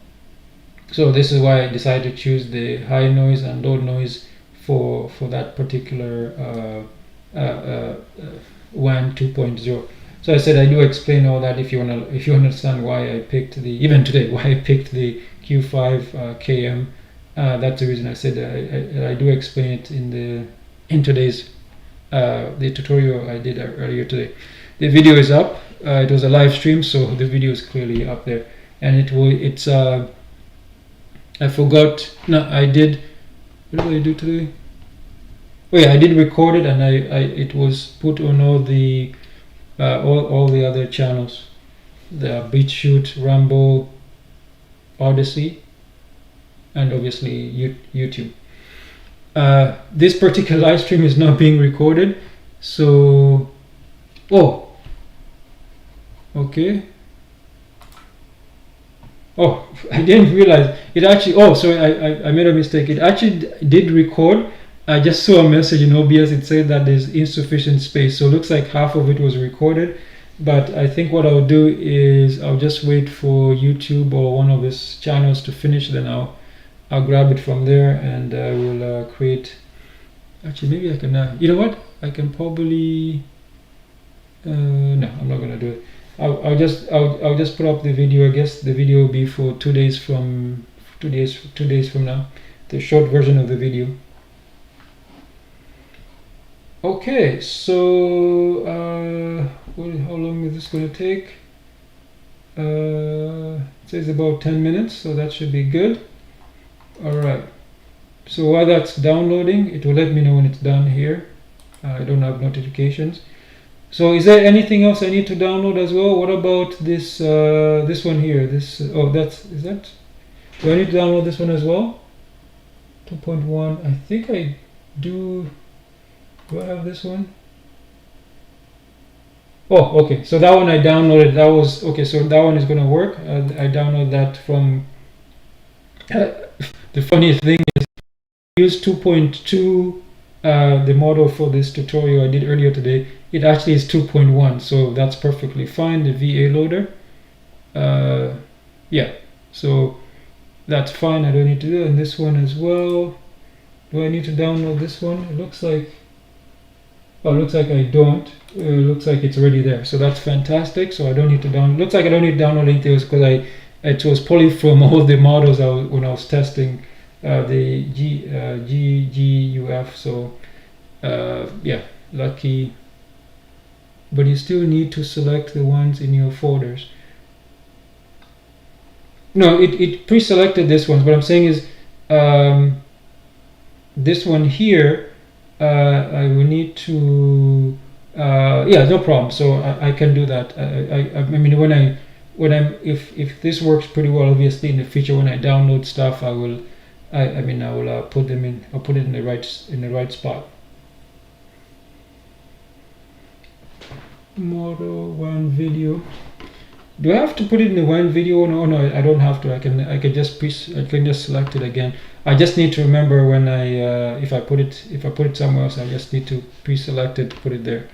So this is why I decided to choose the high noise and low noise for that particular WAN 2.0. So I said I do explain all that if you understand why I picked the, even today, why I picked the Q5 KM. That's the reason I said I do explain it in today's the tutorial I did earlier today. The video is up. It was a live stream, so the video is clearly up there, and it's I forgot. No, I did. What did I do today? Oh yeah, I did record it, and it was put on all the other channels, the BitChute, Rumble, Odyssey, and obviously YouTube. This particular live stream is not being recorded, so okay. Oh, I didn't realize it actually. Oh, sorry, I made a mistake. It actually did record. I just saw a message in OBS. It said that there's insufficient space, so it looks like half of it was recorded. But I think what I'll do is I'll just wait for YouTube or one of these channels to finish. Then I'll grab it from there, and I will create. Actually, maybe I can. You know what? I can probably. No, I'm not gonna do it. I'll just put up the video. I guess the video will be for 2 days from 2 days from now. The short version of the video. Okay, so how long is this going to take? It says about 10 minutes, so that should be good. All right. So while that's downloading, it will let me know when it's done here. I don't have notifications. So is there anything else I need to download as well? What about this this one here? This is that? Do I need to download this one as well? 2.1. I think I do. Do I have this one? Oh, okay. So that one I downloaded. That was okay. So that one is going to work. I downloaded that from. The funniest thing is, I used 2.2. The model for this tutorial I did earlier today. It actually is 2.1, so that's perfectly fine. The VA loader. Yeah. So that's fine. I don't need to do it. And this one as well. Do I need to download this one? It looks like. Oh, it looks like I don't. It looks like it's already there, so that's fantastic. So I don't need to download. Looks like I don't need to download anything else because it was probably from all the models when I was testing the GUF. So yeah, lucky. But you still need to select the ones in your folders. No, it pre-selected this one. What I'm saying is this one here. I will need to yeah, no problem. So I can do that. I mean if this works pretty well, obviously in the future when I download stuff, I will put them in. I'll put it in the right spot. Model one video. Do I have to put it in the one video? No, I don't have to. I can just select it again. I just need to remember when if I put it somewhere else, I just need to pre-select it to put it there.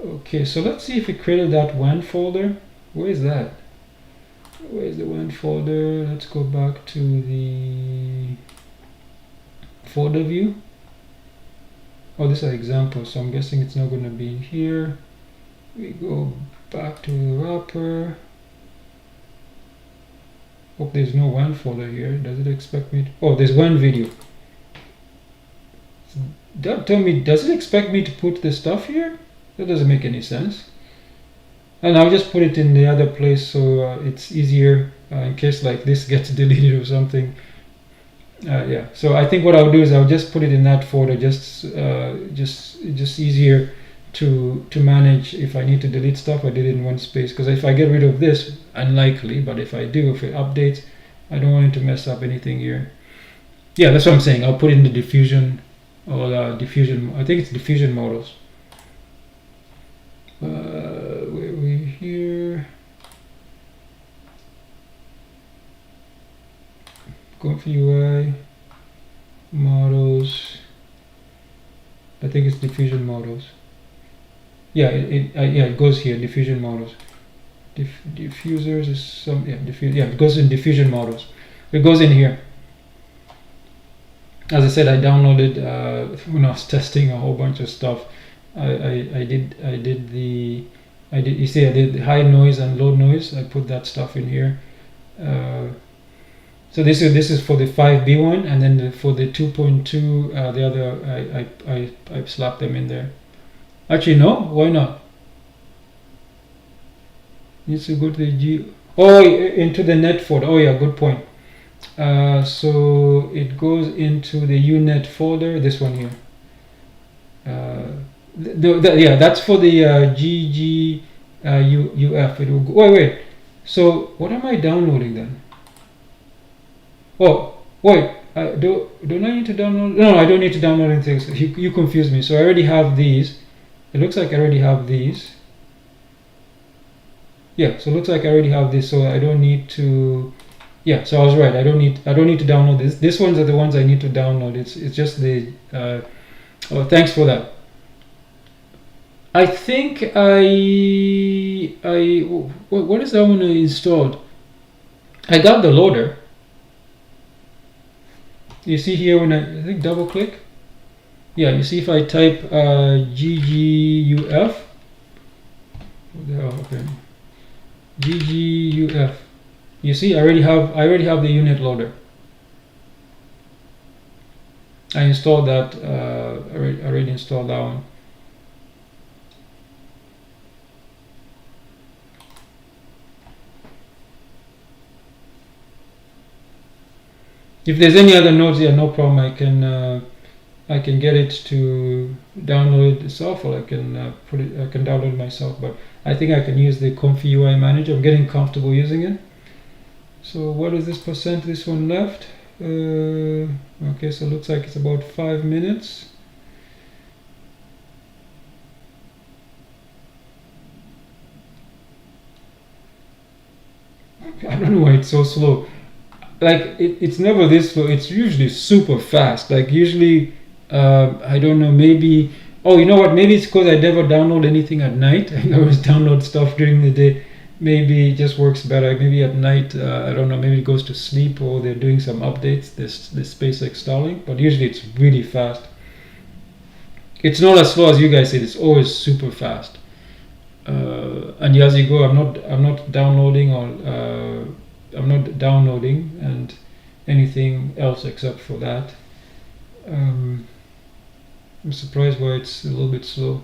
Okay, so let's see if it created that WAN folder. Where is that? Where is the WAN folder? Let's go back to the folder view. Oh, this is an example, so I'm guessing it's not going to be in here. We go back to the wrapper. Hope there's no WAN folder here. Does it expect me to? Oh, there's one video. Tell me, does it expect me to put the stuff here? That doesn't make any sense. And I'll just put it in the other place so it's easier in case like this gets deleted or something. Yeah. So I think what I'll do is I'll just put it in that folder. Just easier to manage. If I need to delete stuff, I did it in one space, because if I get rid of this, unlikely, but if I do, if it updates, I don't want it to mess up anything here. Yeah, that's what I'm saying. I'll put it in the diffusion or diffusion. I think it's diffusion models. Where are we here? ComfyUI models. I think it's diffusion models. Yeah, it goes here, diffusion models. Diffusers is some, yeah, it goes in diffusion models. It goes in here. As I said, I downloaded when I was testing a whole bunch of stuff. I did you see I did high noise and low noise. I put that stuff in here. So this is for the 5B one, and then for the 2.2, the other I slapped them in there. Actually, no, why not? Needs to go to the into the net folder. Oh yeah, good point. So it goes into the unet folder. This one here. Yeah, that's for the UF. It will go, wait. So what am I downloading then? Oh, wait. Don't I need to download? No, I don't need to download anything. So you confuse me. So I already have these. It looks like I already have these. Yeah, so it looks like I already have this, so I don't need to. Yeah, so I was right. I don't need to download this. These ones are the ones I need to download. It's just the. Oh, thanks for that. I think what is that one I installed? I got the loader. You see here when I think double click. Yeah, you see if I type gguf. What the hell? Okay. gguf. You see, I already have the unit loader. I installed that. Already installed that one. If there's any other nodes, yeah, no problem. I can get it to download it itself, or I can I can download it myself. But I think I can use the ComfyUI manager. I'm getting comfortable using it. So what is this percent? This one left. Okay, so it looks like it's about 5 minutes. I don't know why it's so slow. Like it's never this slow. It's usually super fast. Like usually, I don't know. Maybe, oh, you know what? Maybe it's because I never download anything at night. I always download stuff during the day. Maybe it just works better. Maybe at night, I don't know. Maybe it goes to sleep, or they're doing some updates. This SpaceX Starlink, but usually it's really fast. It's not as slow as you guys said. It's always super fast. And as you go, I'm not downloading and anything else except for that. I'm surprised why it's a little bit slow.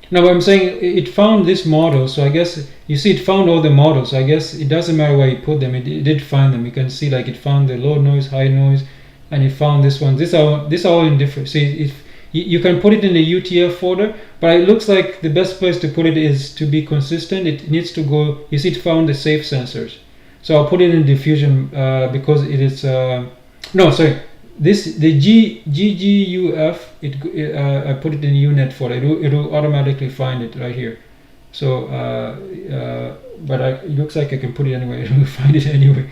Now I'm saying it found this model, so I guess you see it found all the models. So I guess it doesn't matter where you put them. It did find them. You can see like it found the low noise, high noise, and it found this one. These are all in different. See, if you can put it in the UTF folder, but it looks like the best place to put it is to be consistent. It needs to go. You see, it found the safe sensors. So I'll put it in diffusion because it is. No, sorry. The gguf, I put it in unet folder. It will automatically find it right here. So, but it looks like I can put it anywhere. It will find it anyway.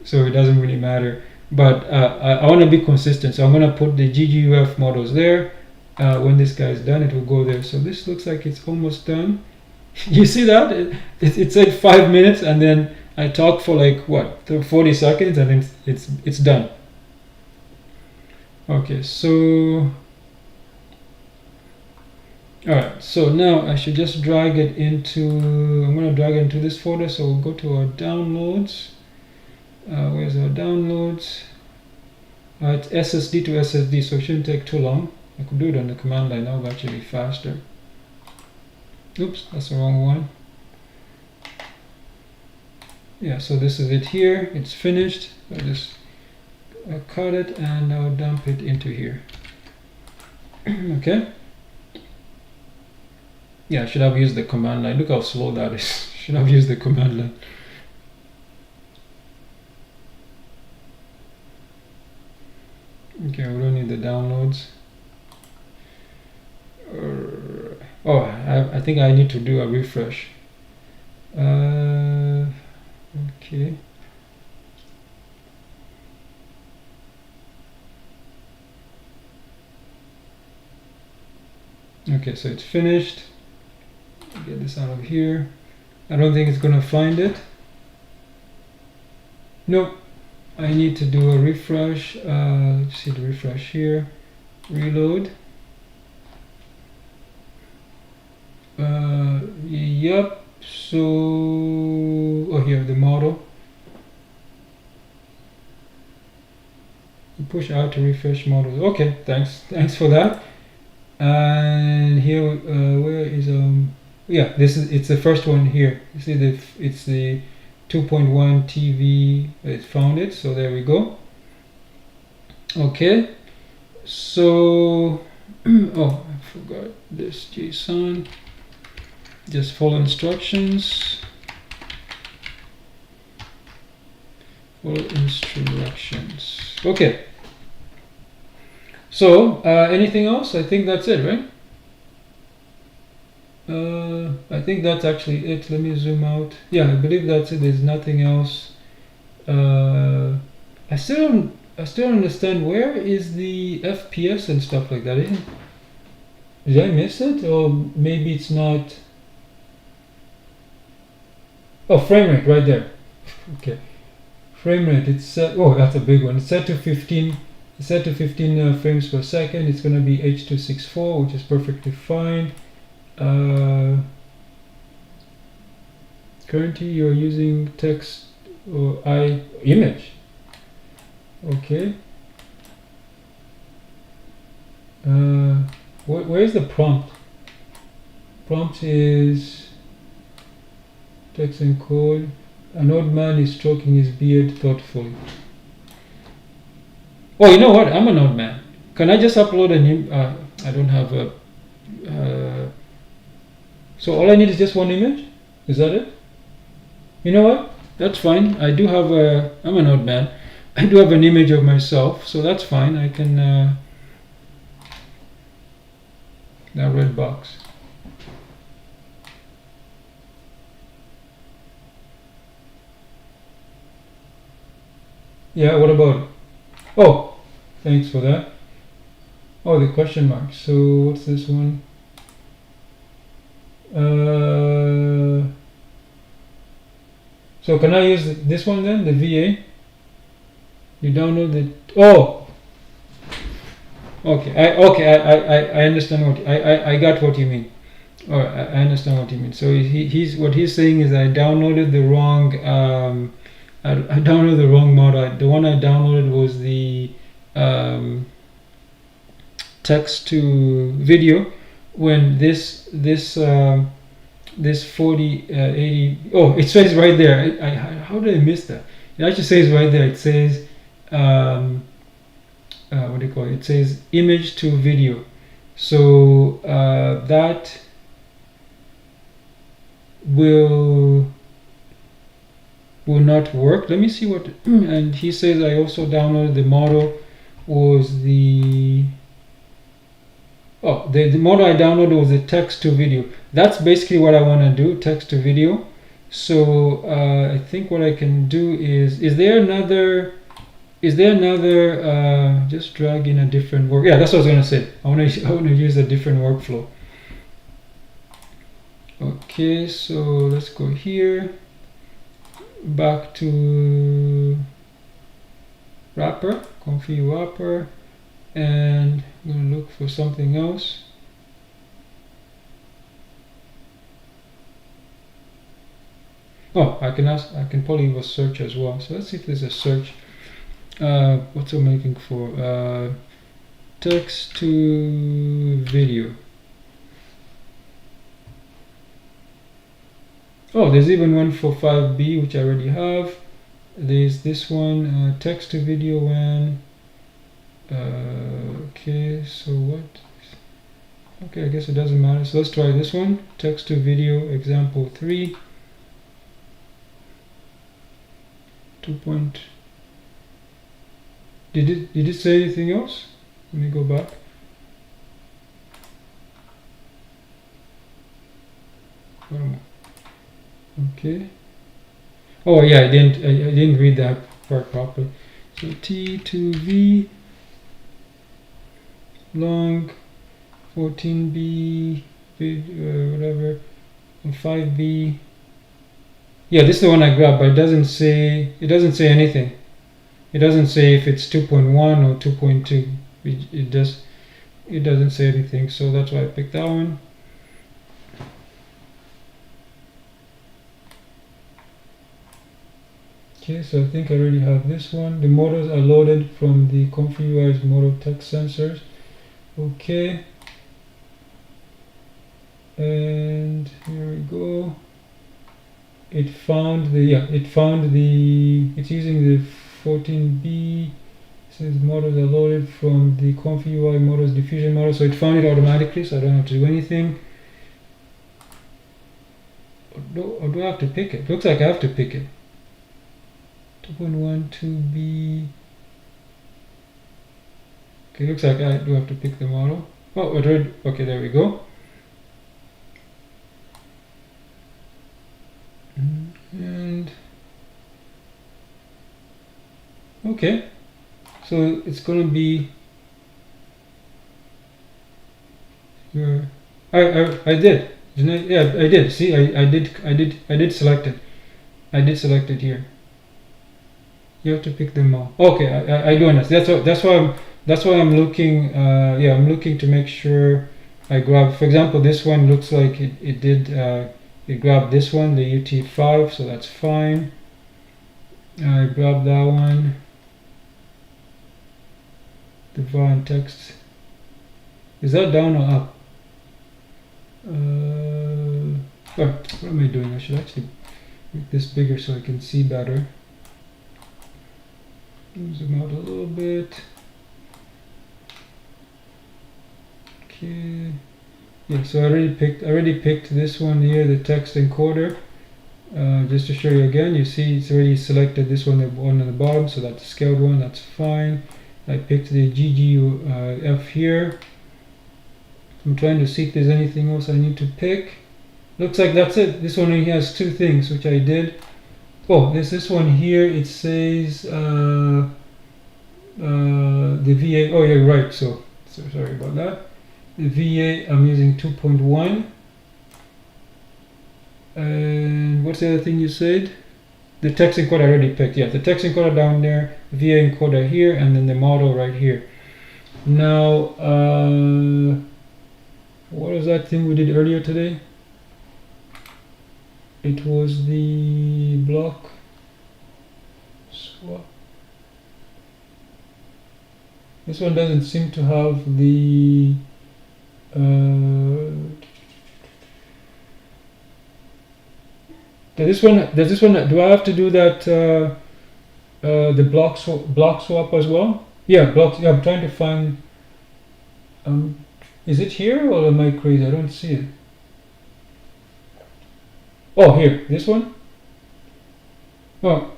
So it doesn't really matter. But I want to be consistent. So I'm going to put the gguf models there. When this guy is done, it will go there. So this looks like it's almost done. You see that? It said 5 minutes, and then I talked for like what, 40 seconds, and then it's done. Okay, so alright, so now I should just drag it into, I'm going to drag it into this folder. So we'll go to our downloads. Where's our downloads? It's SSD to SSD, so it shouldn't take too long. I could do it on the command line, that would actually be faster. Oops, that's the wrong one. Yeah, so this is it here. It's finished. I just cut it and I'll dump it into here. Okay. Yeah, I should have used the command line. Look how slow that is. Should have used the command line. Okay, we don't need the downloads. Oh, I think I need to do a refresh. Okay. Okay, so it's finished. Get this out of here. I don't think it's gonna find it. Nope. I need to do a refresh. Let's see the refresh here. Reload. Yep. So, oh, here the model. You push out to refresh models. Okay, thanks for that. And here, where is yeah, it's the first one here. You see it's the 2.1 TV. It found it. So there we go. Okay. So, oh, I forgot this JSON. Just follow instructions. Follow instructions. Okay. So, anything else? I think that's it, right? I think that's actually it. Let me zoom out. Yeah, I believe that's it. There's nothing else. I still don't understand where is the FPS and stuff like that. Did I miss it, or maybe it's not? Oh, frame rate right there. Okay, frame rate. It's set. Oh, that's a big one. It's set to 15. It's set to 15 frames per second. It's going to be H.264, which is perfectly fine. Currently, you're using text or image. Okay. Where is the prompt? Prompt is text and code. An old man is stroking his beard thoughtfully. Oh, you know what? I'm an old man. Can I just upload a new? I don't have a. So all I need is just one image. Is that it? You know what? That's fine. I do have a. I'm an old man. I do have an image of myself, so that's fine. I can. That red box. Yeah. What about it? Oh, thanks for that. Oh, the question mark. So what's this one? So can I use this one then? The VA. You download the. Oh. Okay. I understand what I got what you mean. Oh, I understand what you mean. So what he's saying is I downloaded the wrong. I downloaded the wrong model. The one I downloaded was the text to video. When this 4080. Oh, it says right there. How did I miss that? It actually says right there. It says what do you call it? It says image to video. So that will not work. Let me see what. And he says I also downloaded the model. Was the the model I downloaded was the text to video. That's basically what I want to do, text to video. So I think what I can do is there another just drag in a different work. Yeah, that's what I was going to say. I want to use a different workflow. Okay, so let's go here, back to wrapper, ComfyUI wrapper, and I'm going to look for something else. Oh, I can probably use a search as well. So let's see if there's a search. What's I'm looking for? Text to video. Oh, there's even one for 5B, which I already have. There's this one, text to video when. Okay, so what? Okay, I guess it doesn't matter. So let's try this one. Text to video example 3. 2 point. Did it say anything else? Let me go back. Okay. Oh yeah, I didn't read that part properly. So T2V long 14B whatever, and 5B. Yeah, this is the one I grabbed, but it doesn't say anything. It doesn't say if it's 2.1 or 2.2. It doesn't say anything, so that's why I picked that one. Okay, so I think I already have this one. The models are loaded from the ComfyUI's model text sensors. Okay. And here we go. It's using the 14B. It says models are loaded from the ComfyUI models diffusion model. So it found it automatically, so I don't have to do anything. Or do I have to pick it? Looks like I have to pick it. 2.12B. Okay, looks like I do have to pick the model. Oh, okay, there we go. And okay, so it's gonna be I did, didn't I? Yeah, I did. See, I did select it. I did select it here. You have to pick them all. Okay, I do understand. That's why I'm looking. Yeah, I'm looking to make sure I grab. For example, this one looks like it did. It grabbed this one, the UT5, so that's fine. I grabbed that one. The var and text. Is that down or up? What am I doing? I should actually make this bigger so I can see better. Zoom out a little bit. Okay. Yeah, so I already picked this one here, the text encoder. Just to show you again, you see it's already selected this one, the one on the bottom, so that's the scaled one, that's fine. I picked the GGF here. I'm trying to see if there's anything else I need to pick. Looks like that's it. This one only has two things, which I did. Oh, there's this one here. It says the VA. Oh, yeah, right. So sorry about that. The VA, I'm using 2.1. And what's the other thing you said? The text encoder I already picked. Yeah, the text encoder down there, VA encoder here, and then the model right here. Now, what was that thing we did earlier today? It was the block swap. This one doesn't seem to have the does this one do I have to do that the block swap as well? Yeah, yeah, I'm trying to find is it here or am I crazy? I don't see it. Oh, here, this one? Oh.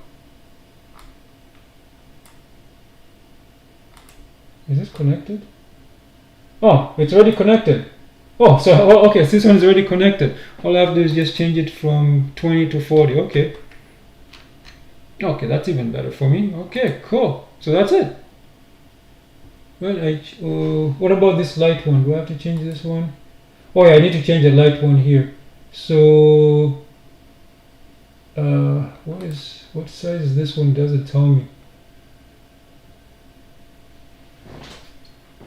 Is this connected? Oh, it's already connected. Oh, so okay, so this one's already connected. All I have to do is just change it from 20 to 40. Okay. Okay, that's even better for me. Okay, cool. So that's it. Well, what about this light one? Do I have to change this one? Oh yeah, I need to change the light one here. So, what size is this one? Does it tell me?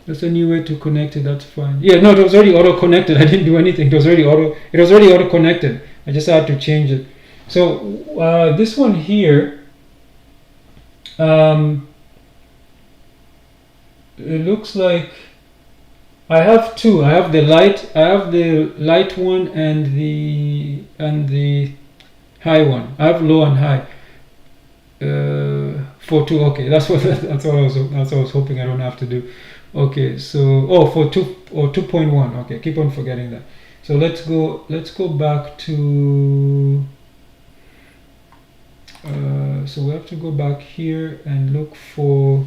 That's a new way to connect it. That's fine. Yeah, no, it was already auto connected. I didn't do anything. It was already auto connected. I just had to change it. So this one here, it looks like I have two. I have the light one and the high one. I have low and high. For two. Okay, that's what I was hoping I don't have to do. Okay, so for 2.1. Okay, keep on forgetting that. So let's go back to so we have to go back here and look for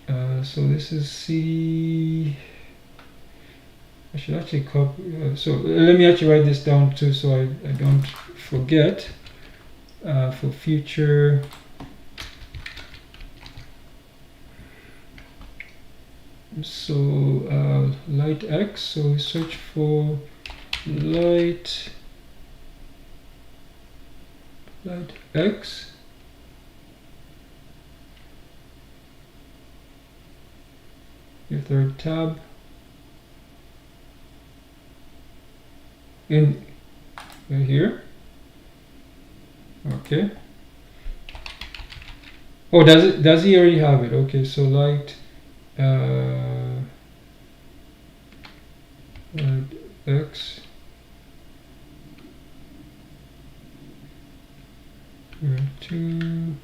so this is C. I should actually copy. So let me actually write this down too, so I don't forget for future. So light X. So we search for light X. Your third tab. In here. Okay. Oh, does he already have it? Okay, so light X 2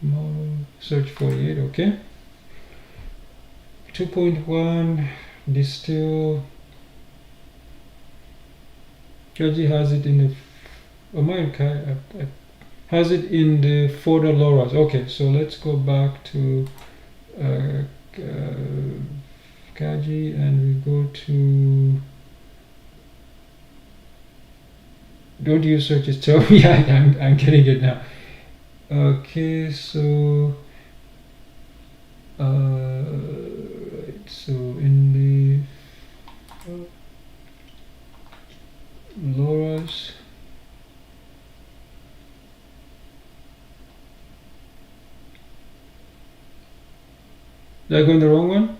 model search 48. Okay, 2.1 distill. Kaji has it in the has it in the folder LoRa's. Okay, so let's go back to Kaji and we go to, don't use searches. So yeah, I'm getting it now. Okay, so right, so in the LoRa's, did I go in the wrong one?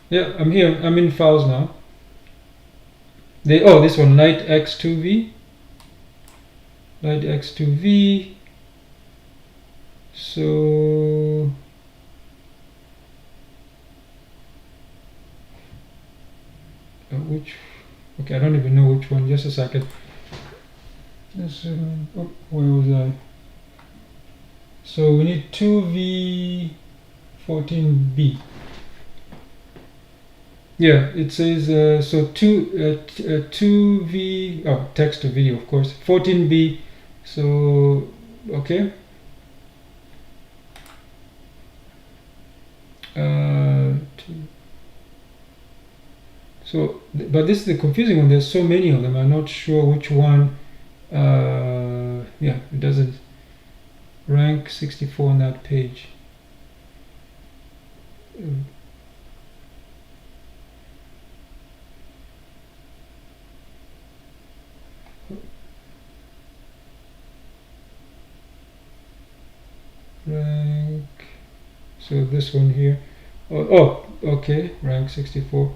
Yeah, I'm here. I'm in files now. This one, light X2V. Light X2V. So which? Okay, I don't even know which one. Just a second. Just where was I? So we need 2V14B. Yeah, it says so 2V, text to video, of course, 14B. So okay, so but this is the confusing one. There's so many of them. I'm not sure which one. Yeah, it doesn't rank 64 on that page. Rank, so this one here. Oh, okay, rank 64.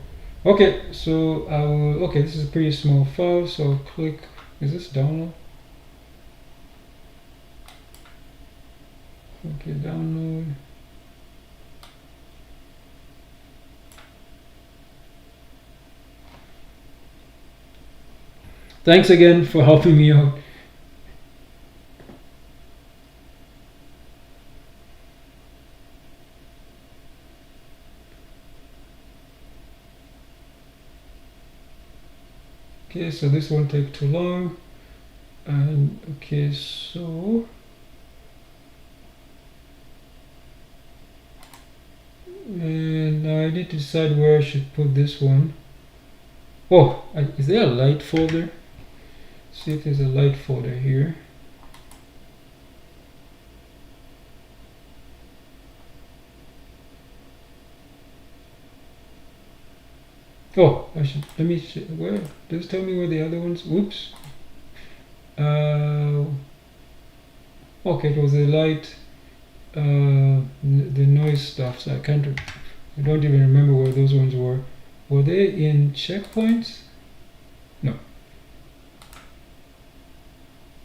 Okay, so I will, okay, this is a pretty small file, so I'll click, is this download? Okay, download. Thanks again for helping me out. Okay, so this won't take too long. And okay, so and now I need to decide where I should put this one. Oh, is there a light folder? See if there's a light folder here. Oh, I should, let me see, where, just tell me where the other ones, whoops. Okay, it was the light, the noise stuff, so I don't even remember where those ones were. Were they in checkpoints? No.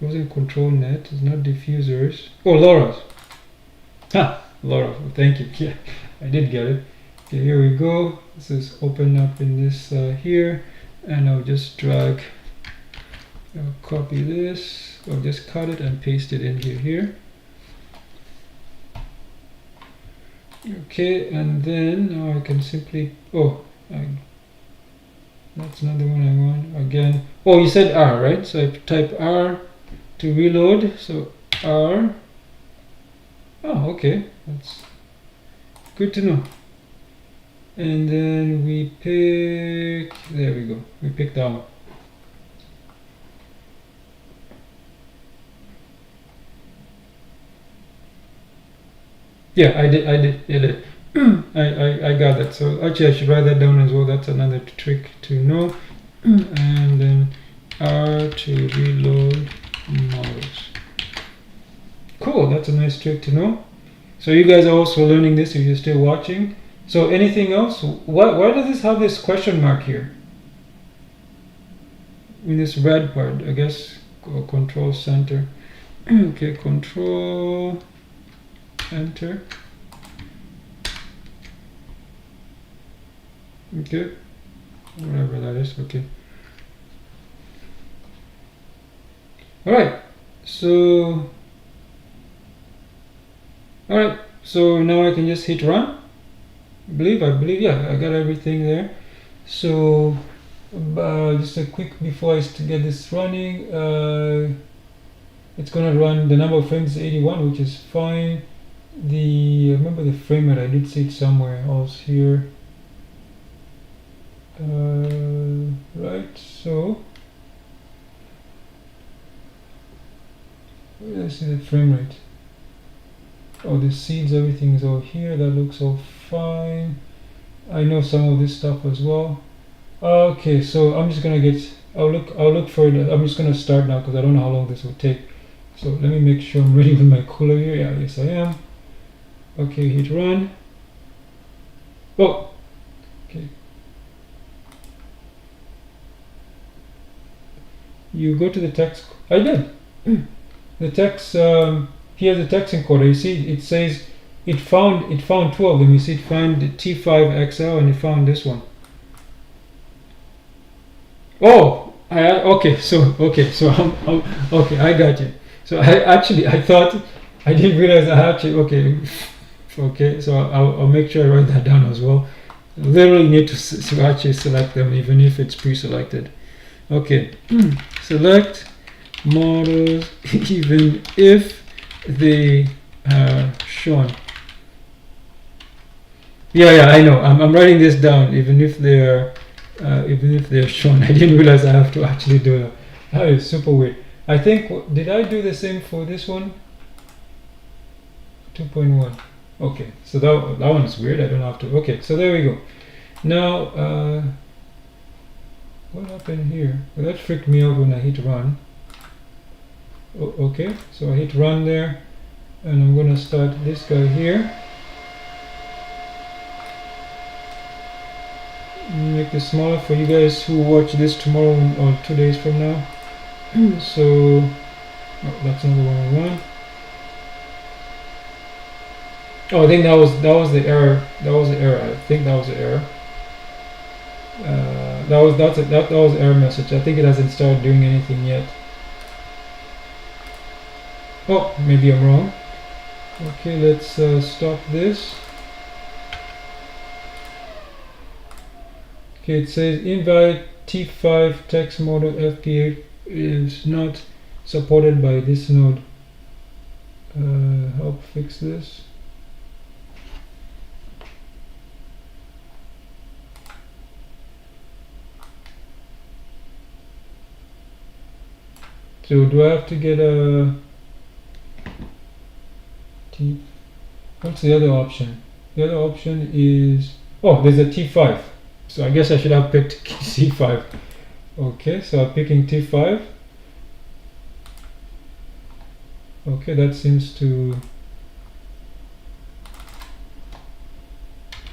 It wasn't control net, it's not diffusers. Oh, LoRa's. Ha! LoRa, thank you. Yeah, I did get it. Okay, here we go. This is open up in this here, and I'll just drag, I'll copy this, I'll just cut it and paste it in here. Okay, and then now I can simply, that's not the one I want again. Oh, you said R, right? So I type R to reload. So R. Oh, okay, that's good to know. And then we pick, there we go, we picked that one. Yeah, I did. I got that. So actually I should write that down as well. That's another trick to know. And then R to reload models. Cool, that's a nice trick to know. So you guys are also learning this if you're still watching. So anything else? Why does this have this question mark here? In this red part, I guess, control center. Okay, control enter. Okay, whatever that is. Okay. All right. So now I can just hit run. I believe, yeah, I got everything there. So just a quick before I get this running, it's gonna run. The number of frames is 81, which is fine. Remember the frame rate, I did see it somewhere else here. Right, so where did I see the frame rate? Oh, the seeds, everything is all here. That looks all fine. I know some of this stuff as well. Okay, so I'm just gonna I'll look for it. I'm just gonna start now because I don't know how long this will take. So let me make sure I'm ready with my cooler here. Yeah, yes I am. Okay, hit run. Oh, okay. You go to the text. I did. The text. Here's the text encoder. You see, it says it found two of them. You see, it found the T5XL and it found this one. Oh, okay. So okay, I got you. So I thought I didn't realize I had to. Okay. So I'll make sure I write that down as well. Literally need to actually select them, even if it's pre-selected. Okay, select models even if they are shown. Yeah, I know. I'm writing this down. Even if they're shown. I didn't realize I have to actually do that. That is super weird. I think, did I do the same for this one? 2.1. Okay, so that one is weird. I don't have to. Okay, so there we go. Now, what happened here? Well, that freaked me out when I hit run. Okay, so I hit run there, and I'm gonna start this guy here. Make this smaller for you guys who watch this tomorrow or 2 days from now. So that's another one I want. Oh, I think that was the error. That was the error. I think that was the error. That was the error message. I think it hasn't started doing anything yet. Oh, maybe I'm wrong. Okay, let's stop this. Okay, it says invalid T5 text model FP8 is not supported by this node. Help fix this. So do I have to get a T? What's the other option? The other option is, oh, there's a T5. So I guess I should have picked C5. Okay, so I'm picking T5. Okay, that seems to,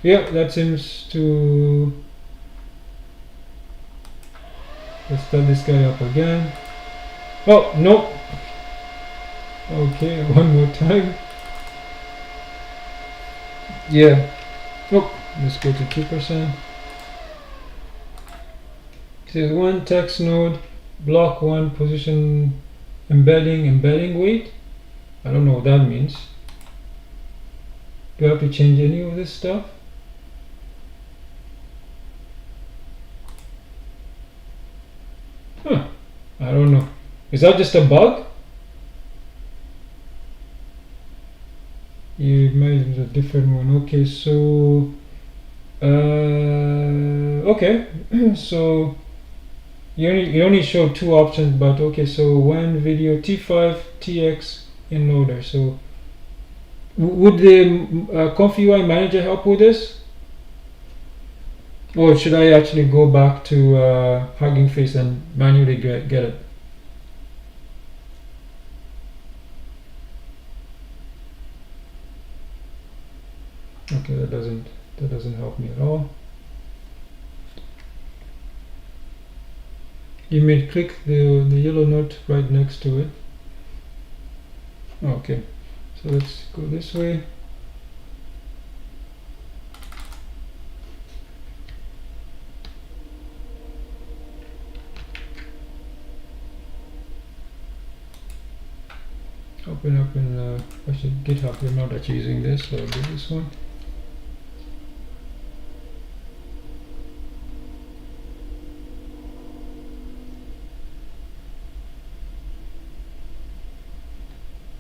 yeah, that seems to, let's start this guy up again. Oh, no. Okay, one more time. Yeah. Oh, let's go to 2%. It says one text node, block one position embedding weight. I don't know what that means. Do I have to change any of this stuff? Huh. I don't know. Is that just a bug? different one. Okay, so okay, so you only show two options, but okay, so one video T5 TX in loader. So would the ComfyUI manager help with this, or should I actually go back to Hugging Face and manually get it? Okay, that doesn't help me at all. You may click the yellow note right next to it. Okay, so let's go this way. Open up in actually GitHub. I'm not actually using this, so I'll do this one.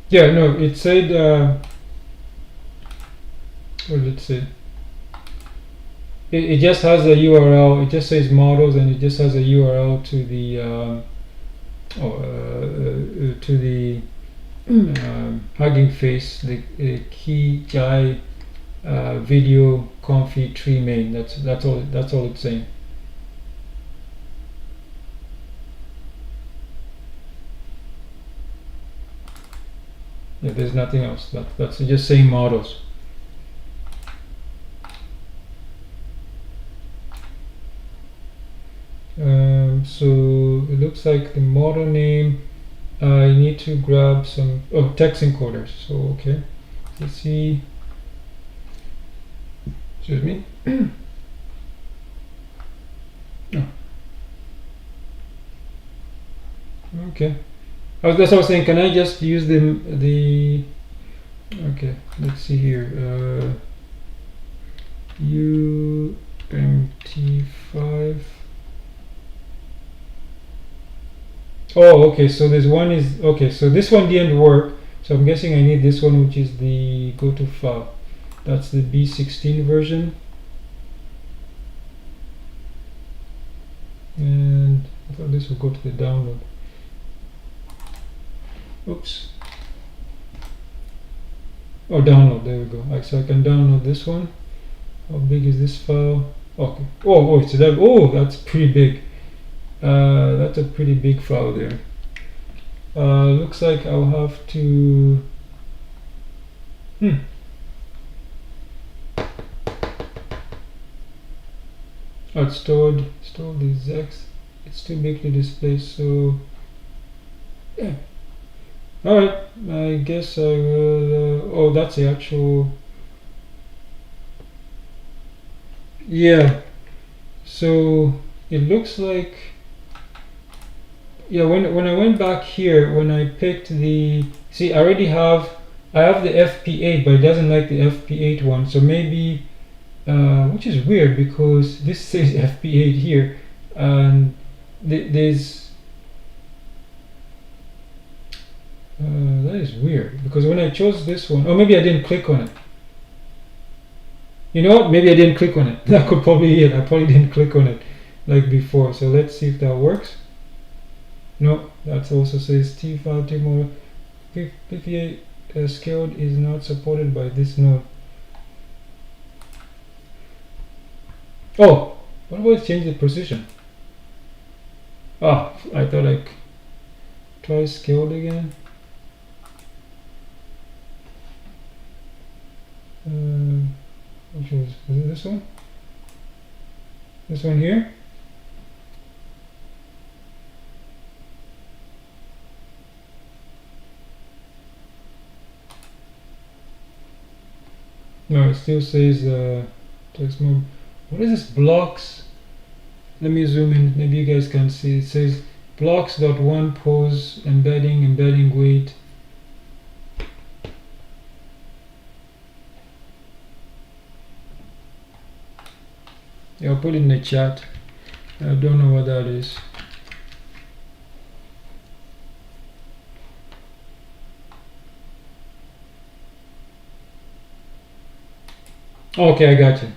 Yeah, no, it said, what did it say? It just has a URL, it just says models, and it just has a URL to the, to the Hugging Face, the key jai video comfy tree main. That's all it's saying. Yeah, there's nothing else. That's just saying models. So it looks like the model name. I need to grab some text encoders. So okay, let's see. Excuse me. Oh. Okay. That's what I was saying. Can I just use the? Okay, let's see here. UMT5. Oh, okay. So this one is okay. So this one didn't work. So I'm guessing I need this one, which is the go-to file. That's the B16 version. And I thought this would go to the download. Oops. Oh, download. There we go. So I can download this one. How big is this file? Okay. Oh, it's that. Oh, that's pretty big. That's a pretty big file there. Looks like I'll have to. Oh, it's stored as X. It's too big to display, so yeah. Alright, I guess I will. Oh, that's the actual. Yeah, so it looks like. Yeah, when I went back here, when I picked the. See, I already have. I have the FP8, but it doesn't like the FP8 one, so maybe. Which is weird because this says FP8 here, and there's. That is weird because when I chose this one, or maybe I didn't click on it. You know what? Maybe I didn't click on it. That could probably be it. I probably didn't click on it like before. So let's see if that works. No, that also says T5 T-model PPA scaled is not supported by this node. Oh, what about change the precision? Ah, I thought I try scaled again. Which is it this one? This one here? No, it still says text mode. What is this blocks? Let me zoom in, maybe you guys can see. It says blocks.one pose embedding weight. Yeah, I'll put it in the chat. I don't know what that is. Okay, I got you.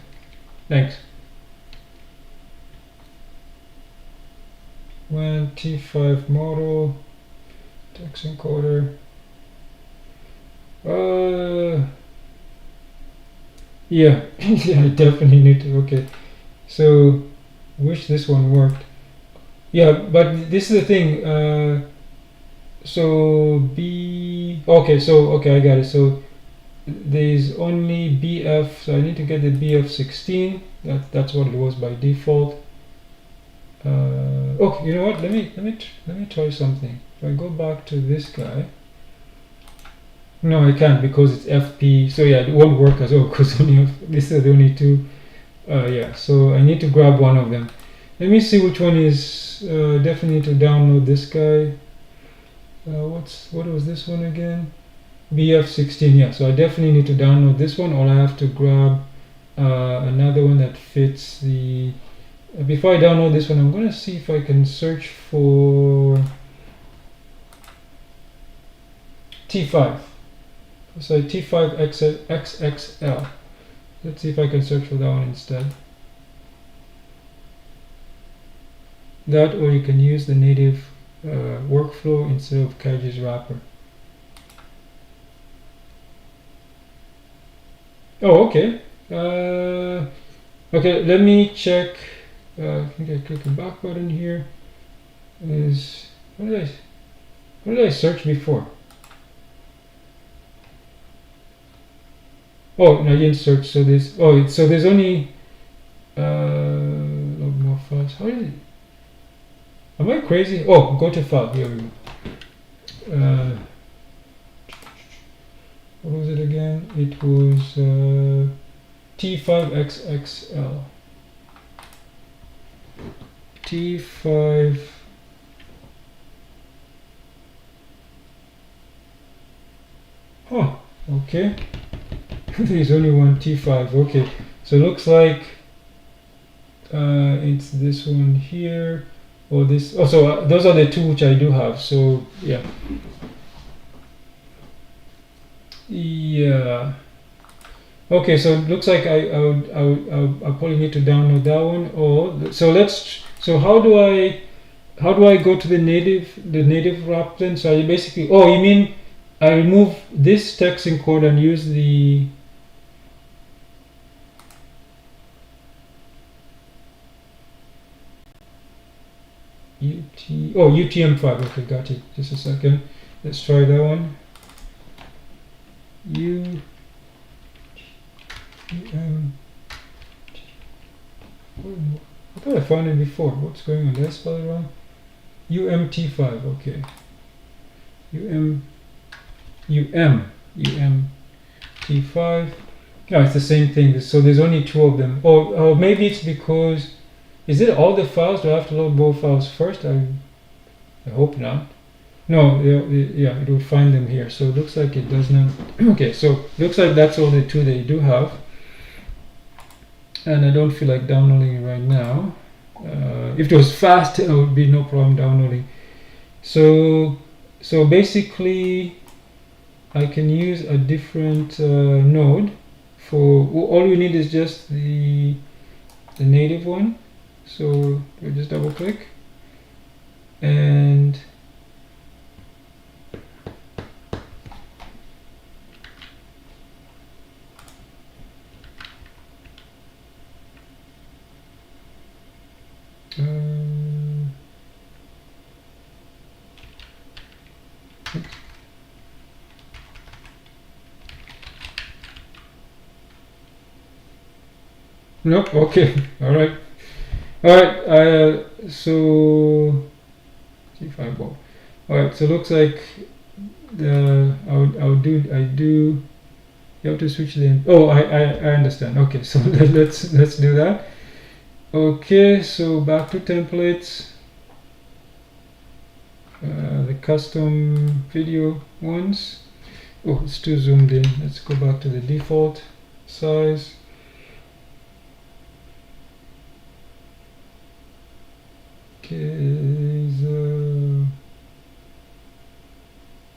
Thanks. When T5 model text encoder. Yeah, yeah, I definitely need to. Okay, so wish this one worked. Yeah, but this is the thing. So B. Okay, so okay, I got it. So there's only BF. So I need to get the BF16. That's what it was by default. Oh, you know what? Let me try something. If I go back to this guy. No, I can't because it's FP. So yeah, it won't work as well because only this is the only two. Yeah, so I need to grab one of them. Let me see which one is. Definitely need to download this guy. What was this one again? BF16. Yeah, so I definitely need to download this one, or I have to grab another one that fits the. Before I download this one, I'm gonna see if I can search for T5. So T5 XXL. Let's see if I can search for that one instead. That, or you can use the native workflow instead of Kaji's wrapper. Oh, okay. Okay, let me check. I think I click the back button here. What did I search before? Oh, no, I didn't search. So there's only load more files. How did it? Am I crazy? Oh, go to file. Here we go. What was it again? It was T5XXL. T5. Oh, okay. There's only one T5. Okay, so it looks like it's this one here, or this. Oh, so those are the two which I do have. So yeah, yeah. Okay, so it looks like I probably need to download that one. Or so how do I go to the native wrap then? So I basically, oh, you mean I remove this text encode and use the UTM5. Okay, got it. Just a second. Let's try that one. I thought I found it before. What's going on? Did I spell it wrong? UMT5. Okay. UMT5. No, it's the same thing. So there's only two of them. Or maybe it's because. Is it all the files? Do I have to load both files first? I hope not. No, yeah, it will find them here. So it looks like it does not. Okay, so looks like that's all the two they do have. And I don't feel like downloading it right now. If it was fast, it would be no problem downloading. So basically, I can use a different node for. All we need is just the native one. So we just double click and nope. Okay. All right. So see if I go. All right. So looks like I do. You have to switch the. Oh, I understand. Okay. So let's do that. Okay. So back to templates. The custom video ones. Oh, it's too zoomed in. Let's go back to the default size. Okay, the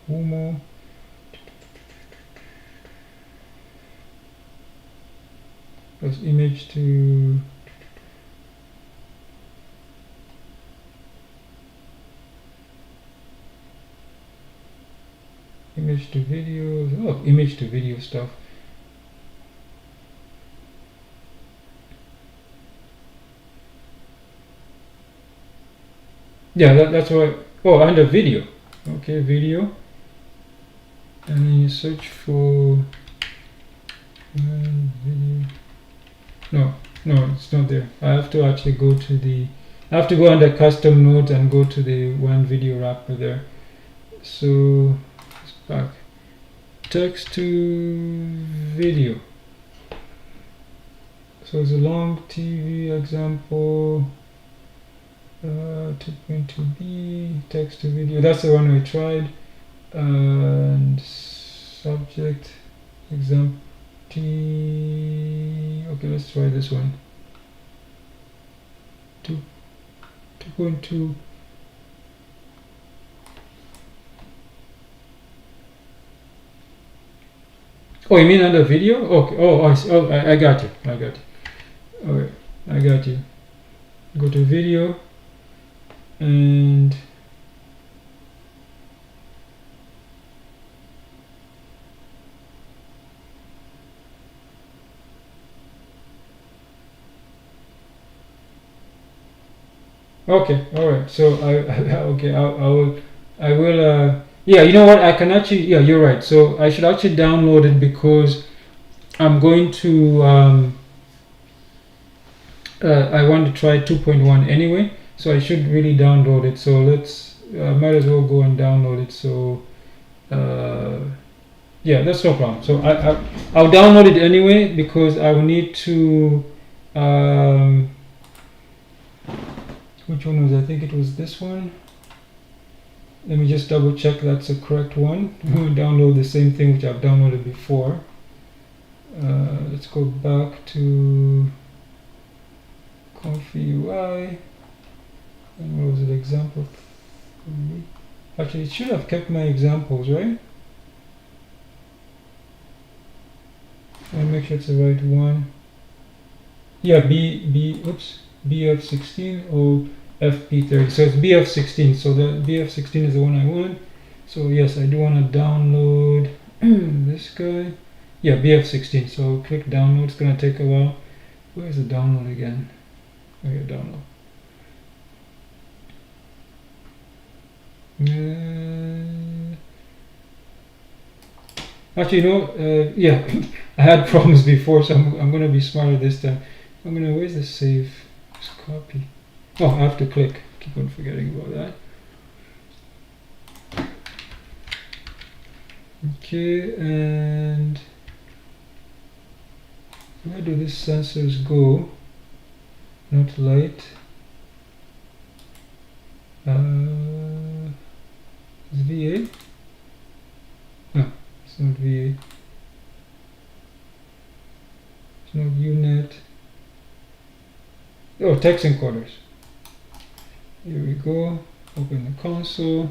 Umo. image to video. Oh, image to video stuff. Yeah, that's what. Oh, under video. Okay, video. And then you search for video. No, it's not there. I have to actually go to the. I have to go under custom nodes and go to the one video wrapper there. So it's back. Text to video. So it's a long TV example. 2.2b text to video. That's the one we tried. And subject example T. Okay, let's try this one. 2.2. Oh, you mean under video? Okay. Oh, I see. Oh, I got you. Okay, I got you. Go to video and okay, all right. So I will. Yeah, you know what? I can actually. Yeah, you're right. So I should actually download it because I'm going to. I want to try 2.1 anyway, so I should really download it. So let's. Might as well go and download it. So. Yeah, that's no problem. So I'll download it anyway because I will need to. Which one was? I think it was this one. Let me just double check that's the correct one. I'm going to download the same thing which I've downloaded before. Let's go back to ComfyUI. And what was it? Example 3. Actually, it should have kept my examples, right? I'll make sure it's the right one. Yeah, BF16 or FP30. So it's BF16. So the BF16 is the one I want. So yes, I do want to download this guy. Yeah, BF16. So I'll click download. It's gonna take a while. Where's the download again? Oh yeah, download. Actually, yeah, I had problems before, so I'm gonna be smarter this time. Where's the save? Just copy. Oh, I have to click. Keep on forgetting about that. Okay, and where do these sensors go? Not light. Is VA? No, it's not VA. It's not UNet. Oh, text encoders. Here we go. Open the console.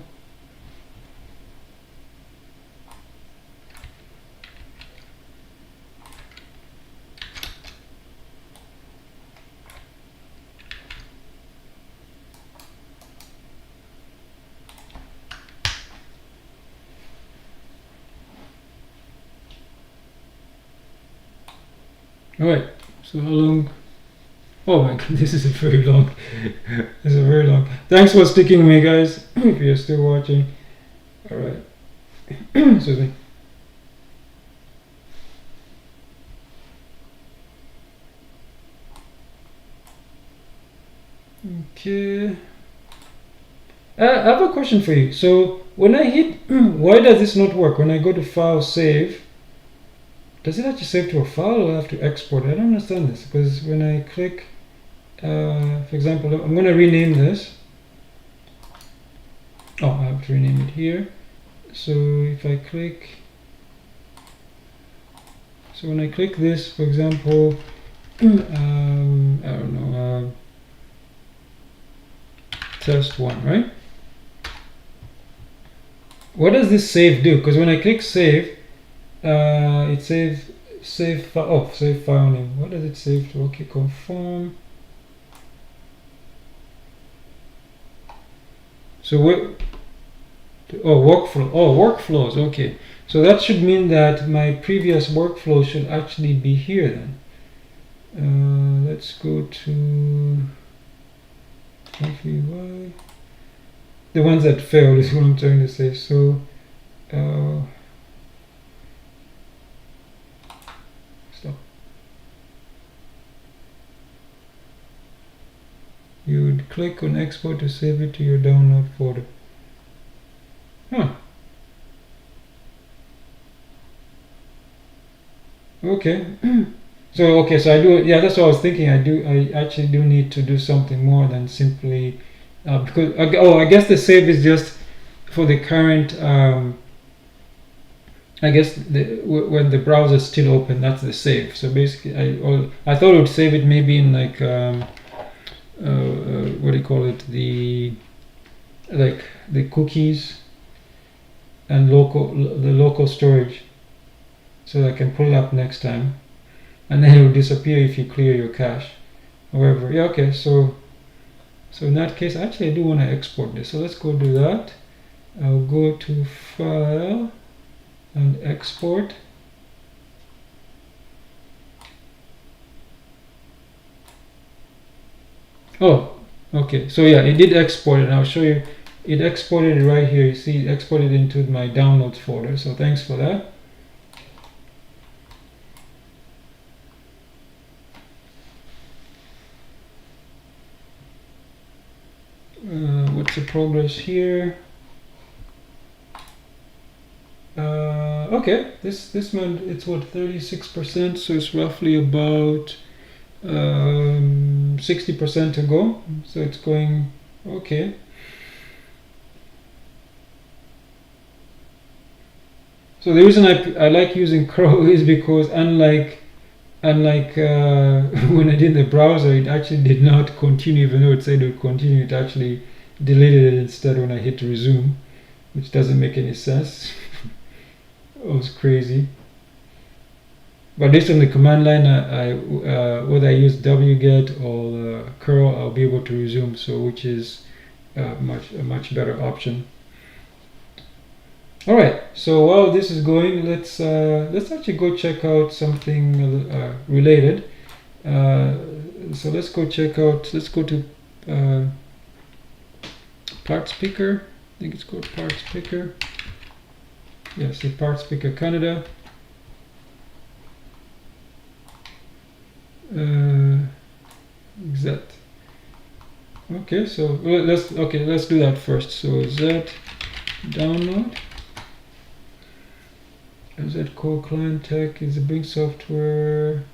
All right. So how long? Oh my god, this is a very long. This is a very long. Thanks for sticking with me, guys. If you're still watching. All right. Excuse me. Okay. I have a question for you. So when I hit, why does this not work? When I go to File, Save, does it actually save to a file or I have to export? I don't understand this because when I click, for example, I'm going to rename this. Oh, I have to rename it here. So if I click, so when I click this, for example, I don't know, test 1, right? What does this save do? Because when I click save, it saves save file. Oh, save file name. What does it save to? Okay, confirm. So what? Oh, workflow. Oh, workflows. Okay. So that should mean that my previous workflow should actually be here then. Let's go to ComfyUI. The ones that failed is what I'm trying to say. So, stop. You would click on export to save it to your download folder. Huh. Okay. So okay, so I do. Yeah, that's what I was thinking. I actually do need to do something more than simply because I guess the save is just for the current. I guess when the browser is still open, that's the save. So basically, I thought it would save it maybe in like what do you call it? The cookies and the local storage, so I can pull it up next time, and then it will disappear if you clear your cache. However, yeah, okay. So in that case, actually, I do want to export this. So let's go do that. I'll go to File and Export. Oh, okay. So yeah, it did export it. And I'll show you. It exported it right here. You see, it exported into my downloads folder. So thanks for that. What's the progress here? Okay, this one, it's what, 36%, so it's roughly about 60% to go, so it's going okay. So the reason I like using Crow is because unlike when I did the browser, it actually did not continue. Even though it said it would continue, it actually deleted it instead when I hit resume, which doesn't make any sense. It was crazy. But based on the command line, whether I use wget or curl, I'll be able to resume. So which is a much better option. All right. So while this is going, let's actually go check out something related. So let's go check out. Let's go to Parts Picker. I think it's called Parts Picker. Yes, the Parts Picker Canada. Exact. Okay, so let's do that first. So Z download. Z core client tech is the Bring software.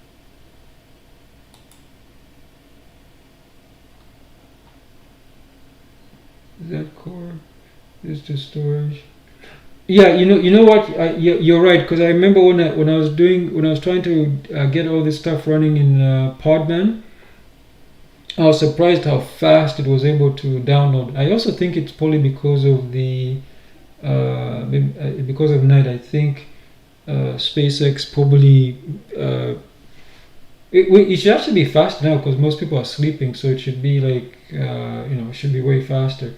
Z core is the storage. Yeah, you know what? You're right, because I remember when I was trying to get all this stuff running in Podman, I was surprised how fast it was able to download. I also think it's probably because of night. I think SpaceX probably it should actually be fast now because most people are sleeping, so it should be like it should be way faster.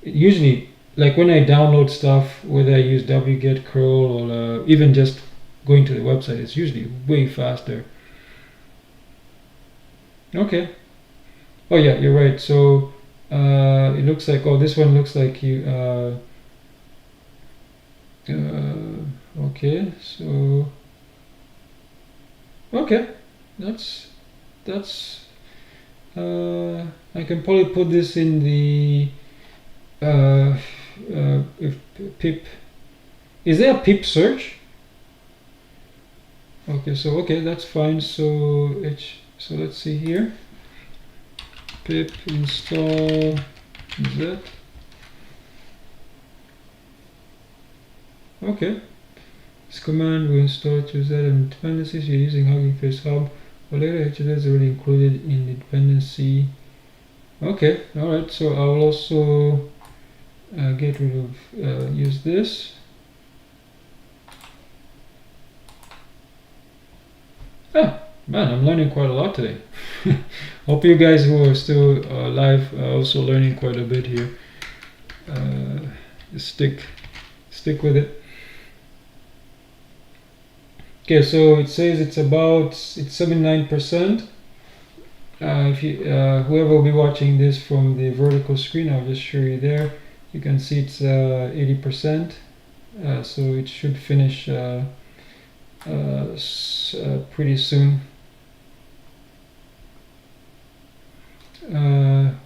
Usually, like when I download stuff, whether I use wget, curl, or even just going to the website, it's usually way faster. Okay. Oh yeah, you're right. So it looks like, this one looks like you. Okay, so okay, that's I can probably put this in the if pip. Is there a pip search? Okay, so that's fine. So let's see here. Pip install z. Okay, this command will install to z and dependencies you're using Hugging Face Hub, or later HTTP is already included in the dependency. Okay, all right. So I'll also get rid of use this. Ah, man, I'm learning quite a lot today. Hope you guys who are still live are also learning quite a bit here. Just stick with it. Okay, so it says it's 79%. If you whoever will be watching this from the vertical screen, I'll just show you there. You can see it's 80%. So it should finish pretty soon.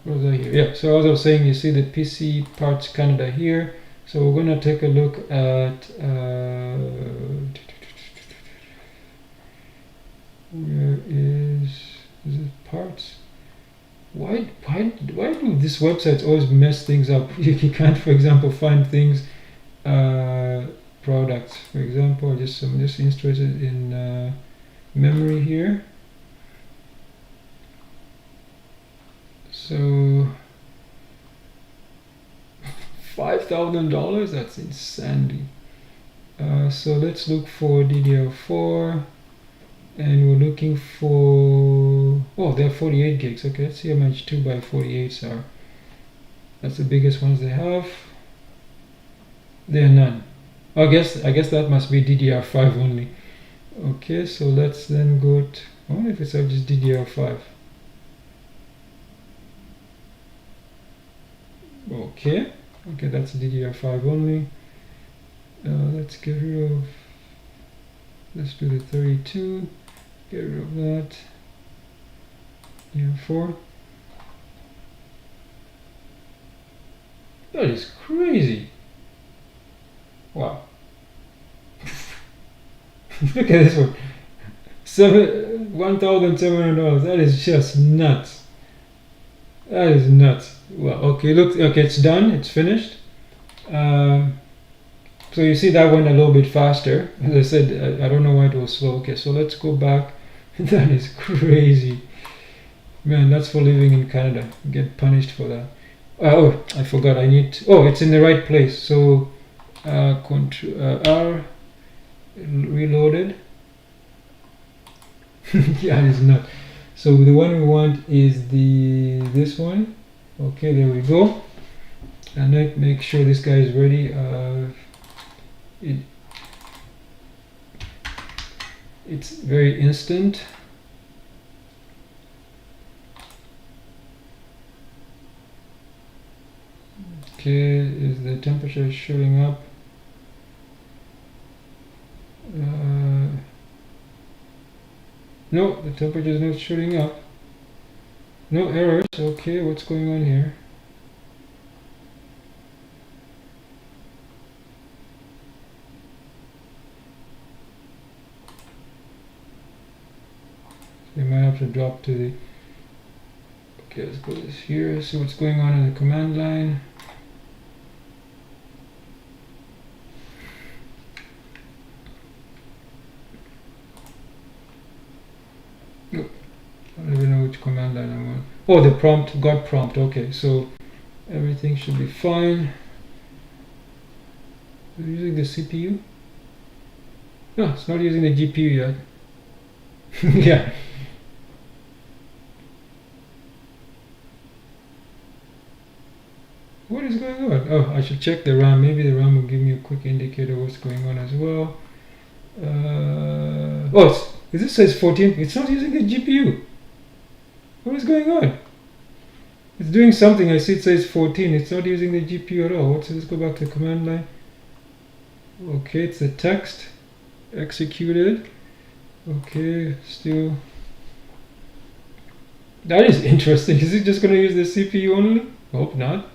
What was I here? Yeah, so as I was saying, you see the PC Parts Canada here. So we're gonna take a look at where is it parts? Why do these websites always mess things up? You can't, for example, find things products. For example, I'm just interested in memory here. So $5,000, that's insanity. So let's look for DDR4, and we're looking for, oh, they're 48 gigs. Okay, let's see how much 2x48s are. That's the biggest ones they have. There are none. I guess that must be DDR5 only. Okay, so let's then go to, I wonder if it's just DDR5. Okay, that's DDR5 only. Let's get rid of, let's do the 32, get rid of that. DDR4. That is crazy. Wow. Look at this one. $1,700. That is just nuts. That is nuts. Well, okay, look, okay, it's done, it's finished. So you see that went a little bit faster. As I said, I don't know why it was slow. Okay, so let's go back. That is crazy. Man, that's for living in Canada. You get punished for that. Oh, I forgot. I need to, oh, it's in the right place. So Ctrl R, reloaded. Yeah, it's not. So the one we want is this one. Okay, there we go. And then make sure this guy is ready. It's very instant. Okay, is the temperature showing up? No, the temperature is not shooting up. No errors. Okay, what's going on here? You might have to drop to the, okay, let's go this here, see what's going on in the command line. Oh, I don't even know which command line I want. Oh, the prompt, got prompt. Okay, so everything should be fine. Are you using the CPU? No, it's not using the GPU yet. Yeah. What is going on? Oh, I should check the RAM. Maybe the RAM will give me a quick indicator of what's going on as well. Oh, this says 14. It's not using the GPU. What is going on? It's doing something. I see it says 14. It's not using the GPU at all. Let's go back to the command line. Okay, it's the text executed. Okay, still. That is interesting. Is it just going to use the CPU only? Hope not.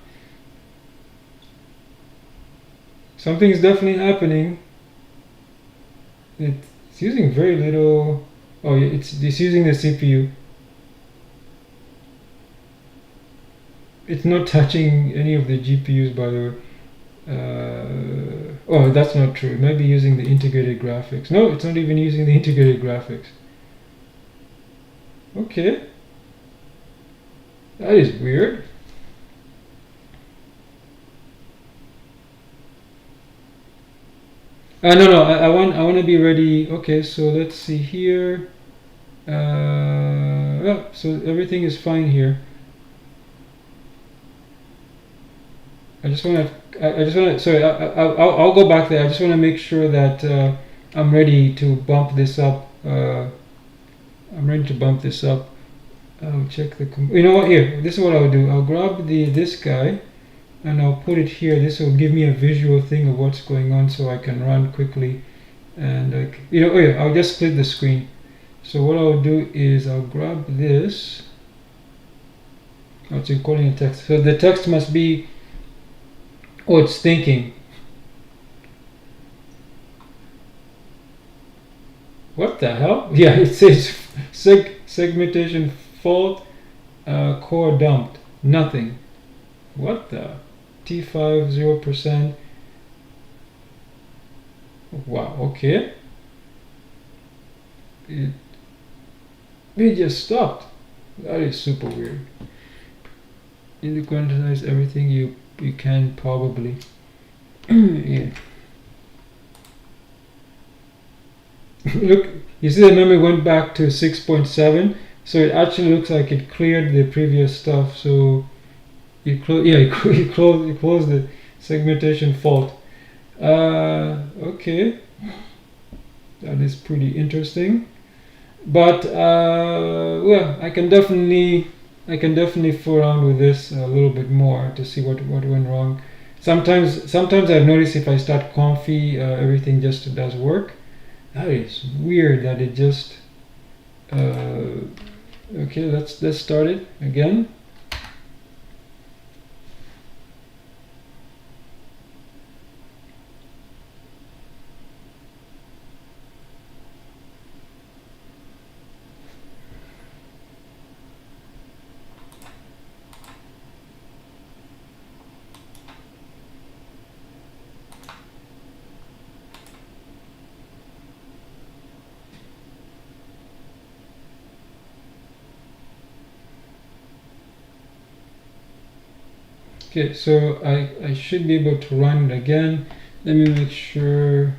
Something is definitely happening. It's using very little. Oh, it's using the CPU. It's not touching any of the GPUs, by the way. Oh, that's not true. It might be using the integrated graphics. No, it's not even using the integrated graphics. Okay. That is weird. No, I want to be ready. Okay, so let's see here. Yeah, so everything is fine here. I just want to, sorry, I'll go back there. I just want to make sure that I'm ready to bump this up. I'm ready to bump this up. I'll check the, you know what, here, this is what I'll do. I'll grab this guy and I'll put it here. This will give me a visual thing of what's going on so I can run quickly. And like, you know, oh yeah, I'll just split the screen. So what I'll do is I'll grab this. Oh, it's encoding a text. So the text must be, oh, it's thinking. What the hell? Yeah, it says segmentation fault, core dumped. Nothing. What the? T5 0%. Wow, okay. It just stopped. That is super weird. You need to quantize everything you can probably. Yeah. Look, you see the memory went back to 6.7, so it actually looks like it cleared the previous stuff. So you close, yeah, you close the segmentation fault. Okay, that is pretty interesting. But well, I can definitely fool around with this a little bit more to see what went wrong. Sometimes I've noticed if I start Comfy, everything just does work. That is weird that it just. Okay, let's start it again. Okay, so I should be able to run it again. Let me make sure.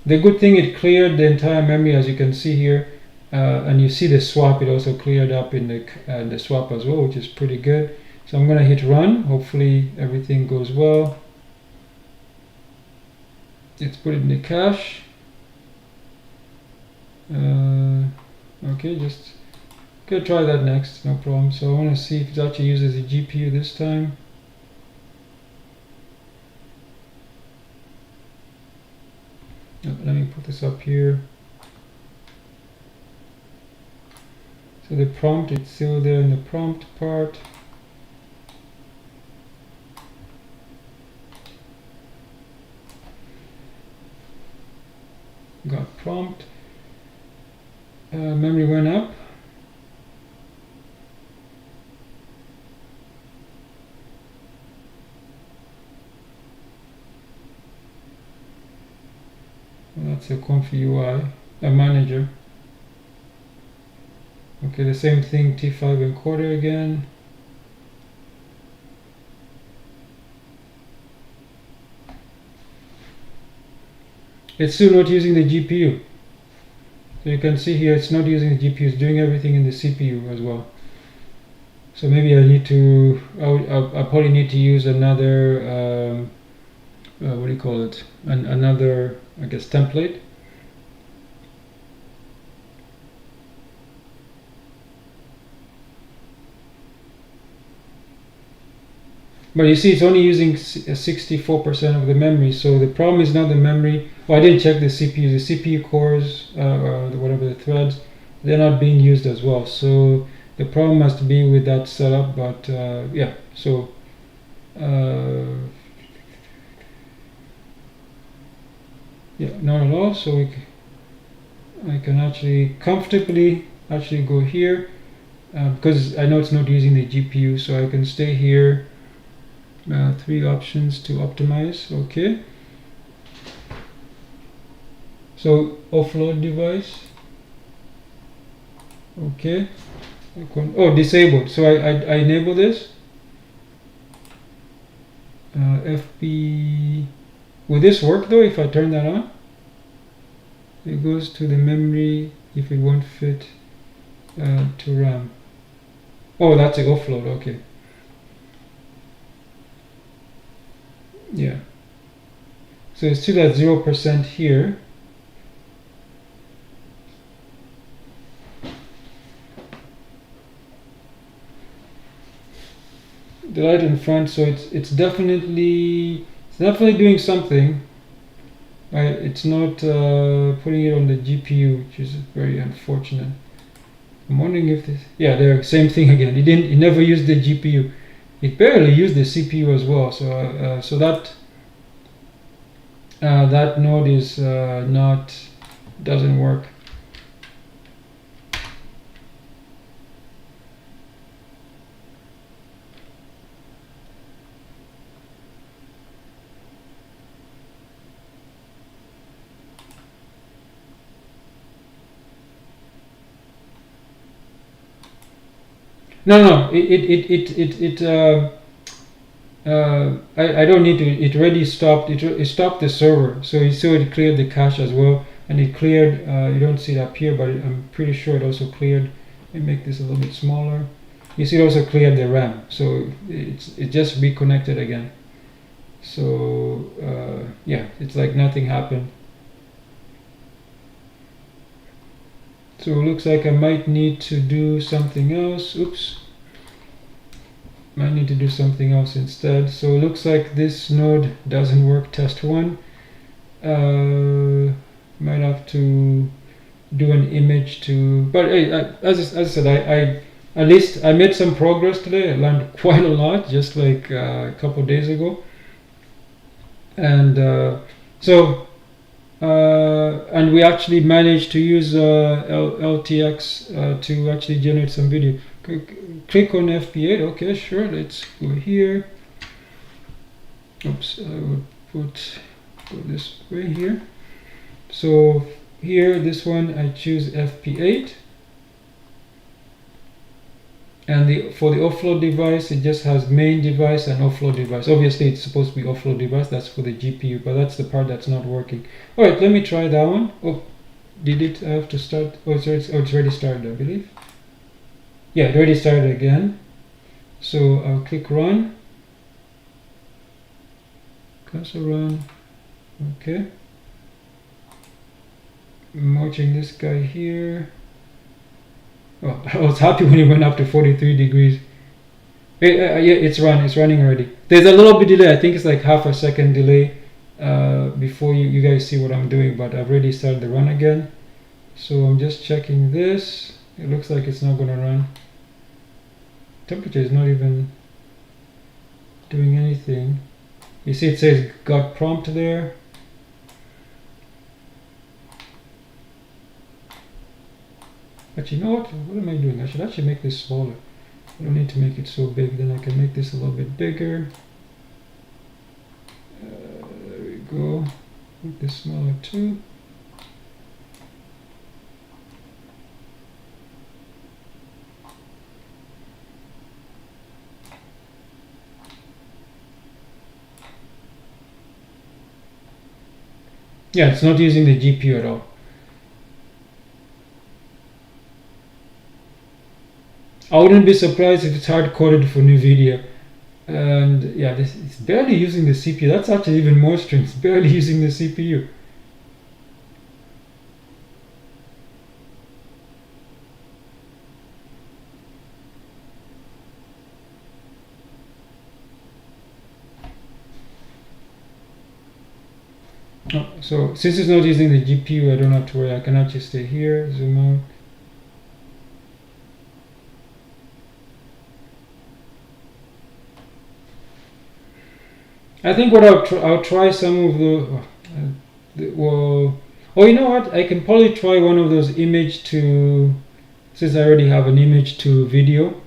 The good thing, it cleared the entire memory, as you can see here, and you see the swap. It also cleared up in the swap as well, which is pretty good. So I'm gonna hit run. Hopefully everything goes well. Let's put it in the cache. Okay, just gonna try that next, no problem. So I want to see if it actually uses the GPU this time. Let me put this up here. So the prompt, it's still there in the prompt part. Got prompt. Memory went up. That's a ComfyUI, a manager. Okay, the same thing, T5 encoder again. It's still not using the GPU. So you can see here it's not using the GPU, it's doing everything in the CPU as well. So maybe I need to, I probably need to use another, what do you call it? Another, I guess, template. But you see, it's only using 64% of the memory. So the problem is not the memory. Well, I didn't check the CPU. The CPU cores, or whatever the threads, they're not being used as well. So the problem must be with that setup. But yeah, so yeah, not at all. So I can actually comfortably go here because I know it's not using the GPU. So I can stay here. 3 options to optimize. Okay, so offload device. Okay, oh, disabled. So I enable this. FP. Will this work though if I turn that on? It goes to the memory if it won't fit. to RAM. Oh, that's a offload. Okay. Yeah. So it's still at 0% here. The light in front, so it's definitely doing something. It's not putting it on the GPU, which is very unfortunate. I'm wondering if this, yeah, there, same thing again. It never used the GPU. It barely used the CPU as well. So so that that node is doesn't work. No, I don't need to. It already stopped. It stopped the server, so it cleared the cache as well, and it cleared. You don't see it up here, but I'm pretty sure it also cleared. Let me make this a little bit smaller. You see, it also cleared the RAM, so it just reconnected again. So yeah, it's like nothing happened. So it looks like I might need to do something else. Oops. Might need to do something else instead. So it looks like this node doesn't work. Test 1. Might have to do an image to, but hey, as I said, I at least I made some progress today. I learned quite a lot just like a couple days ago. And and we actually managed to use LTX to actually generate some video. Click on FP8. Okay, sure. Let's go here. Oops, I would go this way here. So here, this one, I choose FP8. And for the offload device, it just has main device and offload device. Obviously, it's supposed to be offload device. That's for the GPU, but that's the part that's not working. All right, let me try that one. Oh, did it have to start? Oh, it's already started, I believe. Yeah, it already started again. So I'll click run. Cancel run. Okay. I'm watching this guy here. Oh, I was happy when it went up to 43 degrees. Yeah, it's running already. There's a little bit delay. I think it's like half a second delay before you guys see what I'm doing, but I've already started the run again. So I'm just checking this. It looks like it's not gonna run. Temperature is not even doing anything. You see it says got prompt there. Actually, you know what? What am I doing? I should actually make this smaller. I don't need to make it so big. Then I can make this a little bit bigger. There we go. Make this smaller too. Yeah, it's not using the GPU at all. I wouldn't be surprised if it's hard-coded for NVIDIA. And yeah, it's barely using the CPU. That's actually even more strange. It's barely using the CPU. Oh, so since it's not using the GPU, I don't have to worry. I can actually stay here, zoom out. I think what I'll try some of well, oh, you know what? I can probably try one of those image to, since I already have an image to video.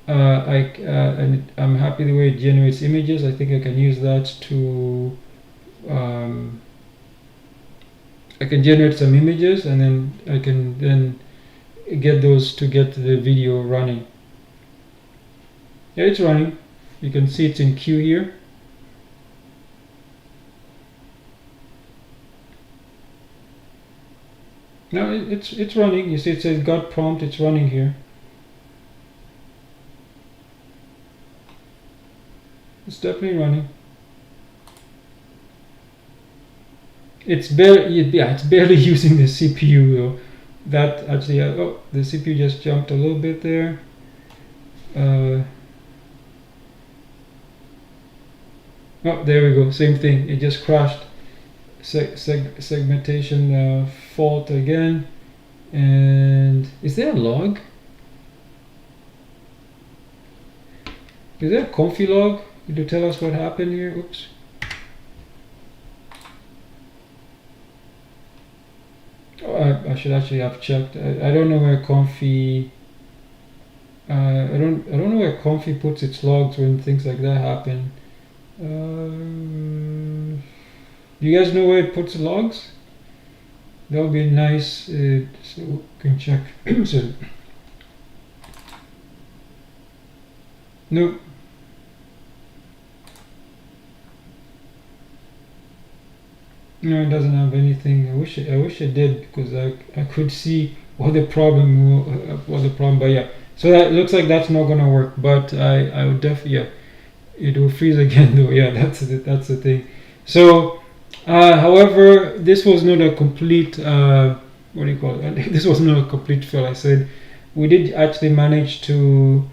And I'm happy the way it generates images. I think I can use that to. I can generate some images, and then I can then get those to get the video running. Yeah, it's running. You can see it's in queue here. No, it's running. You see, it says got prompt. It's running here. It's definitely running. It's barely, yeah, it's barely using the CPU though. That actually, oh, the CPU just jumped a little bit there. Oh, there we go. Same thing. It just crashed. Segmentation fault again. And is there a log? Is there a Comfy log to tell us what happened here? Oops. Oh, I should actually have checked. I don't know where Comfy. I don't know where Comfy puts its logs when things like that happen. Do you guys know where it puts logs? That would be nice. So we can check. So, nope. No, it doesn't have anything. I wish it did, because I could see what the problem But yeah, so that looks like that's not gonna work. But I would definitely, yeah, it will freeze again though. Yeah, that's the thing. So, however, this was not a complete what do you call it? This was not a complete fail. I said we did actually manage to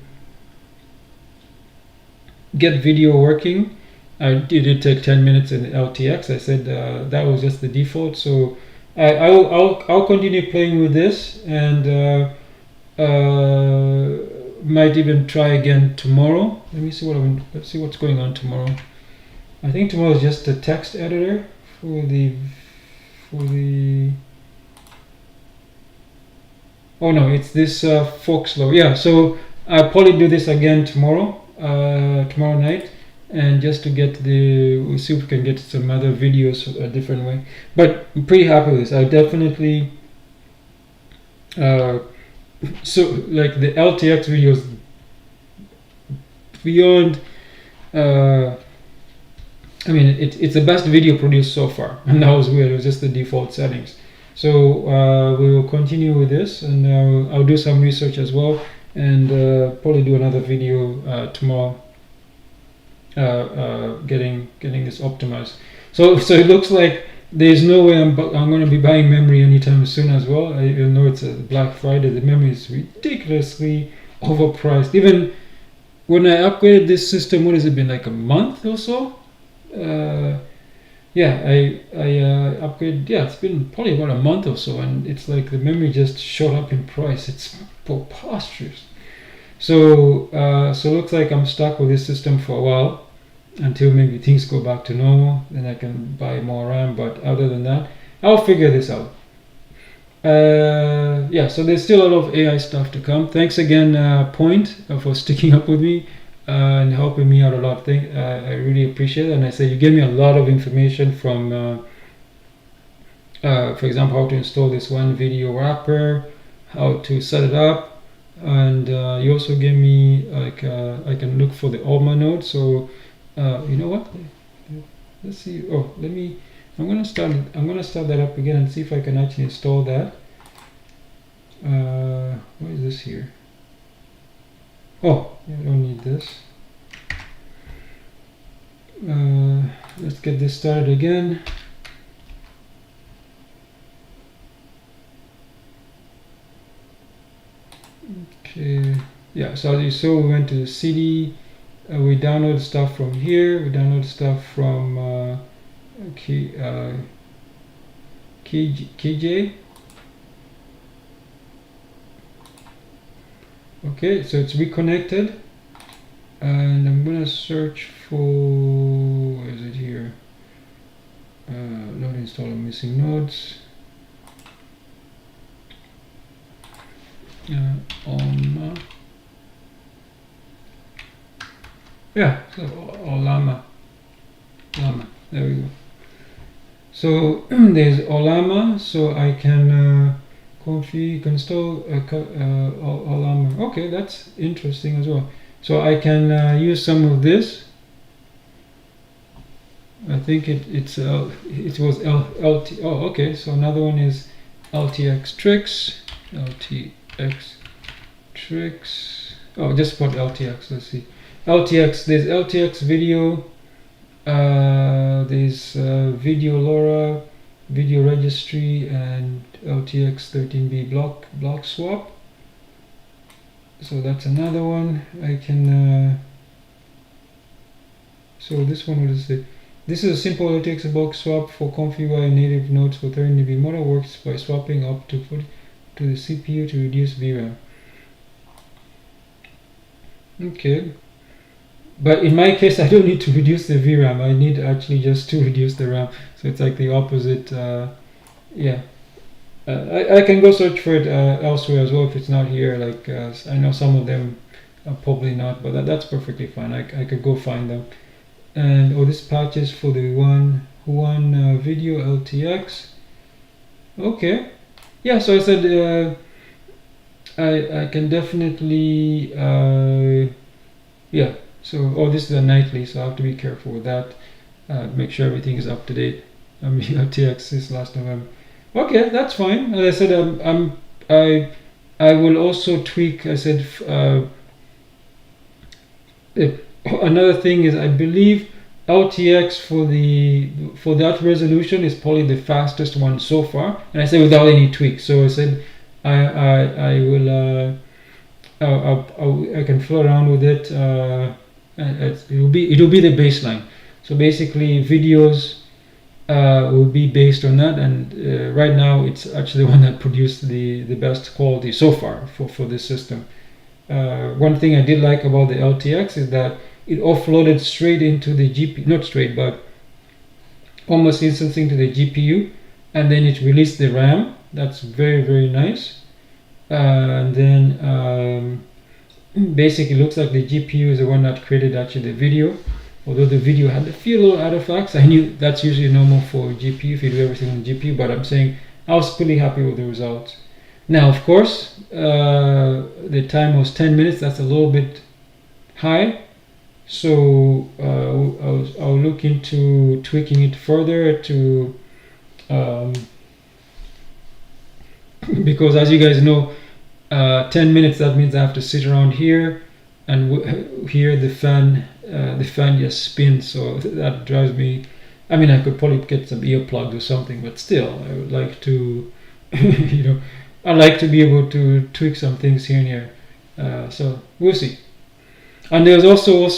get video working. It did take 10 minutes in LTX. I said that was just the default. So I'll continue playing with this, and might even try again tomorrow. Let me see let's see what's going on tomorrow. I think tomorrow is just a text editor for the oh no, it's this Foxlow. Yeah, so I'll probably do this again tomorrow night, and just to get we'll see if we can get some other videos a different way. But I'm pretty happy with this. I definitely so like the LTX videos beyond I mean it's the best video produced so far, and that was weird. It was just the default settings. So we will continue with this, and I'll do some research as well, and probably do another video tomorrow getting this optimized. So it looks like there's no way I'm going to be buying memory anytime soon as well. You know, it's a Black Friday. The memory is ridiculously overpriced. Even when I upgraded this system, what has it been, like a month or so? Yeah, I upgraded. Yeah, it's been probably about a month or so, and it's like the memory just shot up in price. It's preposterous. So so it looks like I'm stuck with this system for a while, until maybe things go back to normal. Then I can buy more RAM. But other than that, I'll figure this out. Yeah, so there's still a lot of AI stuff to come. Thanks again, Point, for sticking up with me and helping me out a lot. I really appreciate it. And I say you gave me a lot of information from, for example, how to install this one video wrapper, how to set it up, and you also gave me like I can look for the Alma node. So you know what? Let's see. Oh, I'm gonna start that up again and see if I can actually install that. What is this here? Oh, I don't need this. Let's get this started again. Okay. Yeah. So as you saw, we went to the CD. We download stuff from here. We download stuff from KJ. Okay, so it's reconnected, and I'm gonna search for, where is it here? Not install missing nodes. Alma. Yeah, so Olama. There we go. So there's Olama, so I can config install Olama. Okay, that's interesting as well. So I can use some of this. I think it was LT. Oh, okay. So another one is LTX tricks, LTX tricks. Oh, just put LTX. Let's see. LTX. There's LTX video. There's video LoRa, video registry, and LTX 13B block swap. So that's another one. I can. So this one, what is it? This is a simple LTX block swap for ComfyUI native nodes for 30 dB model. Works by swapping up to 40 to the CPU to reduce VRAM. Okay, but in my case, I don't need to reduce the VRAM. I need actually just to reduce the RAM. So it's like the opposite. Yeah, I can go search for it elsewhere as well if it's not here. Like I know some of them are probably not, but that's perfectly fine. I could go find them. And this patches for the one video LTX. Okay, yeah. So I said I can definitely yeah. So this is a nightly, so I have to be careful with that. Make sure everything is up to date. LTX is last November. Okay, that's fine. As I said, I will also tweak. I said another thing is I believe LTX for that resolution is probably the fastest one so far, and I said without any tweaks. So I said I will I can flow around with it. It'll be the baseline. So basically videos will be based on that, and right now it's actually the one that produced the best quality so far for this system. One thing I did like about the LTX is that it offloaded straight into the GPU, not straight, but almost instantly into the GPU, and then it released the RAM. That's very, very nice. And then basically looks like the GPU is the one that created actually the video. Although the video had a few little artifacts, I knew that's usually normal for GPU if you do everything on GPU, but I'm saying I was pretty happy with the results. Now, of course, the time was 10 minutes. That's a little bit high. So I'll look into tweaking it further to because as you guys know, 10 minutes, that means I have to sit around here and hear the fan just spin. So that drives me. I mean, I could probably get some earplugs or something, but still, I would like to, I like to be able to tweak some things here and here. So we'll see. And there's also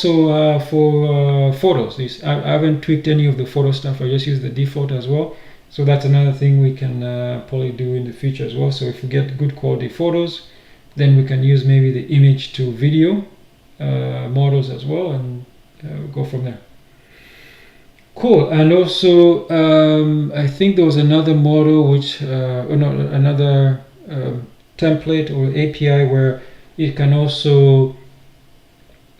for photos. I haven't tweaked any of the photo stuff. I just use the default as well. So that's another thing we can probably do in the future as well. So if we get good quality photos, then we can use maybe the image to video models as well, and go from there. Cool. And also I think there was another model which another template or API where it can also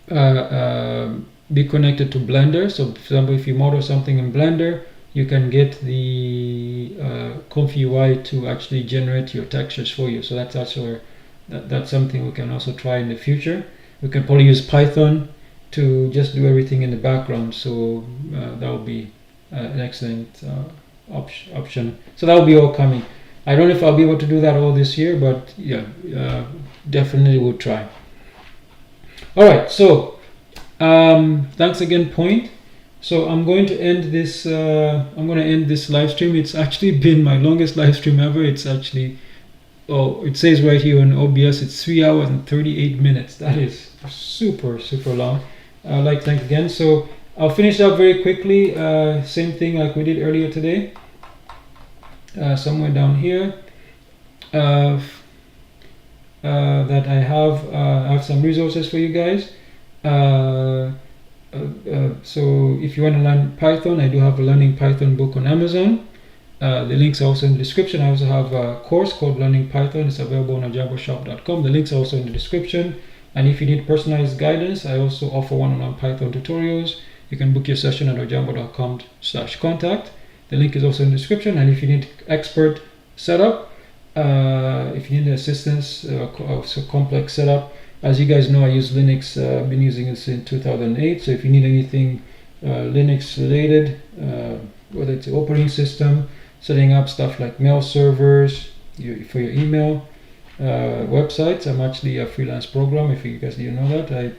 be connected to Blender. So for example, if you model something in Blender, you can get the ComfyUI to actually generate your textures for you. So that's also that's something we can also try in the future. We can probably use Python to just do everything in the background. So that will be an excellent option. So that will be all coming. I don't know if I'll be able to do that all this year, but yeah, definitely we'll try. All right, so thanks again, Point. So I'm going to end this. I'm going to end this live stream. It's actually been my longest live stream ever. It's actually, it says right here on OBS, it's 3 hours and 38 minutes. That is super long. I'd like to thank again. So I'll finish up very quickly. Same thing like we did earlier today. Somewhere down here. That I have some resources for you guys. So if you want to learn Python, I do have a learning Python book on Amazon. The links are also in the description. I also have a course called Learning Python. It's available on ajamboshop.com. The links are also in the description. And if you need personalized guidance, I also offer one-on-one Python tutorials. You can book your session at ajambo.com/contact. The link is also in the description. And if you need expert setup, if you need assistance, so complex setup, as you guys know, I use Linux. I've been using this in 2008. So if you need anything Linux related, whether it's the operating system, setting up stuff like mail servers, for your email websites. I'm actually a freelance programmer. If you guys didn't know that,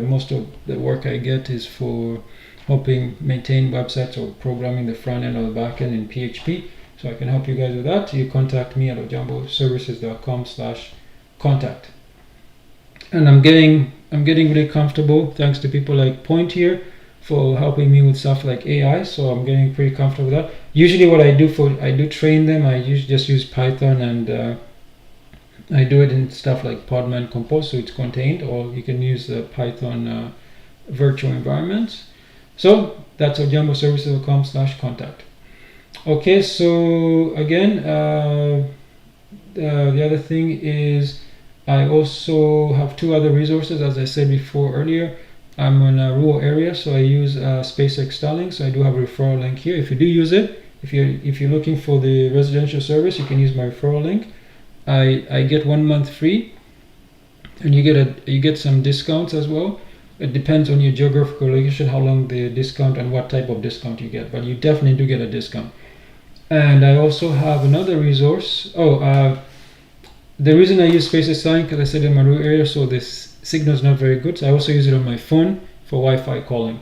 most of the work I get is for helping maintain websites or programming the front end or the back end in PHP. So I can help you guys with that. You contact me at ojamboservices.com/contact. And I'm getting really comfortable thanks to people like Point here for helping me with stuff like AI. So I'm getting pretty comfortable with that. Usually what I do train them. I just use Python, and I do it in stuff like Podman Compose, so it's contained, or you can use the Python virtual environments. So that's ojamboservices.com/contact. Okay, so again, the other thing is I also have 2 other resources. As I said before earlier, I'm in a rural area, so I use SpaceX Starlink. So I do have a referral link here. If you do use it, if you're looking for the residential service, you can use my referral link. I get 1 month free, and you get some discounts as well. It depends on your geographical location, how long the discount and what type of discount you get, but you definitely do get a discount. And I also have another resource. The reason I use SpaceX Starlink, because I said in my rural area, so this signal is not very good. So I also use it on my phone for Wi-Fi calling.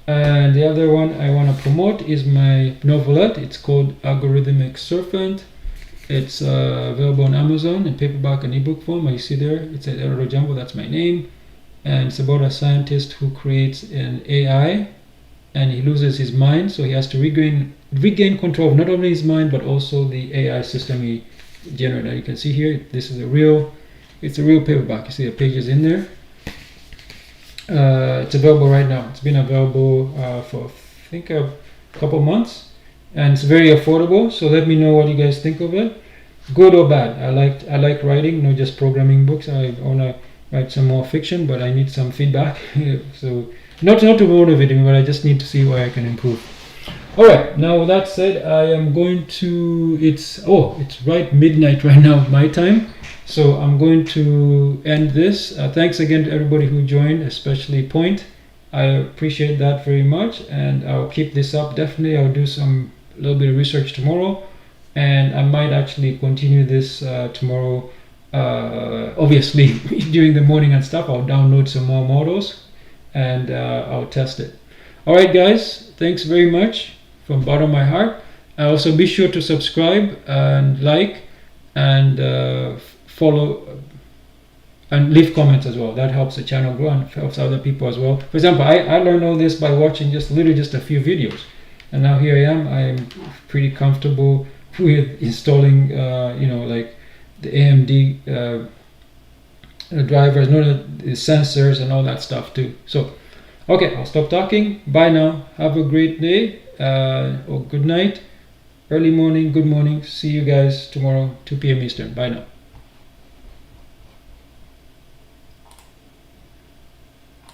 And the other one I want to promote is my novelette. It's called Algorithmic Serpent. It's available on Amazon in paperback and ebook form. You see there, it's at Eduardo Jambo, that's my name. And it's about a scientist who creates an AI, and he loses his mind, so he has to regain control of not only his mind but also the AI system he generated. You can see here, this is it's a real paperback. You see the pages in there. It's available right now. It's been available for I think a couple months, and it's very affordable. So let me know what you guys think of it, good or bad. I like writing, not just programming books. I want to write some more fiction, but I need some feedback. So not to motivate me, but I just need to see where I can improve. All right, now with that said, I am going to, it's right midnight right now, my time. So I'm going to end this. Thanks again to everybody who joined, especially Point. I appreciate that very much, and I'll keep this up. Definitely, I'll do a little bit of research tomorrow, and I might actually continue this tomorrow. Obviously, during the morning and stuff, I'll download some more models, and I'll test it. All right, guys, thanks very much from the bottom of my heart. Also, be sure to subscribe and like and follow and leave comments as well. That helps the channel grow and helps other people as well. For example, I learned all this by watching just a few videos, and now here I am. I'm pretty comfortable with installing, like the AMD drivers, the sensors, and all that stuff too. So, okay, I'll stop talking. Bye now. Have a great day or good night, early morning, good morning. See you guys tomorrow, 2 p.m. Eastern. Bye now.